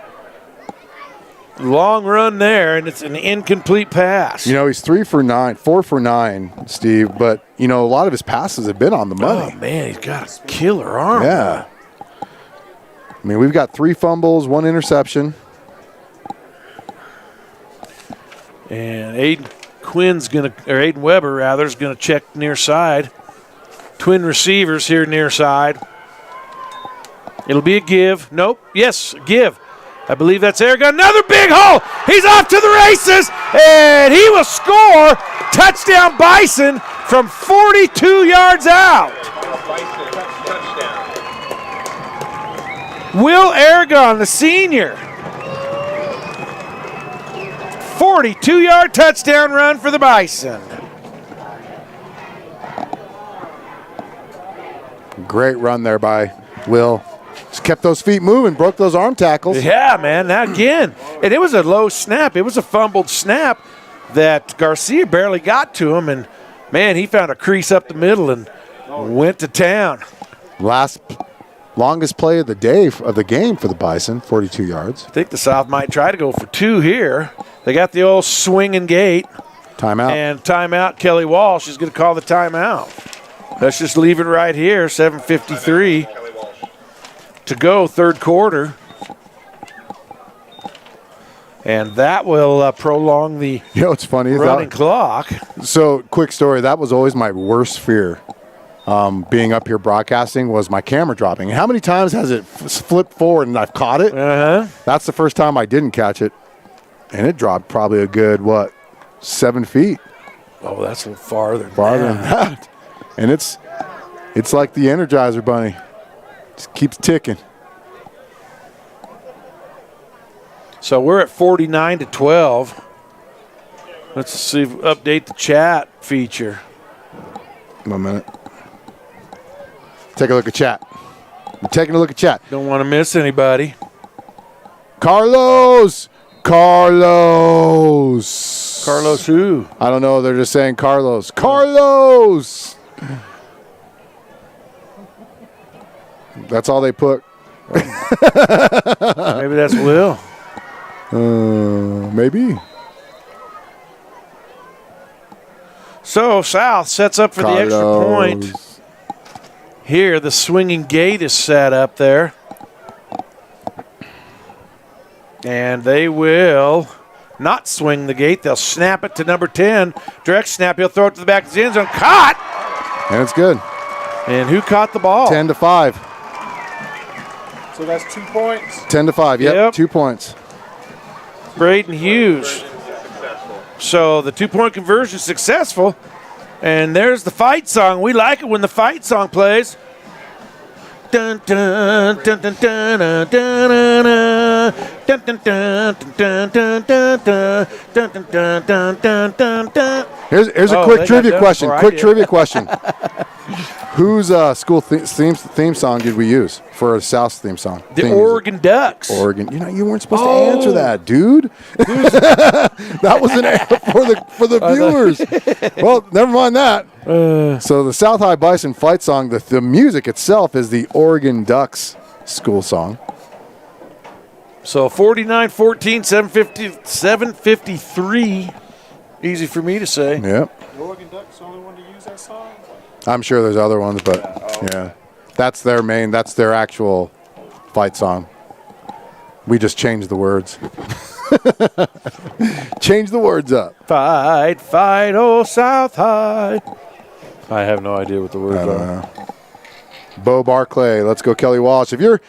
long run there, and it's an incomplete pass.
You know, he's 4 for 9, Steve, but, you know, a lot of his passes have been on the money.
Oh, man, he's got a killer arm.
Yeah. I mean, we've got 3 fumbles, 1 interception.
And Aiden Weber is gonna check near side. Twin receivers here near side. It'll be a give. Nope. Yes, give. I believe that's Aragon. Another big hole. He's off to the races, and he will score. Touchdown Bison from 42 yards out.
Bison. Touchdown.
Will Aragon, the senior. 42-yard touchdown run for the Bison.
Great run there by Will. Just kept those feet moving, broke those arm tackles.
Yeah, man, that again. And it was a low snap. It was a fumbled snap that Garcia barely got to him. And, man, he found a crease up the middle and went to town.
Longest play of the day of the game for the Bison, 42 yards.
I think the South might try to go for 2 here. They got the old swinging gate.
Timeout.
And timeout. Kelly Walsh is going to call the timeout. Let's just leave it right here, 7:53
Kelly Walsh.
to go, 3rd quarter. And that will prolong the
You know what's funny?
running clock.
So, quick story. That was always my worst fear. Being up here broadcasting was my camera dropping. How many times has it flipped forward and I've caught it?
Uh-huh.
That's the first time I didn't catch it. And it dropped probably a good, 7 feet?
Oh, that's a little farther.
Farther than that. And it's like the Energizer Bunny. Just keeps ticking.
So we're at 49-12. Let's see, update the chat feature.
1 minute. Take a look at chat. We're taking a look at chat.
Don't want to miss anybody.
Carlos
Carlos who?
I don't know. They're just saying Carlos. Carlos! That's all they put.
Maybe that's Will.
Maybe.
So South sets up for the extra point.
Carlos.
Here, the swinging gate is set up there. And they will not swing the gate. They'll snap it to number 10. Direct snap. He'll throw it to the back of the end zone. Caught!
And it's good.
And who caught the ball?
10-5.
So that's 2 points.
10-5. Yep. 2 points.
Braden Hughes. So the 2-point conversion successful. And there's the fight song. We like it when the fight song plays. Dun, dun, dun, dun, dun, dun, dun, dun, dun. Dun, dun, dun, dun, dun, dun, dun, dun, dun, dun, dun, dun, dun, dun.
Here's a
Oh,
quick
they got
trivia
done
question.
before I
Quick
did.
trivia question. Whose school theme song did we use for a South theme song?
The
Theme music.
Oregon Ducks.
Oregon. You weren't supposed to
Oh.
answer that, dude. That was an for the viewers. Well, never mind that. So the South High Bison fight song, the music itself is the Oregon Ducks school song.
So 49-14, 753. Easy for me to say.
Yep.
The Oregon Ducks the only one to use that song?
I'm sure there's other ones, but yeah. That's their actual fight song. We just changed the words. Change the words up.
Fight, fight, oh South High. I have no idea what the words are.
Bo Barclay, let's go Kelly Walsh. If you're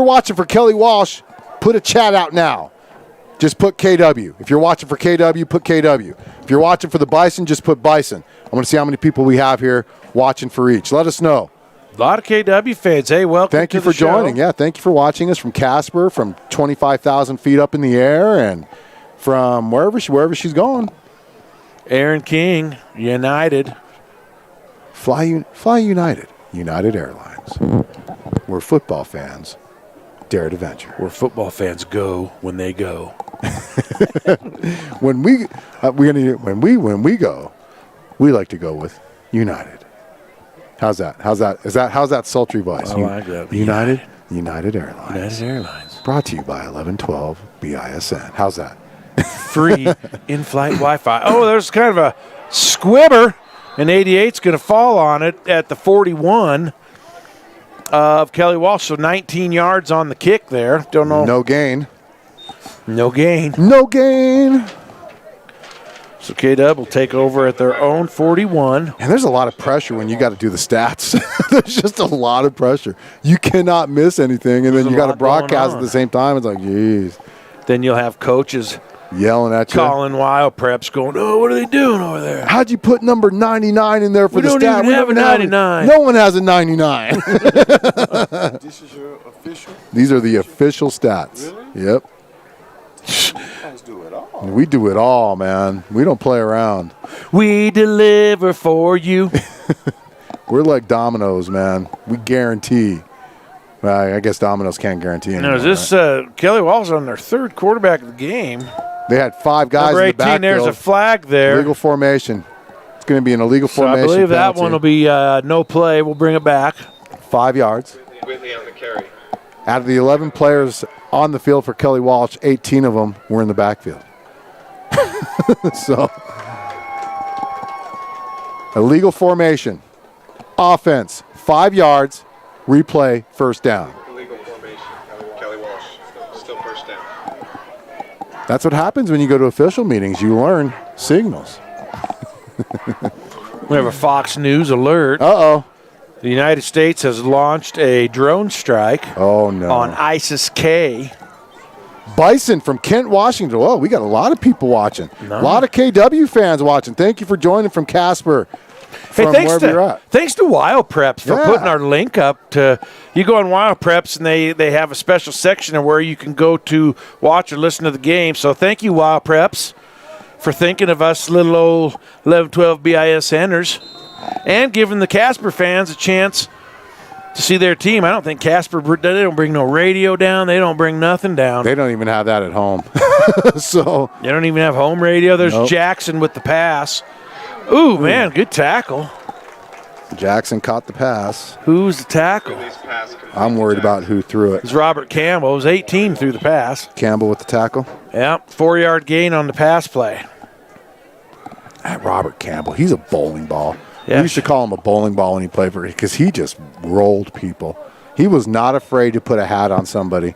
watching for Kelly Walsh, put a chat out now. Just put KW. If you're watching for KW, put KW. If you're watching for the Bison, just put Bison. I want to see how many people we have here watching for each. Let us know.
A lot of KW fans. Hey, welcome.
Thank you
to the
for joining.
show.
Yeah, thank you for watching us from Casper, from 25,000 feet up in the air, and from wherever she's going.
Aaron King, United.
Fly United. United Airlines. We're football fans. Dare to venture.
Where football fans go when they go.
When we go, we like to go with United. How's that? How's that sultry voice?
I like that.
United Airlines.
United Airlines.
Brought to you by 1112 BISN. How's that?
Free in-flight Wi-Fi. Oh, there's kind of a squibber, and 88's going to fall on it at the 41 of Kelly Walsh. So 19 yards on the kick there. Don't know.
No gain.
No gain.
No gain.
So K-Dub will take over at their own 41.
And there's a lot of pressure when you got to do the stats. There's just a lot of pressure. You cannot miss anything, and then you got to broadcast at the same time. It's like, geez.
Then you'll have coaches
Yelling at you.
calling wild preps going, oh, what are they doing over there?
How'd you put number 99 in there for
We
the
don't
stat?
even have a 99.
No one has a 99.
This is your official?
These are the official stats.
Really?
Yep.
You guys do it all.
We do it all, man. We don't play around.
We deliver for you.
We're like Domino's, man. We guarantee. Well, I guess Domino's can't guarantee anything.
Now, is this Kelly Walsh on their third quarterback of the game?
They had 5 guys
Number
in
18,
the backfield.
there's a flag there.
Illegal formation. It's going to be an illegal
So I
formation
believe that
penalty.
one will be no play. We'll bring it back.
5 yards.
Whitley on the carry.
Out of the 11 players on the field for Kelly Walsh, 18 of them were in the backfield. So, illegal formation. Offense, 5 yards. Replay, first down.
Illegal formation. Kelly Walsh. Still first down.
That's what happens when you go to official meetings. You learn signals.
We have a Fox News alert.
Uh-oh.
The United States has launched a drone strike
Oh, no.
on ISIS-K.
Bison from Kent, Washington. Oh, we got a lot of people watching. A lot of KW fans watching. Thank you for joining from Casper.
Hey,
From wherever you're at.
thanks to Wild Preps for
Yeah.
putting our link up to. You go on Wild Preps and they have a special section where you can go to watch or listen to the game. So thank you, Wild Preps, for thinking of us little old 11-12 BISNers and giving the Casper fans a chance to see their team. I don't think Casper, they don't bring no radio down. They don't bring nothing down.
They don't even have that at home. So,
They don't even have home radio. There's
Nope.
Jackson with the pass. Ooh, man, good tackle.
Jackson caught the pass.
Who's the tackle?
Whitley's pass complete
I'm worried
to
about who threw it.
It's Robert Campbell. It was 18 through the pass.
Campbell with the tackle.
Yep, 4-yard gain on the pass play.
That Robert Campbell, he's a bowling ball.
Yeah.
We used to call him a bowling ball when he played for because he just rolled people. He was not afraid to put a hat on somebody.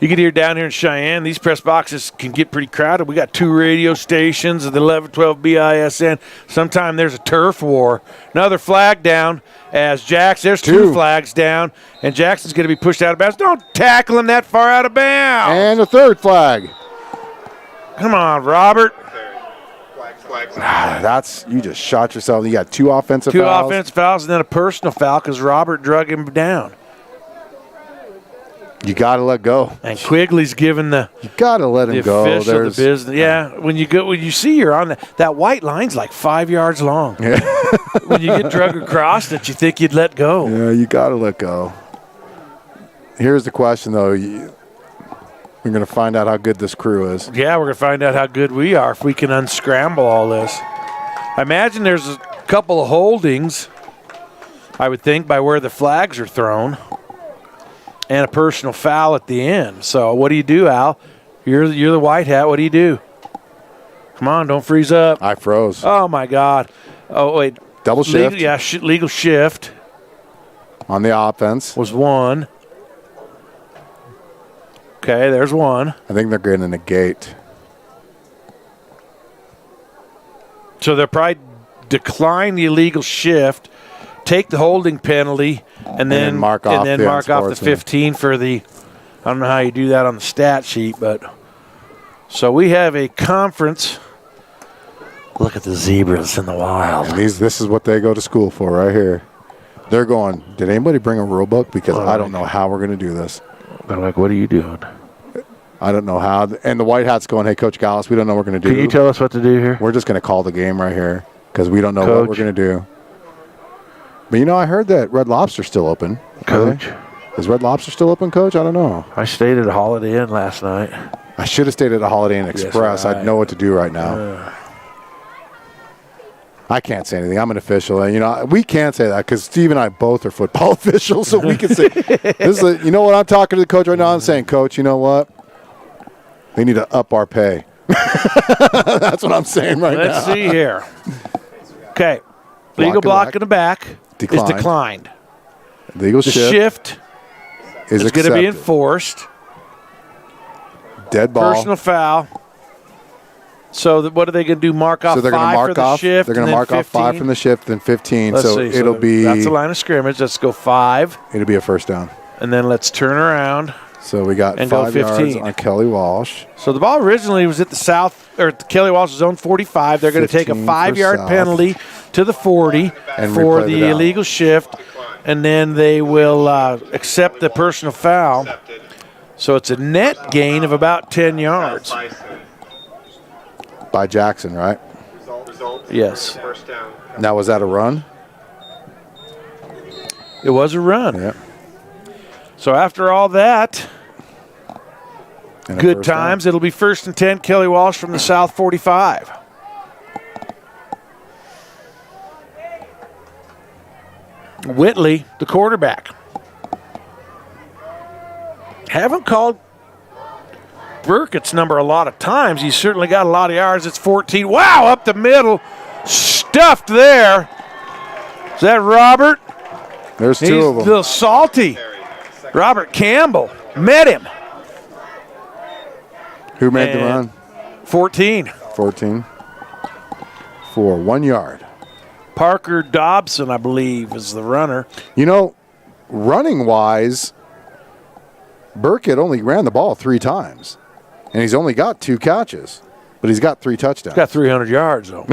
You can hear down here in Cheyenne, these press boxes can get pretty crowded. We got 2 radio stations of the 11-12 BISN. Sometime there's a turf war. Another flag down as there's 2 flags down, and Jackson's going to be pushed out of bounds. Don't tackle him that far out of bounds.
And a third flag.
Come on, Robert.
Flags.
That's you just shot yourself. You got 2 offensive
2
fouls.
offensive fouls and then a personal foul because Robert drug him down.
You got to let go.
And Quigley's giving the
You got to let him go.
official the business. Yeah, when you see you're on that white line's like 5 yards long.
Yeah.
When you get drug across it, you think you'd let go.
Yeah, you got to let go. Here's the question, though. We're going to find out how good this crew is.
Yeah, we're going to find out how good we are if we can unscramble all this. I imagine there's a couple of holdings, I would think, by where the flags are thrown, and a personal foul at the end. So what do you do, Al? You're the white hat. What do you do? Come on, don't freeze up.
I froze.
Oh, my God. Oh, wait.
Double shift.
Legal shift.
On the offense.
Was one. Okay, there's one.
I think they're going to negate.
So they'll probably decline the illegal shift, take the holding penalty, and then mark off the 15 for the – I don't know how you do that on the stat sheet, but – so we have a conference. Look at the zebras in the wild.
And this is what they go to school for right here. They're going, did anybody bring a rule book? Because I don't know how we're going to do this.
They're like, what are you doing?
I don't know how. And the white hat's going, hey, Coach Gallus, we don't know what we're going to do.
Can you tell us what to do here?
We're just going to call the game right here because we don't know what we're going to do. But, I heard that Red Lobster's still open.
Coach.
Is Red Lobster still open, Coach? I don't know.
I stayed at a Holiday Inn last night.
I should have stayed at a Holiday Inn Express. I'd know what to do right now. I can't say anything. I'm an official. And, we can't say that because Steve and I both are football officials, so we can say, you know what? I'm talking to the coach right now. I'm saying, Coach, you know what? They need to up our pay. That's what I'm saying right now.
Let's see here. Okay. Legal block in the back is declined.
Legal
shift
is
going to be enforced.
Dead ball.
Personal foul. So what are they going to do? Mark off 5 for the shift?
They're going to mark off 5 from the shift, then 15.
Let's
so
see.
It'll be.
That's a line of scrimmage. Let's go 5.
It'll be a first down.
And then let's turn around.
So we got 5 yards on Kelly Walsh.
So the ball originally was at the Kelly Walsh zone 45. They're going to take a 5-yard penalty to the 40 for the illegal shift, and then they will accept the personal foul. So it's a net gain of about 10 yards.
By Jackson, right?
Yes.
Now, was that a run?
It was a run.
Yeah.
So after all that, good times. It'll be 1st and 10, Kelly Walsh from the South 45. Whitley, the quarterback. Haven't called Burkett's number a lot of times. He's certainly got a lot of yards. It's 14. Wow, up the middle. Stuffed there. Is that Robert?
There's 2 of them.
He's a little salty. Robert Campbell met him.
Who made the run?
14.
14. For 1 yard.
Parker Dobson, I believe, is the runner.
Running-wise, Burkett only ran the ball 3 times. And he's only got 2 catches. But he's got 3 touchdowns.
He's got 300 yards, though.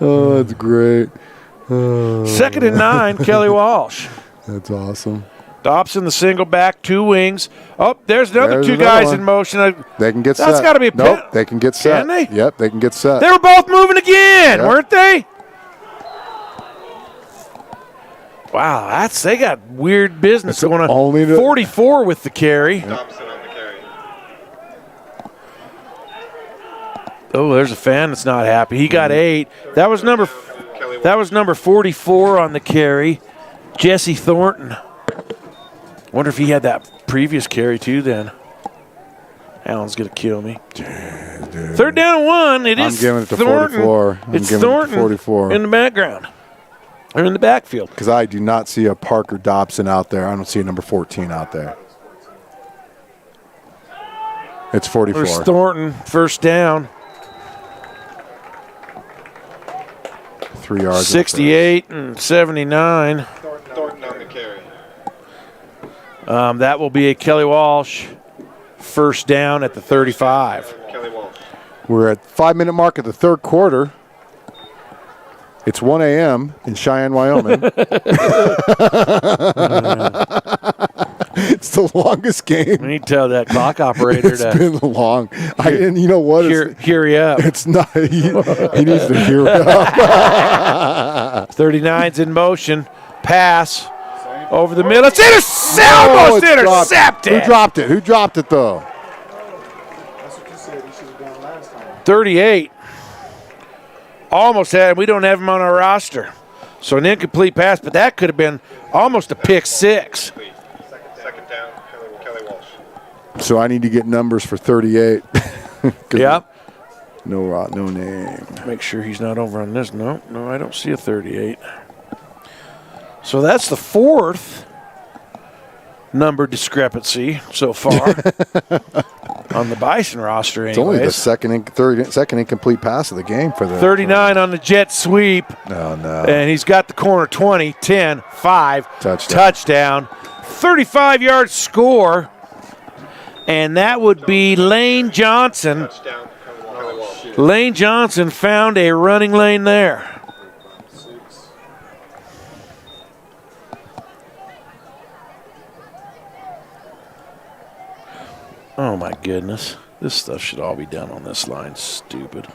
Oh, that's great.
2nd and 9, Kelly Walsh.
That's awesome.
Dobson, the single back, 2 wings. Oh, there's another 2 guys in motion.
They can get set.
That's got to be a
Nope, they can get set.
Can they?
Yep, they can get set.
They were both moving again, weren't they? Wow, they got weird business going on. 44 with the carry.
Dobson on the carry.
Oh, there's a fan that's not happy. He got 8. That was number 44 on the carry, Jesse Thornton. Wonder if he had that previous carry too. Then Allen's gonna kill me. 3rd down and 1. It is.
I'm giving it to
Thornton.
44.
It's Thornton
44
in the background or in the backfield.
Because I do not see a Parker Dobson out there. I don't see a number 14 out there. It's 44.
There's Thornton, 1st down.
3 yards.
68 and 79.
Thornton on the carry.
That will be a Kelly Walsh 1st down at the 35.
Kelly Walsh.
We're at 5-minute mark of the 3rd quarter. It's 1 a.m. in Cheyenne, Wyoming. It's the longest game.
We need to tell that clock operator
It's been long. And you know what?
hurry up.
It's not. He needs to hear it up.
39's in motion. Pass over the middle. It's almost
it's
intercepted.
Who dropped it? Who dropped it, though?
That's what you said he should have done last time.
38. Almost had him. We don't have him on our roster. So an incomplete pass, but that could have been almost a pick six.
Second down, Kelly Walsh.
So I need to get numbers for 38.
Yep.
No name.
Make sure he's not over on this. No, I don't see a 38. So that's the fourth number discrepancy so far on the Bison roster.
It's only the second incomplete pass of the game for the
39 on the jet sweep.
Oh, no.
And he's got the corner 20, 10, 5. Touchdown. 35-yard score. And that would be Lane Johnson.
Touchdown, Kelly Walsh.
Lane Johnson found a running lane there. Oh, my goodness. This stuff should all be done on this line. Stupid.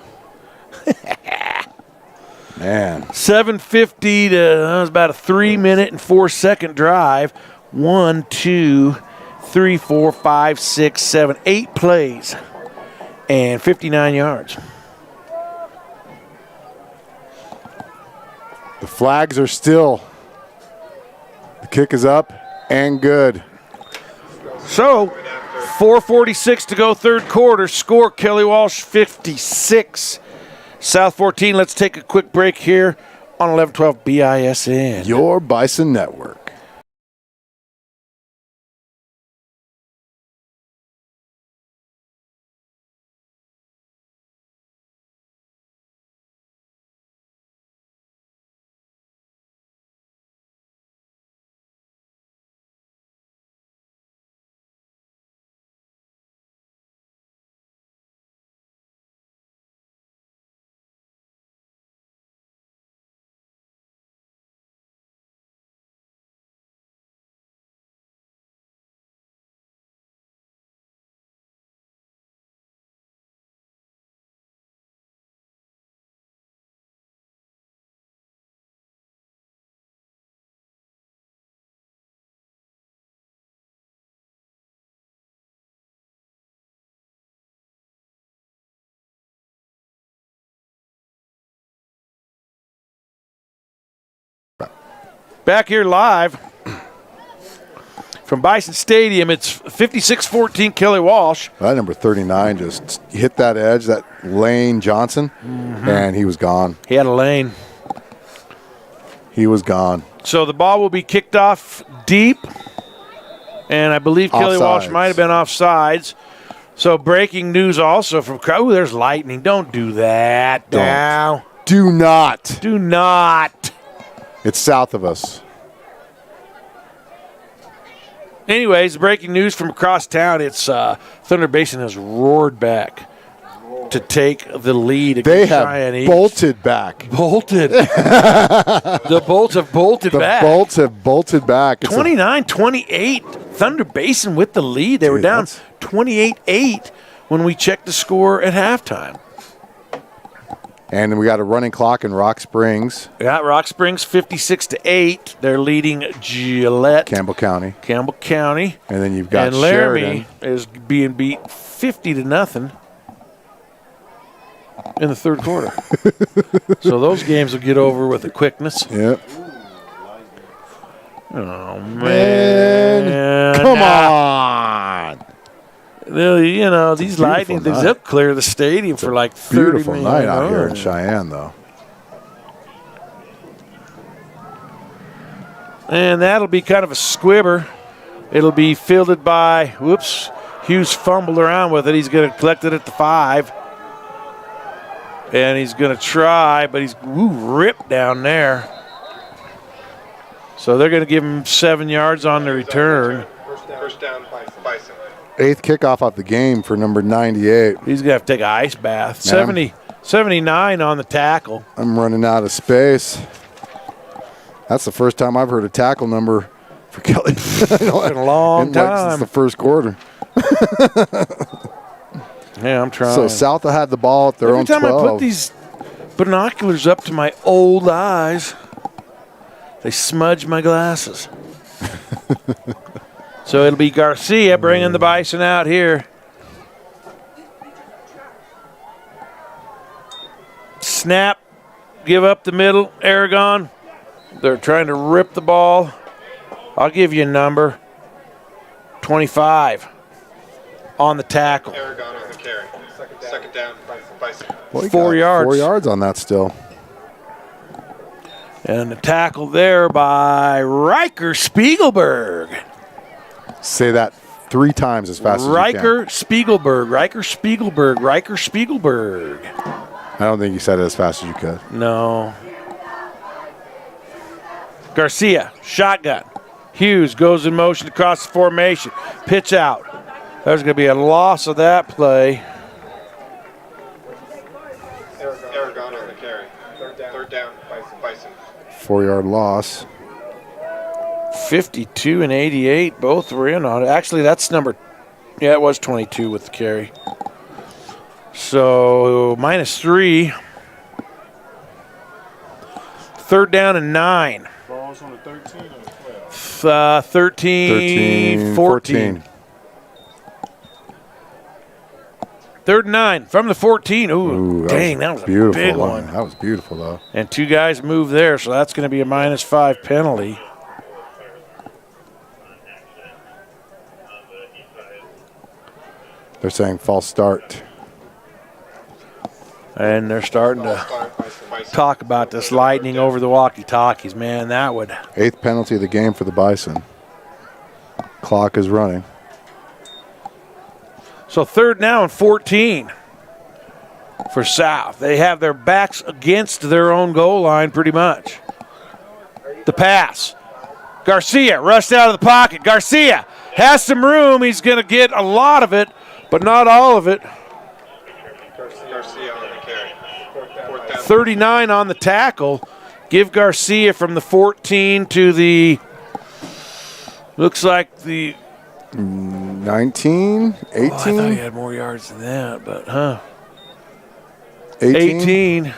Man.
7:50 to that was about a 3-minute and 4-second drive. 1, 2, 3, 4, 5, 6, 7, 8 plays and 59 yards.
The flags are still. The kick is up and good.
So, 4:46 to go, third quarter. Score, Kelly Walsh 56. South 14. Let's take a quick break here on 1112 BISN.
Your Bison Network.
Back here live from Bison Stadium. It's 56-14 Kelly Walsh.
That number 39 just hit that edge, that Lane Johnson, and he was gone.
He had a lane.
He was gone.
So the ball will be kicked off deep, and I believe Kelly Walsh might have been offsides. So breaking news also from – oh, there's lightning. Don't do that now.
Do not.
Do not.
It's south of us.
Anyways, breaking news from across town. It's Thunder Basin has roared back to take the lead against
They have
Cheyenne East.
bolted back.
Bolted. The Bolts have bolted back.
The Bolts have bolted back.
29-28. Thunder Basin with the lead. They were down 28-8 when we checked the score at halftime.
And we got a running clock in Rock Springs.
Yeah, Rock Springs 56-8. They're leading Gillette.
Campbell County. And then you've got
and Laramie
Sheridan.
is being beat 50-0 in the third quarter. So those games will get over with a quickness.
Yep.
Oh, man.
Come on.
You know, these lightning things, they'll clear the stadium for like 30
Beautiful
minutes.
night out here in Cheyenne, though.
And that'll be kind of a squibber. It'll be fielded by, Hughes fumbled around with it. He's going to collect it at the 5. And he's going to try, but he's ripped down there. So they're going to give him 7 yards on the return.
First down, Bison.
8th kickoff off the game for number 98.
He's going to have to take an ice bath. 79 on the tackle.
I'm running out of space. That's the first time I've heard a tackle number for Kelly.
In a long time.
Since the first quarter.
Yeah, I'm trying.
So South had the ball at their own 12.
Every time I put these binoculars up to my old eyes, they smudge my glasses. So it'll be Garcia bringing the Bison out here. Snap, give up the middle, Aragon. They're trying to rip the ball. I'll give you a number. 25 on the tackle.
Aragon on the carry. Second down, Bison.
Well, he
4
got
yards.
4 yards on that still.
And the tackle there by Riker Spiegelberg.
Say that 3 times as fast as you can.
Riker Spiegelberg.
I don't think you said it as fast as you could.
No. Garcia, shotgun. Hughes goes in motion across the formation. Pitch out. There's going to be a loss of that play.
Aragon on the carry. Third down, Bison.
4-yard loss.
52 and 88, both were in on it. Actually, that's number, yeah, it was 22 with the carry. So, -3. Third down and 9.
Balls on the 13 or the 12?
13, 14. Third and 9 from the 14. Ooh, dang, that was a
beautiful
big one.
That was beautiful, though.
And 2 guys moved there, so that's going to be a -5 penalty.
They're saying false start.
And they're starting to talk about this lightning over the walkie-talkies. Man, that would.
8th penalty of the game for the Bison. Clock is running.
So third now and 14 for South. They have their backs against their own goal line pretty much. The pass. Garcia rushed out of the pocket. Garcia has some room. He's going to get a lot of it, but not all of it.
Garcia on the carry. Fourth down.
39 on the tackle. Give Garcia from the 14 to the, looks like the
19, 18?
I thought he had more yards than that, but
18?
18.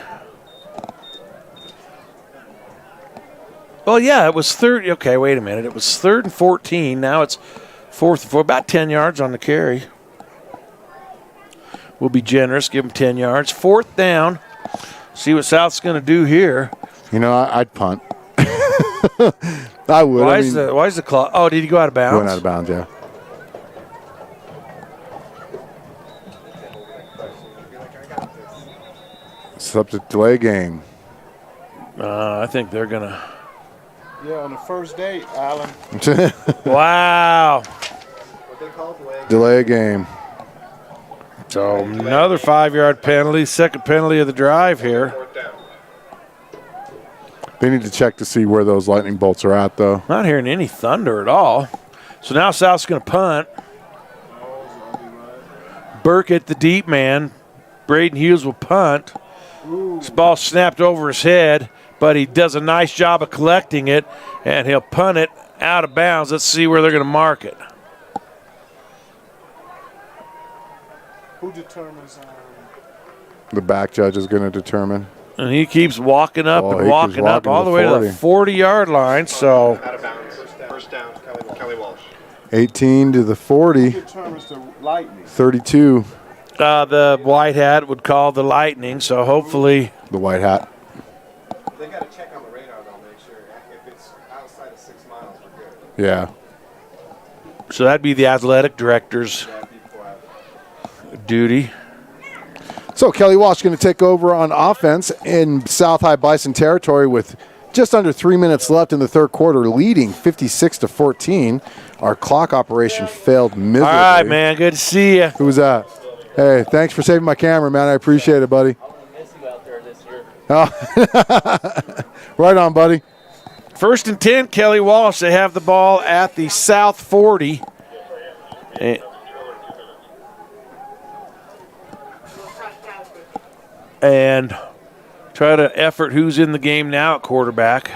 Well, yeah, it was third. Okay, wait a minute. It was 3rd and 14. Now it's 4th and 4. About 10 yards on the carry. We'll be generous. Give him 10 yards. 4th down. See what South's going to do here.
You know, I'd punt. I would.
Why is the clock? Oh, did he go out of bounds?
Going out of bounds, yeah. Subject delay game.
I think they're going to.
Yeah, on the first date, Alan.
Wow.
Delay game.
So another 5-yard penalty. Second penalty of the drive here.
Fourth down.
They need to check to see where those lightning bolts are at, though.
Not hearing any thunder at all. So now South's going to punt. Burkett, the deep man. Braden Hughes will punt. This ball snapped over his head, but he does a nice job of collecting it, and he'll punt it out of bounds. Let's see where they're going to mark it.
Who determines?
The back judge is going to determine.
And he keeps walking up
Oh,
and
he
walking
keeps
up
walking
all
to
the
the
way to the 40-yard line. So
Out of bounds. First down, Kelly Walsh.
18 to the 40.
Who determines the lightning?
32,
the white hat would call the lightning. So hopefully,
the white hat.
They got to check on the radar, though, make sure if it's outside of 6 miles, we're good.
Yeah.
so that'd be the athletic director's duty.
So Kelly Walsh going to take over on offense in South High Bison territory with just under 3 minutes left in the third quarter, leading 56-14. Our clock operation failed miserably.
All right, man. Good to see you.
Who was that? Hey, thanks for saving my camera, man. I appreciate it, buddy. Oh. Right on, buddy.
1st and 10, Kelly Walsh. They have the ball at the South 40. and try to effort who's in the game now at quarterback.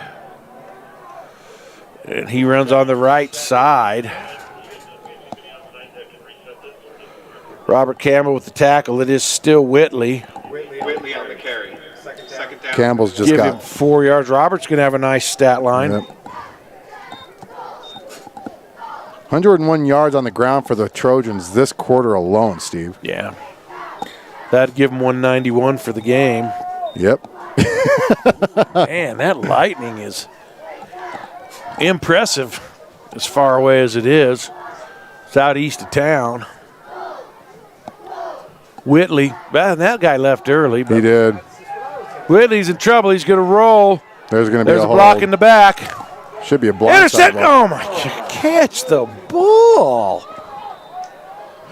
And he runs on the right side. Robert Campbell with the tackle. It is still Whitley.
Whitley on the carry. Second down.
Campbell's just
Give him
got
4 yards. Robert's going to have a nice stat line.
Yep. 101 yards on the ground for the Trojans this quarter alone, Steve.
Yeah. That'd give him 191 for the game.
Yep.
Man, that lightning is impressive as far away as it is. It's out east of town. Whitley, well, that guy left early. But
He did.
Whitley's in trouble. He's going to roll.
There's going to be
There's
a
a
hold.
block in the back.
Should be a blind
Intercept.
side block.
Oh, my God. Catch the ball.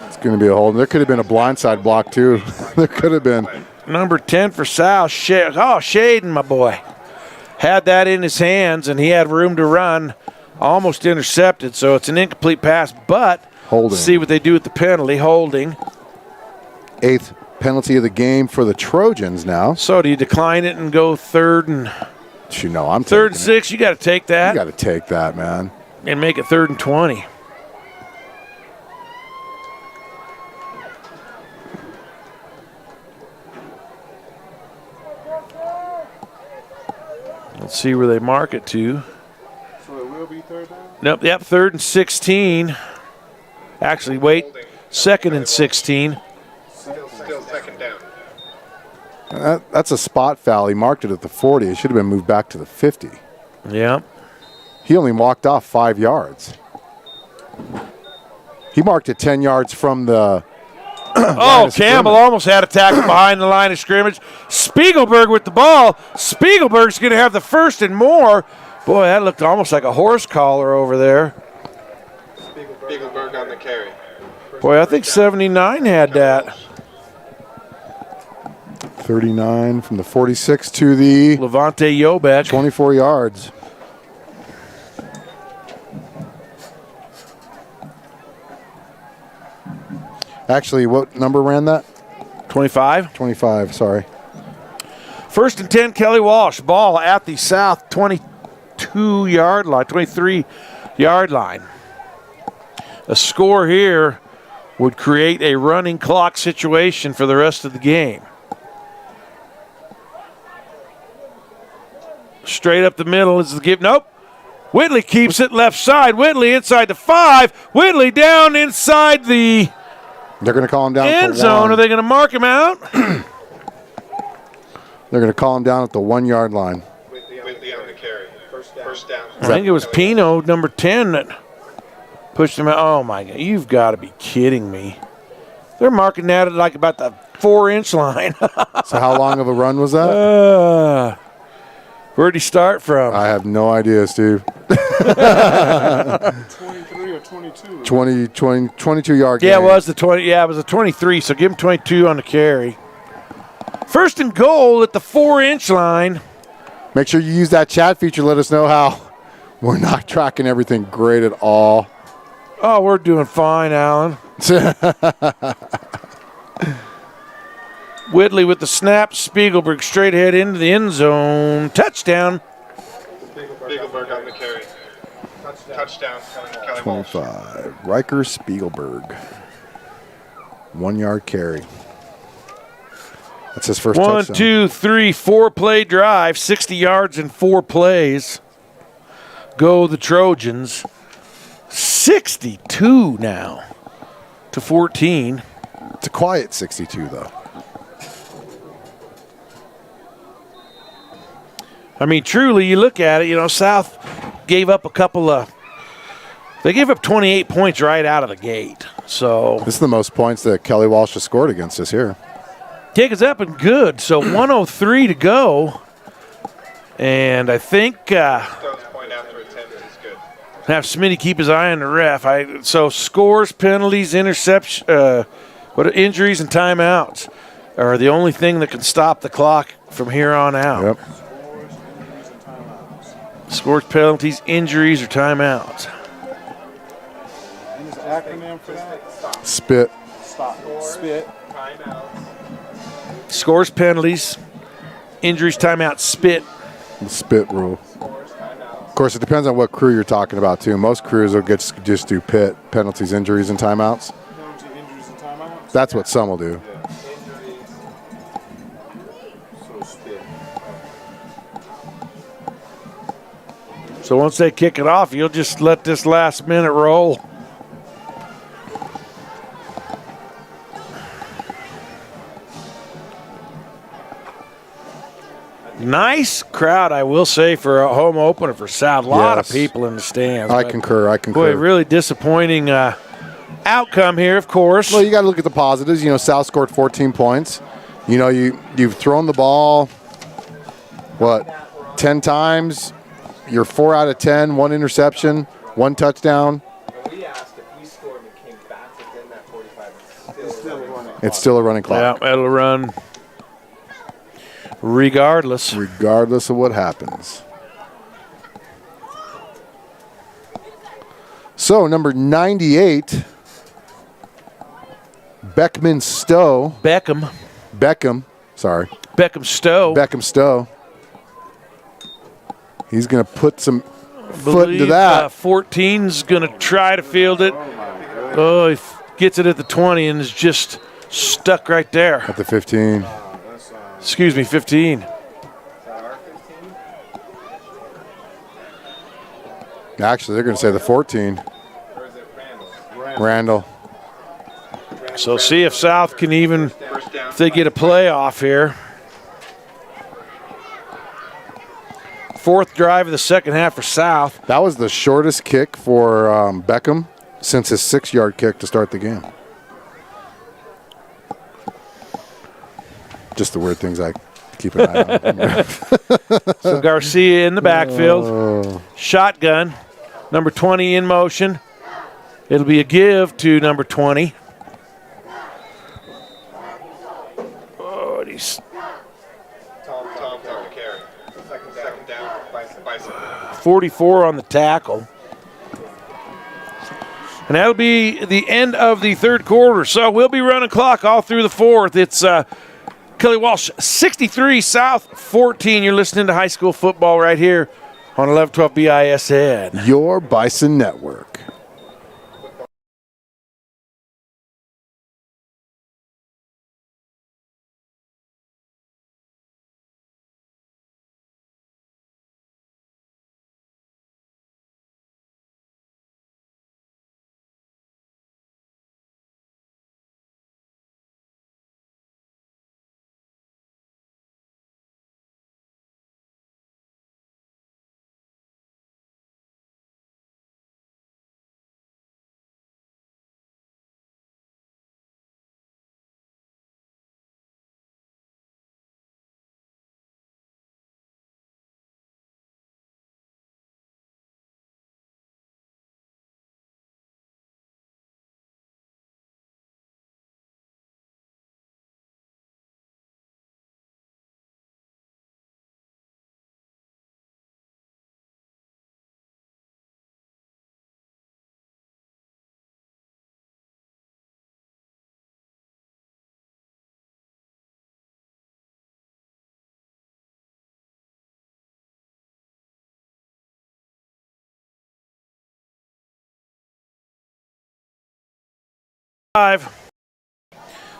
It's going to be a hold. There could have been a blindside block, too. There could have been.
Number 10 for South. Shaden, my boy. Had that in his hands, and he had room to run. Almost intercepted, so it's an incomplete pass, but
Holding.
see what they do with the penalty. Holding.
8th penalty of the game for the Trojans now.
So do you decline it and go third and
I'm
third and
taking it.
6? You got to take that
You got to take that, man.
and make it 3rd and 20. Let's see where they mark it to.
So it will be third down?
Nope, yep, 3rd and 16. Actually, wait, 2nd and 16.
Still second down.
That's a spot foul. He marked it at the 40. It should have been moved back to the 50.
Yep.
He only walked off 5 yards. He marked it 10 yards from the
Oh,
of
Campbell
scrimmage.
almost had a tackle behind the line of scrimmage. Spiegelberg with the ball. Spiegelberg's going to have the 1st and more. Boy, that looked almost like a horse collar over there.
Spiegelberg on the carry.
Boy, I think 79 had that.
39 from the 46 to the
Levante Jobek.
24 yards. Actually, what number ran that?
25.
25, sorry.
1st and 10, Kelly Walsh. Ball at the South 22-yard line, 23-yard line. A score here would create a running clock situation for the rest of the game. Straight up the middle is the give. Nope. Whitley keeps it left side. Whitley inside the 5. Whitley down inside the
They're going to call him down at
end
the
zone.
1.
Are they going to mark him out?
They're going to call him down at the 1 yard line.
Whitley on the carry. First down.
I think it was Pino, number 10, that pushed him out. Oh, my God. You've got to be kidding me. They're marking that at like about the 4-inch line.
So how long of a run was that?
Where'd he start from?
I have no idea, Steve.
23 or 22?
22 yard
Yeah,
gain.
it was the 20. Yeah, it was a 23. So give him 22 on the carry. 1st and goal at the 4-inch line.
Make sure you use that chat feature. Let us know how we're not tracking everything great at all.
Oh, we're doing fine, Alan. Whitley with the snap. Spiegelberg straight ahead into the end zone. Touchdown.
Spiegelberg on the carry. Touchdown. Kelly Walsh.
25. Riker Spiegelberg. 1 yard carry. That's his first
1,
touchdown.
2, 3, 4-play drive. 60 yards in 4 plays. Go the Trojans. 62 now to 14.
It's a quiet 62, though.
I mean, truly, you look at it, South gave up they gave up 28 points right out of the gate. So
This is the most points that Kelly Walsh has scored against us here.
kick is up and good. So 103 to go. And I think
Stone's point after attempt is good.
have Smitty keep his eye on the ref. So scores, penalties, interception, injuries, and timeouts are the only thing that can stop the clock from here on out.
Yep.
Scores, penalties, injuries, or timeouts.
And there's an acronym for that?
Spit.
Stop. Spit.
Timeouts.
Scores penalties, injuries, timeout, spit.
The spit rule. Of course, it depends on what crew you're talking about, too. Most crews will just do pit, penalties, injuries, and timeouts. That's what some will do.
So once they kick it off, you'll just let this last minute roll. Nice crowd, I will say, for a home opener for South. A lot of people in the stands.
I concur.
Boy, really disappointing outcome here, of course.
Well, you got to look at the positives. You know, South scored 14 points. You know, you've thrown the ball, 10 times. You're 4 out of 10, 1 interception, 1 touchdown.
And we asked if we scored and came back within that 45,
it's still a running clock.
Yeah, it'll run regardless.
Regardless of what happens. So, number 98, Beckham Stowe. Beckham Stowe. He's going to put some foot into that.
14's going to try to field it. Oh, he gets it at the 20 and is just stuck right there.
At the 15.
Excuse me, 15.
Actually, they're going to say the 14. Randall.
So see if South can even, if they get a playoff here. 4th drive of the second half for South.
That was the shortest kick for Beckham since his 6-yard kick to start the game. Just the weird things I keep an eye on.
So Garcia in the backfield. Shotgun. Number 20 in motion. It'll be a give to number 20. Oh, and he's
Tom on the carry. Second down, Bison.
44 on the tackle. And that'll be the end of the third quarter. So we'll be running clock all through the fourth. It's Kelly Walsh 63, South 14. You're listening to high school football right here on 1112 BISN.
Your Bison Network.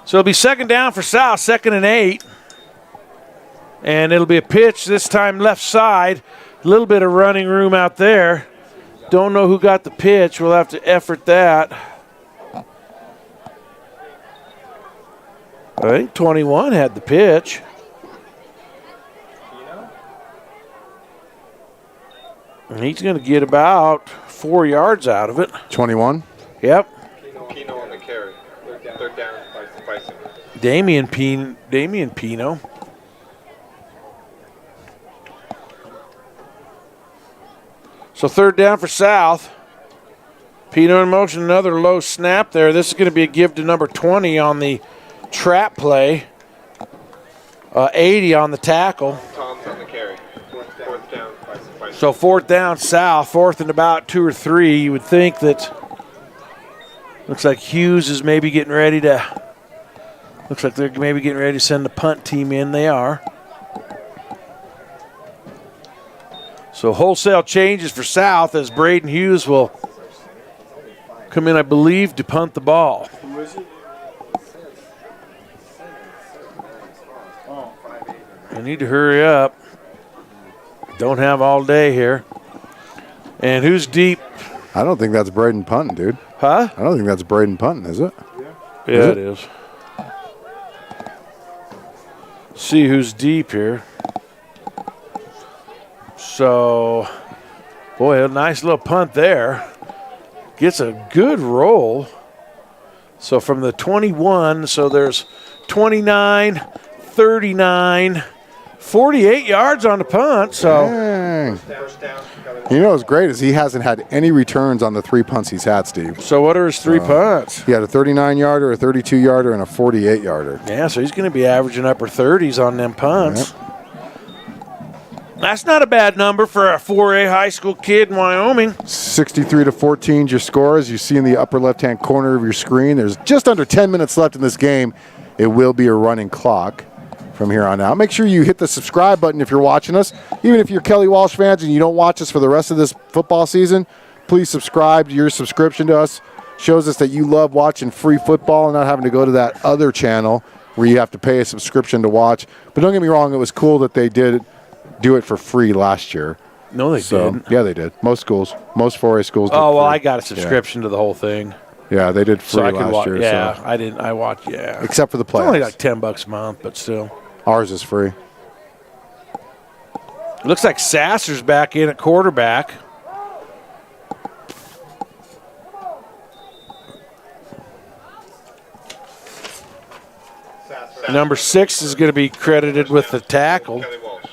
So it'll be second down for South, 2nd and 8. And it'll be a pitch, this time left side. A little bit of running room out there. Don't know who got the pitch. We'll have to effort that. I think 21 had the pitch. And he's going to get about 4 yards out of it.
21?
Yep.
Pino on the carry. Third down, Bison.
Damian Pino. So 3rd down for South. Pino in motion, another low snap there. This is going to be a give to number 20 on the trap play. 80 on the tackle.
Tom's on the carry. Fourth down, Bison.
So 4th down South, 4th and about 2 or 3. You would think that looks like Hughes is maybe getting ready to Looks like they're maybe getting ready to send the punt team in. They are. So wholesale changes for South as Braden Hughes will come in, I believe, to punt the ball. I need to hurry up. Don't have all day here. And who's deep?
I don't think that's Braden punting, dude.
Huh?
I don't think that's Braden punting, is it?
Yeah, it is. See who's deep here. So, boy, a nice little punt there. Gets a good roll. So from the 21, so there's 29, 39, 48 yards on the punt. So,
Dang. You know what's great is he hasn't had any returns on the 3 punts he's had, Steve.
so what are his 3 punts?
He had a 39-yarder, a 32-yarder, and a 48-yarder.
Yeah, so he's going to be averaging upper 30s on them punts. That's not a bad number for a 4A high school kid in Wyoming.
63-14 is your score. As you see in the upper left-hand corner of your screen, there's just under 10 minutes left in this game. It will be a running clock from here on out. Make sure you hit the subscribe button if you're watching us. Even if you're Kelly Walsh fans and you don't watch us for the rest of this football season, please subscribe. Your subscription to us shows us that you love watching free football and not having to go to that other channel where you have to pay a subscription to watch. But don't get me wrong, it was cool that they did do it for free last year.
No, they didn't.
Yeah, they did. Most schools, most 4A schools did
Oh, well,
free.
I got a subscription to the whole thing.
Yeah, they did free
So I could
last
watch.
year.
Yeah,
So.
I didn't. I watched. Yeah,
Except for the
it's only
playoffs.
like $10 a month, but still.
Ours is free.
Looks like Sasser's back in at quarterback. Number 6 is going to be credited with the tackle.
Kelly Walsh.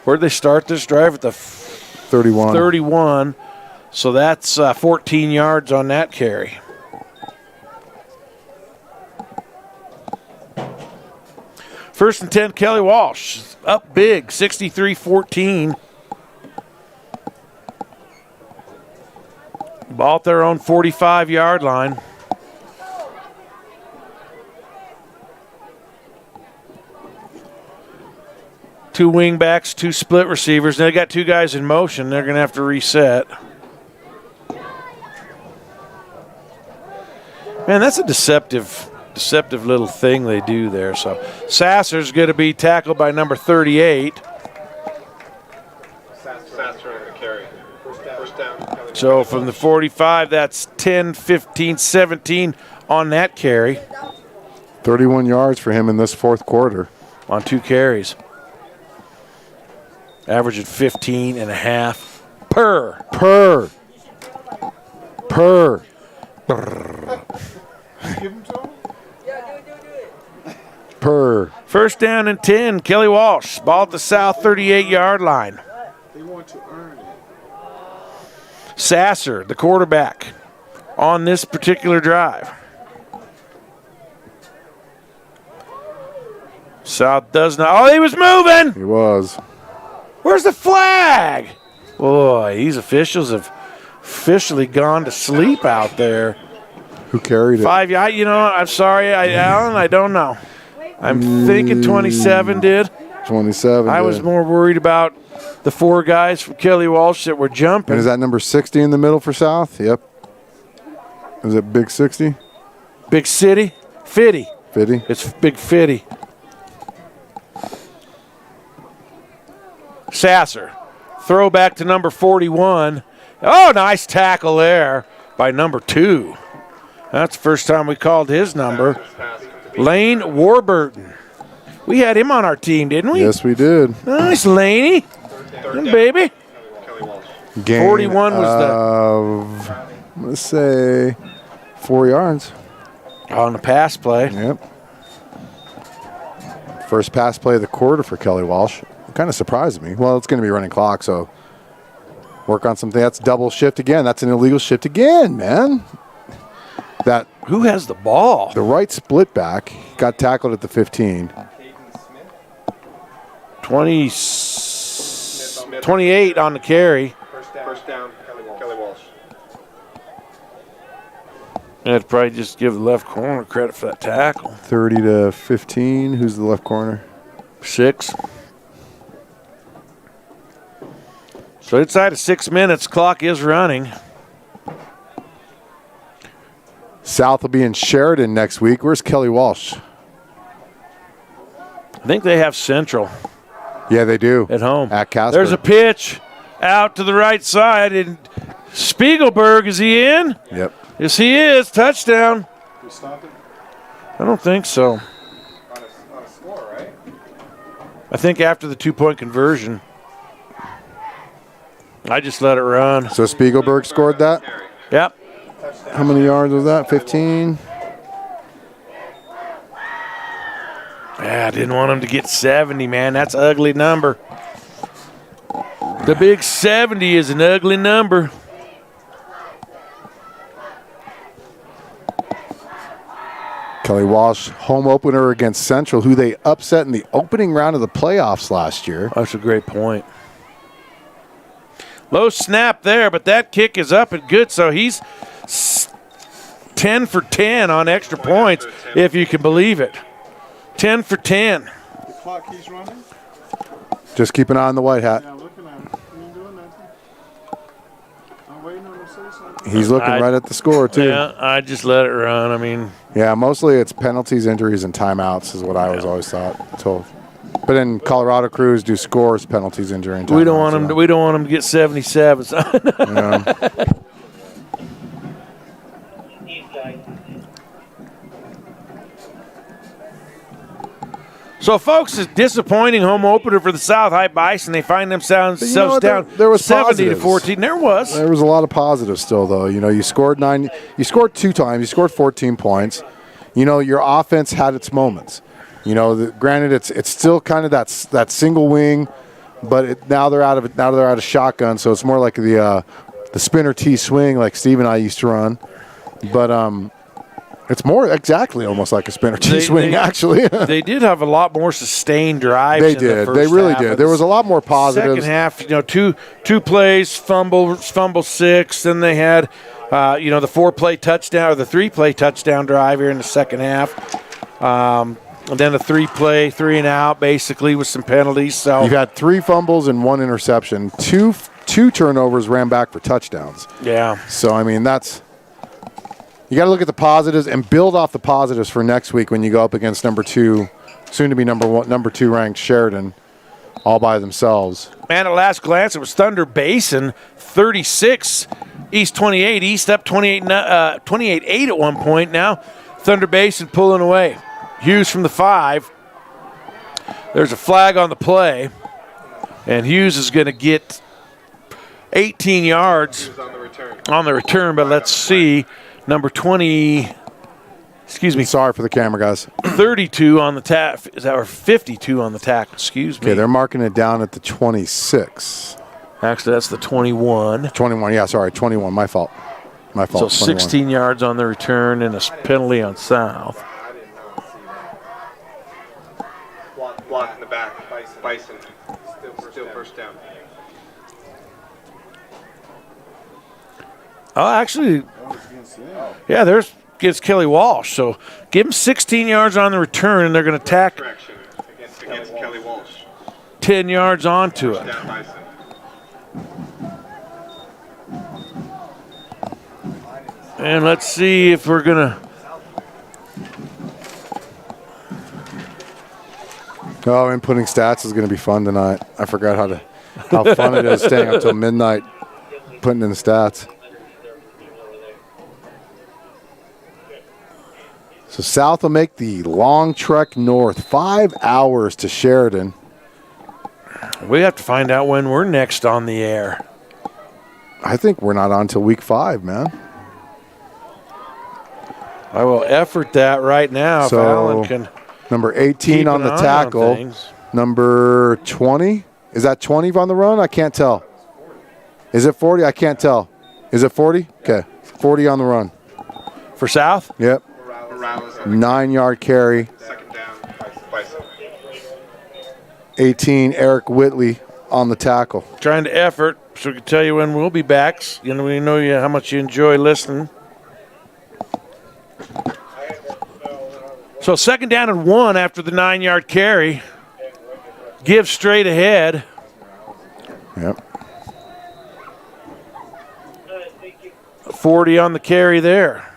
Where'd they start this drive? At the
31.
31. So that's 14 yards on that carry. First and 10, Kelly Walsh. Up big, 63-14. Ball at their own 45-yard line. Two wing backs, 2 split receivers. They got 2 guys in motion. They're going to have to reset. Man, that's a deceptive little thing they do there. So Sasser's going to be tackled by number 38.
Sasser on the carry. First down. Kelly
So
Walsh.
from the 45, that's 10, 15, 17 on that carry
31 yards for him in this fourth quarter.
on 2 carries. Averaging 15 and a half per.
Per. Per.
First down and 10, Kelly Walsh. Ball at the South 38-yard line.
They want to earn it.
Sasser, the quarterback, on this particular drive. South does not. Oh, he was moving.
He was.
Where's the flag? Boy, these officials have officially gone to sleep out there.
Who carried it?
5 yards. You know, I'm sorry, Alan. I don't know. I'm thinking 27 did.
27.
I was more worried about the 4 guys from Kelly Walsh that were jumping.
And is that number 60 in the middle for South? Yep. Is it Big 60?
Big City? Fitty.
50?
It's Big Fitty. Sasser. Throw back to number 41. Oh, nice tackle there by number 2. That's the first time we called his number. Lane Warburton. We had him on our team, didn't we?
Yes, we did.
Nice, Laney. Good baby.
Kelly Walsh.
Gain
41 was
of, let's say, 4 yards.
on the pass play.
Yep. First pass play of the quarter for Kelly Walsh. Kind of surprised me. Well, it's going to be running clock, so work on something. That's double shift again. That's an illegal shift again, man. That
Who has the ball?
the right split back got tackled at the 15.
28 on the carry.
First down. Kelly Walsh.
I'd probably just give the left corner credit for that tackle.
30-15. Who's the left corner?
6. So inside of 6 minutes, clock is running.
South will be in Sheridan next week. Where's Kelly Walsh?
I think they have Central
Yeah, they do.
at home.
At Casper.
There's a pitch out to the right side. And Spiegelberg, is he in?
Yep.
Yes, he is. Touchdown.
You stop it?
I don't think so.
On a score, right?
I think after the 2-point conversion. I just let it run.
So Spiegelberg scored that?
Yep.
How many yards was that? 15?
Yeah, I didn't want him to get 70, man. That's an ugly number. The big 70 is an ugly number.
Kelly Walsh, home opener against Central, who they upset in the opening round of the playoffs last year.
That's a great point. Low snap there, but that kick is up and good, so he's 10 for 10 on extra points, if you can believe it. 10 for 10.
The clock keeps running?
Just keep an eye on the white hat.
Yeah, I'm looking at it. You ain't doing nothing. I'm waiting on him to say something.
He's looking right at the score, too.
Yeah, I just let it run. I mean,
Yeah, mostly it's penalties, injuries, and timeouts is what I was always told. But then Colorado Crews do scores, penalties, injury, and timeouts.
we don't want him. We don't want him to get 77.
Yeah.
So, folks, it's disappointing home opener for the South High Bison. They find themselves
But you know what,
down
there was
70 to
positives.
14. There was.
There was a lot of positives still, though. You know, you scored 9. You scored 2 times. You scored 14 points. You know, your offense had its moments. You know, granted, it's still kind of that single wing, but now they're out of shotgun, so it's more like the spinner T swing like Steve and I used to run. But it's more exactly almost like a spinner T swing, actually.
They did have a lot more sustained drives.
They
in
did.
The first
They really
half.
did. There was a lot more positives.
Second half, you know, two plays, fumble 6. Then they had, the 4-play touchdown or the 3-play touchdown drive here in the second half. And then a 3-play, 3-and-out, basically with some penalties. So
You've had 3 fumbles and 1 interception. Two turnovers ran back for touchdowns.
yeah,
So I mean, you got to look at the positives and build off the positives for next week when you go up against number 2, soon to be number 2 ranked Sheridan, all by themselves.
man. At last glance, it was Thunder Basin 36, East 28. East up 28-8 at one point. Now Thunder Basin pulling away. Hughes from the 5. There's a flag on the play, and Hughes is going to get 18 yards on the return. But let's see, number 20. Excuse me.
Sorry for the camera, guys.
32 on the tackle. Is that or 52 on the tackle? Excuse me.
Okay, they're marking it down at the 26.
Actually, that's the 21.
21. Yeah, sorry, 21. My fault.
So
21.
16 yards on the return and a penalty on South.
Block in the back. Bison. Still first down.
Oh, actually, yeah, there's against Kelly Walsh. So give him 16 yards on the return, and they're going to tack
Correction against Kelly Walsh.
10 yards onto it.
Down Bison.
And let's see if we're going to.
Oh, inputting stats is going to be fun tonight. I forgot how fun it is staying up till midnight putting in the stats. So South will make the long trek north, 5 hours to Sheridan.
We have to find out when we're next on the air.
I think we're not on till week 5, man.
I will effort that right now
So,
if Alan can.
Number 18
keep
on
an
the
eye
tackle.
things.
Number 20. Is that 20 on the run? I can't tell. Is it 40? I can't tell. Is it 40? Okay. 40 on the run.
For South?
Yep.
Morales
9-yard carry.
second down. Bison.
18, Eric Whitley on the tackle.
Trying to effort so we can tell you when we'll be back. You know, we know how much you enjoy listening. So 2nd down and 1 after the 9-yard carry. Give straight ahead.
Yep.
40 on the carry there.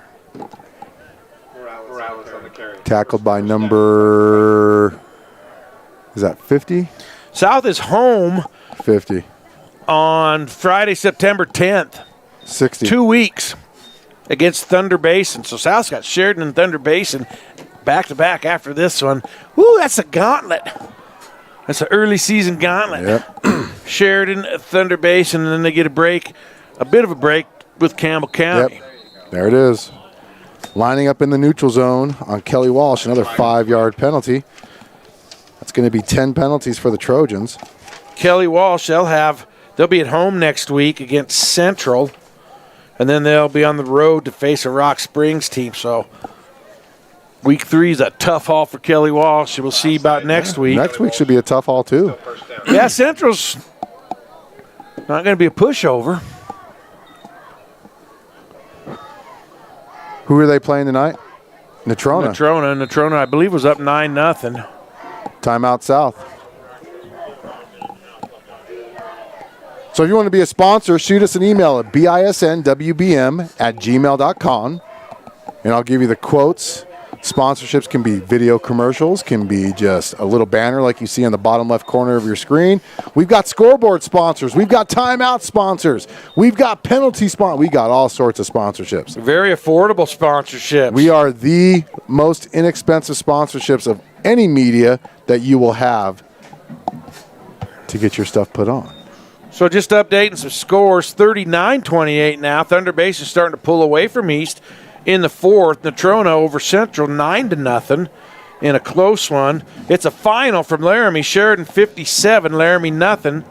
Morales on the carry.
Tackled by number, is that 50?
South is home
50.
on Friday, September 10th.
60.
2 weeks against Thunder Basin. So South's got Sheridan and Thunder Basin back-to-back after this one. Woo, that's a gauntlet. That's an early season gauntlet.
Yep.
Sheridan, Thunder Basin, and then they get a break, a bit of a break with Campbell County.
Yep. There it is. Lining up in the neutral zone on Kelly Walsh, another 5-yard penalty. That's going to be 10 penalties for the Trojans.
Kelly Walsh, they'll be at home next week against Central, and then they'll be on the road to face a Rock Springs team. So week 3 is a tough haul for Kelly Walsh. We'll see about next week.
Next week should be a tough haul, too.
Yeah, Central's not going to be a pushover.
Who are they playing tonight? Natrona.
Natrona, I believe, was up 9-0.
Timeout South. So if you want to be a sponsor, shoot us an email at bisnwbm@gmail.com, and I'll give you the quotes. Sponsorships can be video commercials, can be just a little banner like you see on the bottom left corner of your screen. We've got scoreboard sponsors. We've got timeout sponsors. We've got penalty sponsors. We got all sorts of sponsorships.
Very affordable sponsorships.
We are the most inexpensive sponsorships of any media that you will have to get your stuff put on.
So just updating some scores, 39-28 now. Thunder Basin is starting to pull away from East in the 4th. Natrona over Central 9-0 in a close one. It's a final from Laramie. Sheridan 57, Laramie nothing.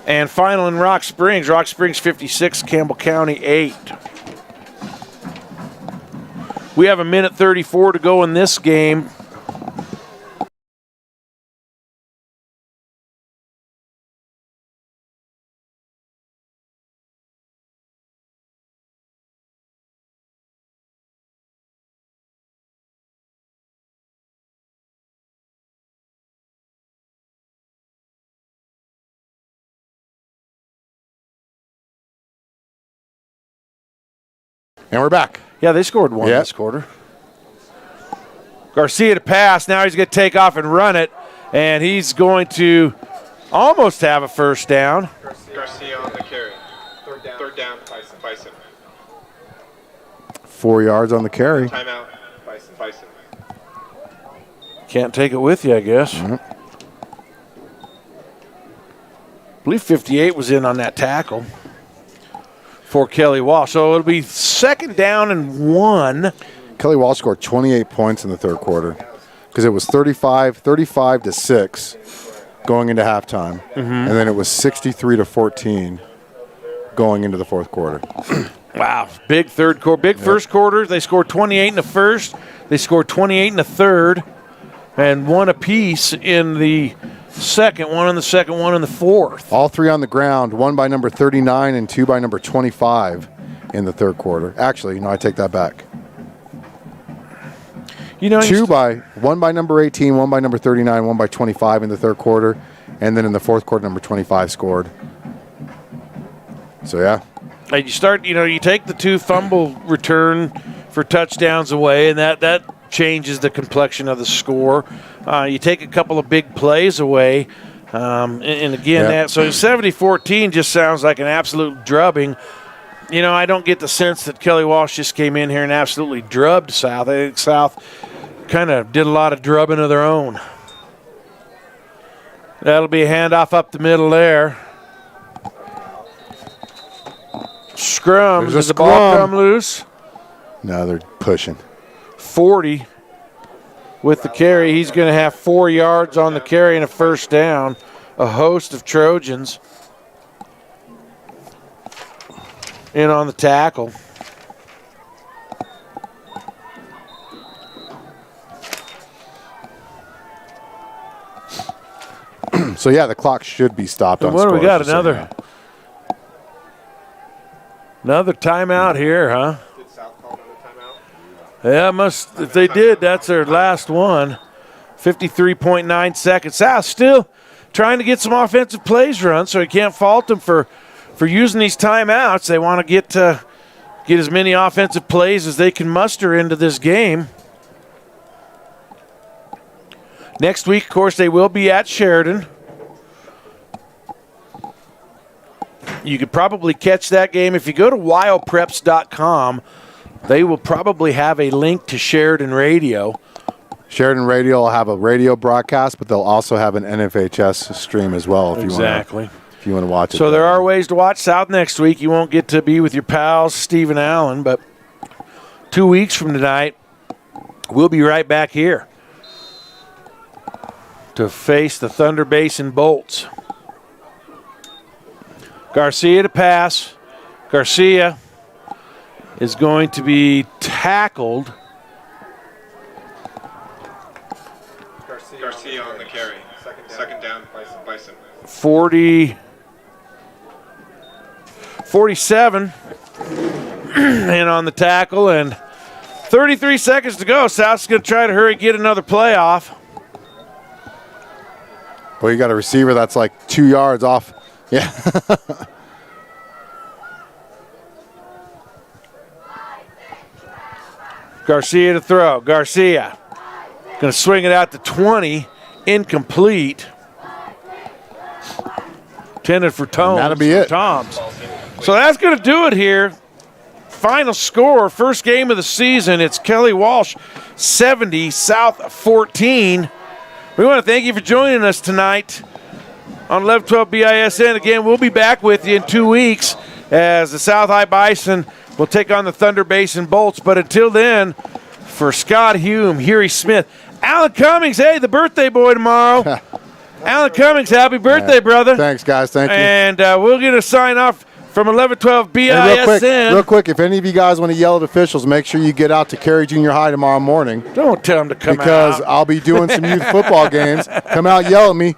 And final in Rock Springs. Rock Springs 56, Campbell County 8. We have 1:34 to go in this game.
And we're back.
Yeah, they scored one this quarter. Garcia to pass. Now he's going to take off and run it, and he's going to almost have a first down.
Garcia on the carry. Third down, Bison.
4 yards on the carry.
Timeout, Bison.
Can't take it with you, I guess.
Mm-hmm.
I believe 58 was in on that tackle for Kelly Walsh. So it'll be 2nd down and 1.
Kelly Walsh scored 28 points in the third quarter because it was 35-6 going into halftime, and then it was 63-14 going into the fourth quarter.
Wow, big third quarter, big first quarter. They scored 28 in the first. They scored 28 in the third, and one apiece in the second. One in the second, one in the fourth.
All three on the ground, one by number 39 and two by number 25 in the third quarter. Actually, no, I take that back.
You know,
one by number 18, one by number 39, one by 25 in the third quarter, and then in the fourth quarter, number 25 scored. So yeah.
And you take the two fumble return for touchdowns away, and that changes the complexion of the score. You take a couple of big plays away, and again, so 70-14 just sounds like an absolute drubbing. You know, I don't get the sense that Kelly Walsh just came in here and absolutely drubbed South. I think South kind of did a lot of drubbing of their own. That'll be a handoff up the middle there. Scrum. Does the ball come loose?
No, they're pushing.
40 with the carry. He's going to have 4 yards on the carry and a first down. A host of Trojans in on the tackle.
So, yeah, the clock should be stopped on
What do we got?
Another
timeout here, huh?
Did South call another timeout?
Yeah, if they did, that's their last one. 53.9 seconds. South still trying to get some offensive plays run, so you can't fault them for using these timeouts. They want to get as many offensive plays as they can muster into this game. Next week, of course, they will be at Sheridan. You could probably catch that game. If you go to wildpreps.com, they will probably have a link to Sheridan Radio. Sheridan Radio will have a radio broadcast, but they'll also have an NFHS stream as well if you want to watch it. So there are ways to watch South next week. You won't get to be with your pals, Steve and Allen, but 2 weeks from tonight, we'll be right back here to face the Thunder Basin Bolts. Garcia to pass. Garcia is going to be tackled.
Garcia on the carry. Second down, Bison.
47 and on the tackle, and 33 seconds to go. South's going to try to hurry, get another play off.
Well, you got a receiver that's like 2 yards off. Yeah.
Garcia to throw. Garcia going to swing it out to 20. Incomplete. Intended for Toms.
That'll be it.
Toms. So that's going to do it here. Final score, first game of the season. It's Kelly Walsh 70, South 14. We want to thank you for joining us tonight on 1112 BISN. Again, we'll be back with you in 2 weeks as the South High Bison will take on the Thunder Basin Bolts. But until then, for Scott Hume, Huey Smith, Alan Cummings, hey, the birthday boy tomorrow. Alan Cummings, happy birthday, brother.
Thanks, guys. Thank you.
And we'll get a sign off from 1112 BISN.
Hey, real quick, if any of you guys want to yell at officials, make sure you get out to Cary Junior High tomorrow morning.
Don't tell them to come out.
Because I'll be doing some youth football games. Come out, yell at me.